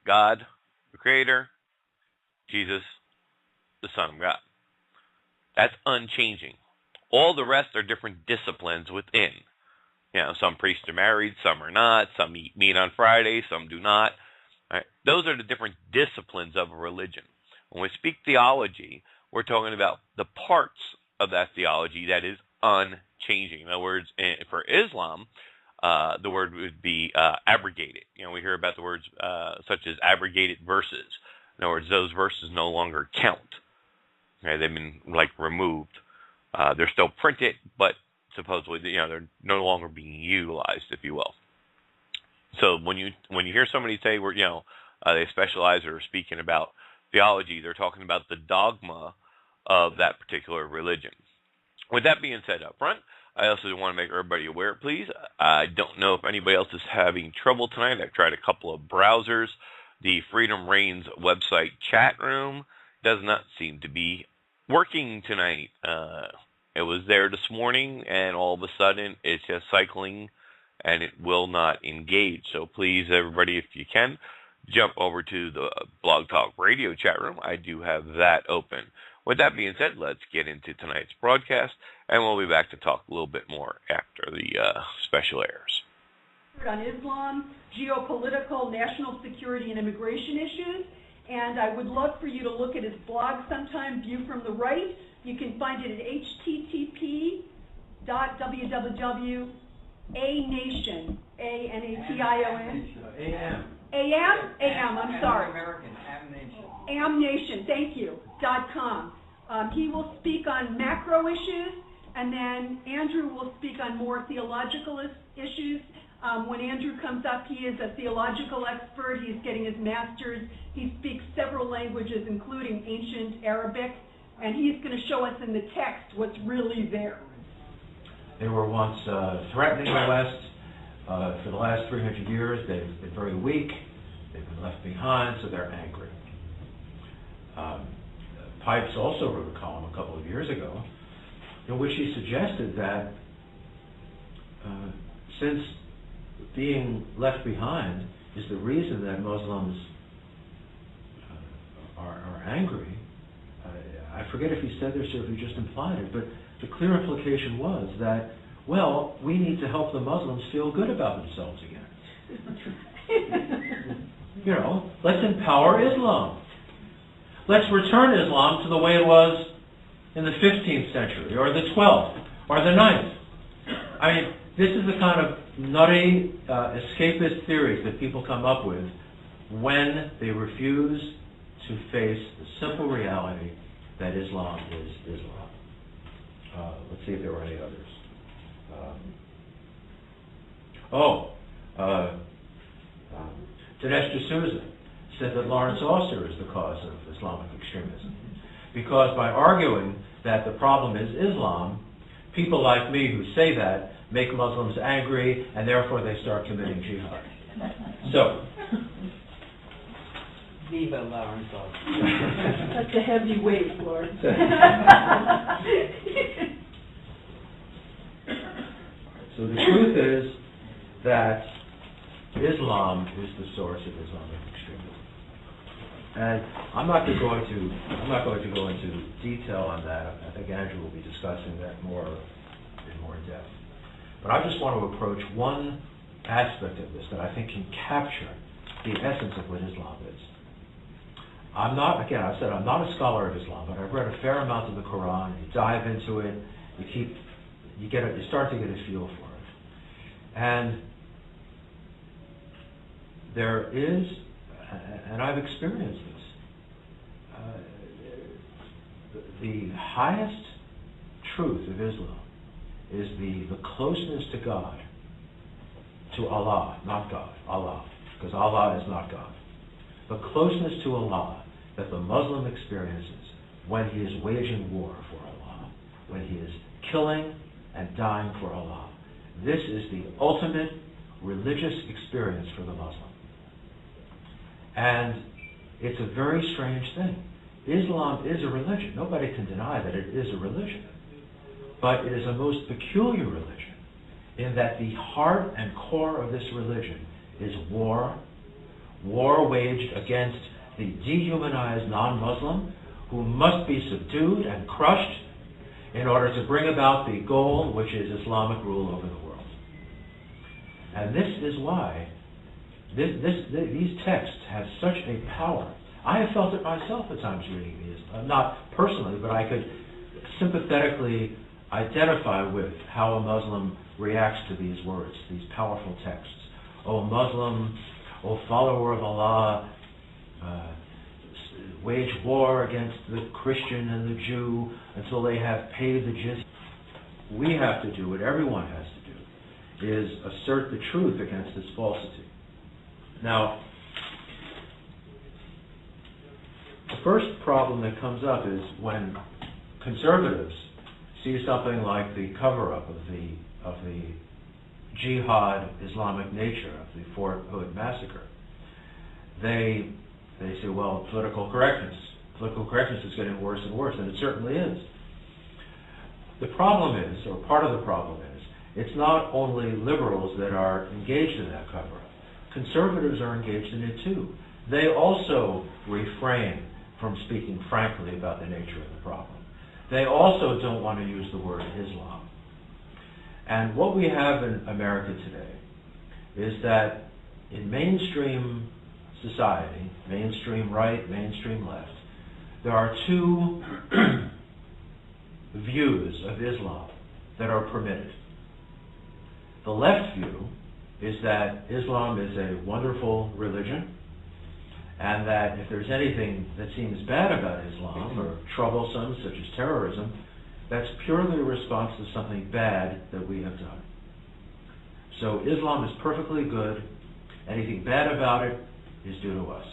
God, the Creator, Jesus, the Son of God. That's unchanging. All the rest are different disciplines within. You know, some priests are married, some are not, some eat meat on Friday, some do not. All right? Those are the different disciplines of a religion. When we speak theology, we're talking about the parts of that theology that is unchanging. In other words, for Islam, the word would be abrogated. You know, we hear about the words such as abrogated verses. In other words, those verses no longer count. Okay, they've been removed. They're still printed, but supposedly, they're no longer being utilized, if you will. So when you hear somebody say they specialize or are speaking about theology, they're talking about the dogma of that particular religion. With that being said up front, I also want to make everybody aware, please. I don't know if anybody else is having trouble tonight. I've tried a couple of browsers. The Freedom Reigns website chat room does not seem to be working tonight. It was there this morning, and all of a sudden, it's just cycling, and it will not engage. So please, everybody, if you can, jump over to the Blog Talk Radio chat room. I do have that open. With that being said, let's get into tonight's broadcast, and we'll be back to talk a little bit more after the special airs. On Islam, geopolitical, national security, and immigration issues. And I would love for you to look at his blog sometime, View from the Right. You can find it at http://anation, A-N-A-T-I-O-N. I'm sorry. Amnation, thank you, .com. He will speak on macro issues, and then Andrew will speak on more theological issues. When Andrew comes up, he is a theological expert. He's getting his master's. He speaks several languages, including ancient Arabic, and he's going to show us in the text what's really there. They were once threatening the West. For the last 300 years, they've been very weak. They've been left behind, so they're angry. Pipes also wrote a column a couple of years ago in which he suggested that since being left behind is the reason that Muslims are angry, I forget if he said this or if he just implied it, but the clear implication was that, well, we need to help the Muslims feel good about themselves again. Let's empower Islam. Let's return Islam to the way it was in the 15th century, or the 12th, or the 9th. I mean, this is the kind of nutty, escapist theories that people come up with when they refuse to face the simple reality that Islam is Islam. Let's see if there were any others. Dinesh D'Souza said that Lawrence Auster is the cause of Islamic extremism, because by arguing that the problem is Islam, people like me who say that make Muslims angry, and therefore they start committing jihad. So, Viva Lorenzo. That's a heavy weight, Lord. So the truth is that Islam is the source of Islamic extremism. And I'm not going to go into detail on that. I think Andrew will be discussing that in more depth. But I just want to approach one aspect of this that I think can capture the essence of what Islam is. I'm not a scholar of Islam, but I've read a fair amount of the Quran. You dive into it, you start to get a feel for it. And there is, and I've experienced this, the highest truth of Islam is the closeness to God, to Allah, not God, Allah, because Allah is not God. The closeness to Allah that the Muslim experiences when he is waging war for Allah, when he is killing and dying for Allah. This is the ultimate religious experience for the Muslim. And it's a very strange thing. Islam is a religion. Nobody can deny that it is a religion. But it is a most peculiar religion in that the heart and core of this religion is war waged against the dehumanized non-Muslim who must be subdued and crushed in order to bring about the goal, which is Islamic rule over the world. And this is why these texts have such a power. I have felt it myself at times reading these, not personally, but I could sympathetically identify with how a Muslim reacts to these words, these powerful texts. O Muslim, O follower of Allah, wage war against the Christian and the Jew until they have paid the jizya. We have to do what everyone has to do, is assert the truth against this falsity. Now, the first problem that comes up is when conservatives see something like the cover-up of the jihad Islamic nature of the Fort Hood massacre. They say, well, political correctness is getting worse and worse, and it certainly is. The problem is, or part of the problem is, it's not only liberals that are engaged in that cover-up. Conservatives are engaged in it too. They also refrain from speaking frankly about the nature of the problem. They also don't want to use the word Islam. And what we have in America today is that in mainstream society, mainstream right, mainstream left, there are two views of Islam that are permitted. The left view is that Islam is a wonderful religion, and that if there's anything that seems bad about Islam or troublesome, such as terrorism, that's purely a response to something bad that we have done. So Islam is perfectly good. Anything bad about it is due to us.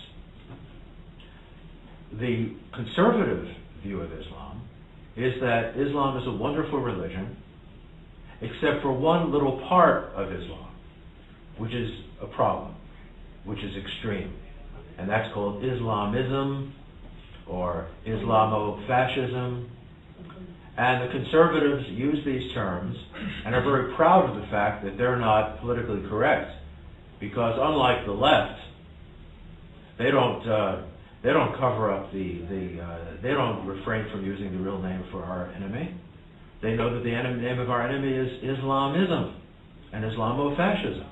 The conservative view of Islam is that Islam is a wonderful religion, except for one little part of Islam, which is a problem, which is extreme. And that's called Islamism or Islamo-fascism. And the conservatives use these terms and are very proud of the fact that they're not politically correct, because unlike the left, they don't cover up they don't refrain from using the real name for our enemy. They know that the name of our enemy is Islamism and Islamo-fascism.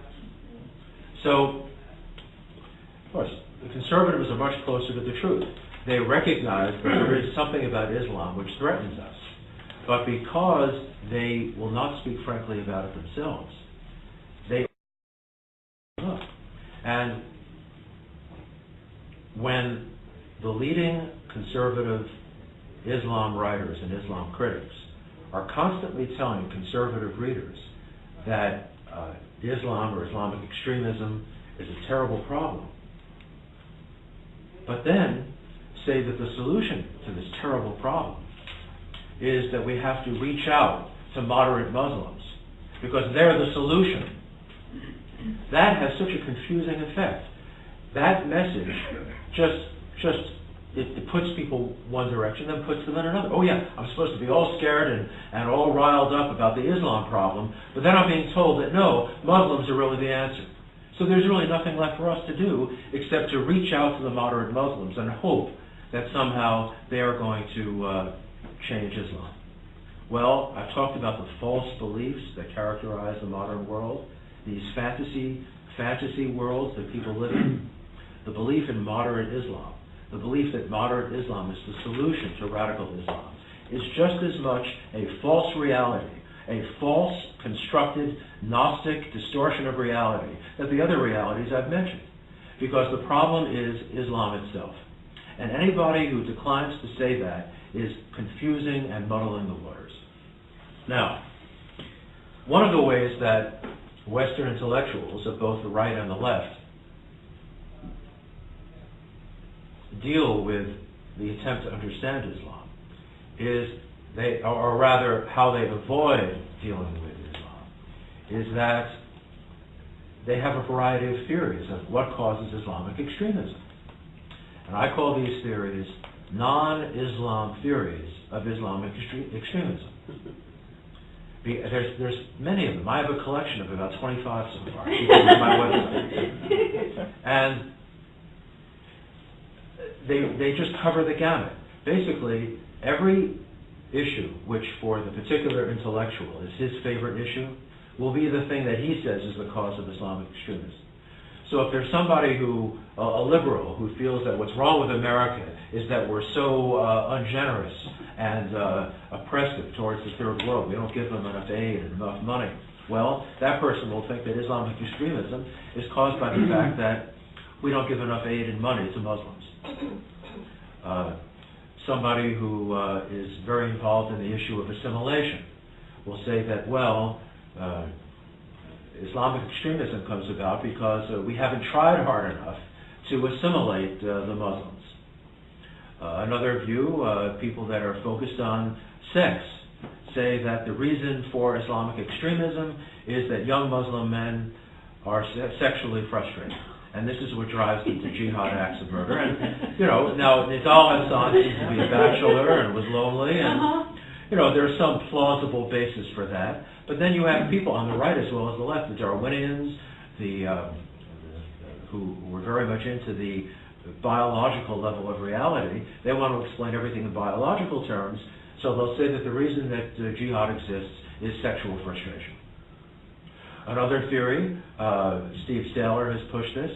So, of course, the conservatives are much closer to the truth. They recognize that there is something about Islam which threatens us. But because they will not speak frankly about it themselves, they look. And when the leading conservative Islam writers and Islam critics are constantly telling conservative readers that Islam or Islamic extremism is a terrible problem, but then say that the solution to this terrible problem is that we have to reach out to moderate Muslims because they're the solution. That has such a confusing effect. That message just it puts people one direction, then puts them in another. Oh yeah, I'm supposed to be all scared and all riled up about the Islam problem, but then I'm being told that no, Muslims are really the answer. So there's really nothing left for us to do except to reach out to the moderate Muslims and hope that somehow they are going to change Islam. Well, I've talked about the false beliefs that characterize the modern world, these fantasy worlds that people live in, the belief in moderate Islam, the belief that moderate Islam is the solution to radical Islam, is just as much a false reality, a false, constructed, Gnostic distortion of reality that the other realities I've mentioned. Because the problem is Islam itself. And anybody who declines to say that is confusing and muddling the waters. Now, one of the ways that Western intellectuals of both the right and the left deal with the attempt to understand Islam is or rather how they avoid dealing with Islam, is that they have a variety of theories of what causes Islamic extremism. And I call these theories non-Islam theories of Islamic extremism. There's many of them. I have a collection of about 25 so far. You can see my website. And they just cover the gamut. Basically, every issue which for the particular intellectual is his favorite issue will be the thing that he says is the cause of Islamic extremism. So if there's somebody who, a liberal, who feels that what's wrong with America is that we're so ungenerous and oppressive towards the third world, we don't give them enough aid and enough money, well, that person will think that Islamic extremism is caused by the fact that we don't give enough aid and money to Muslims. Somebody who is very involved in the issue of assimilation will say that, well, Islamic extremism comes about because we haven't tried hard enough to assimilate the Muslims. Another view, people that are focused on sex, say that the reason for Islamic extremism is that young Muslim men are sexually frustrated. And this is what drives them to jihad acts of murder. And, now Nidal Hassan seems to be a bachelor and was lonely, and, there's some plausible basis for that. But then you have people on the right as well as the left, the Darwinians, who were very much into the biological level of reality. They want to explain everything in biological terms, so they'll say that the reason that jihad exists is sexual frustration. Another theory, Steve Sailer has pushed this,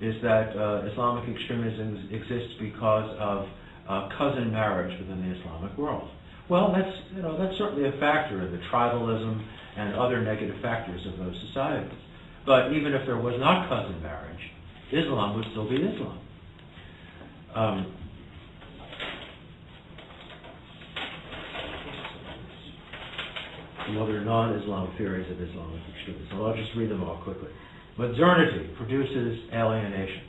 is that Islamic extremism exists because of cousin marriage within the Islamic world. Well, that's certainly a factor in the tribalism and other negative factors of those societies. But even if there was not cousin marriage, Islam would still be Islam. Some other non-Islam theories of Islamic extremism. I'll just read them all quickly. Modernity produces alienation.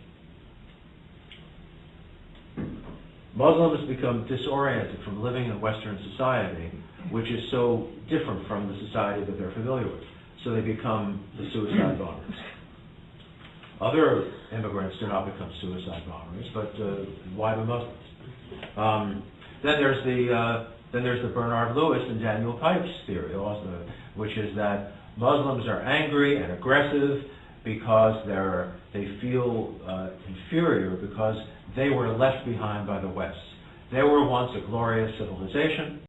Muslims become disoriented from living in Western society, which is so different from the society that they're familiar with. So they become the suicide bombers. Other immigrants do not become suicide bombers, but why the Muslims? Then there's the Bernard Lewis and Daniel Pipes theory also, which is that Muslims are angry and aggressive because they feel inferior because they were left behind by the West. They were once a glorious civilization.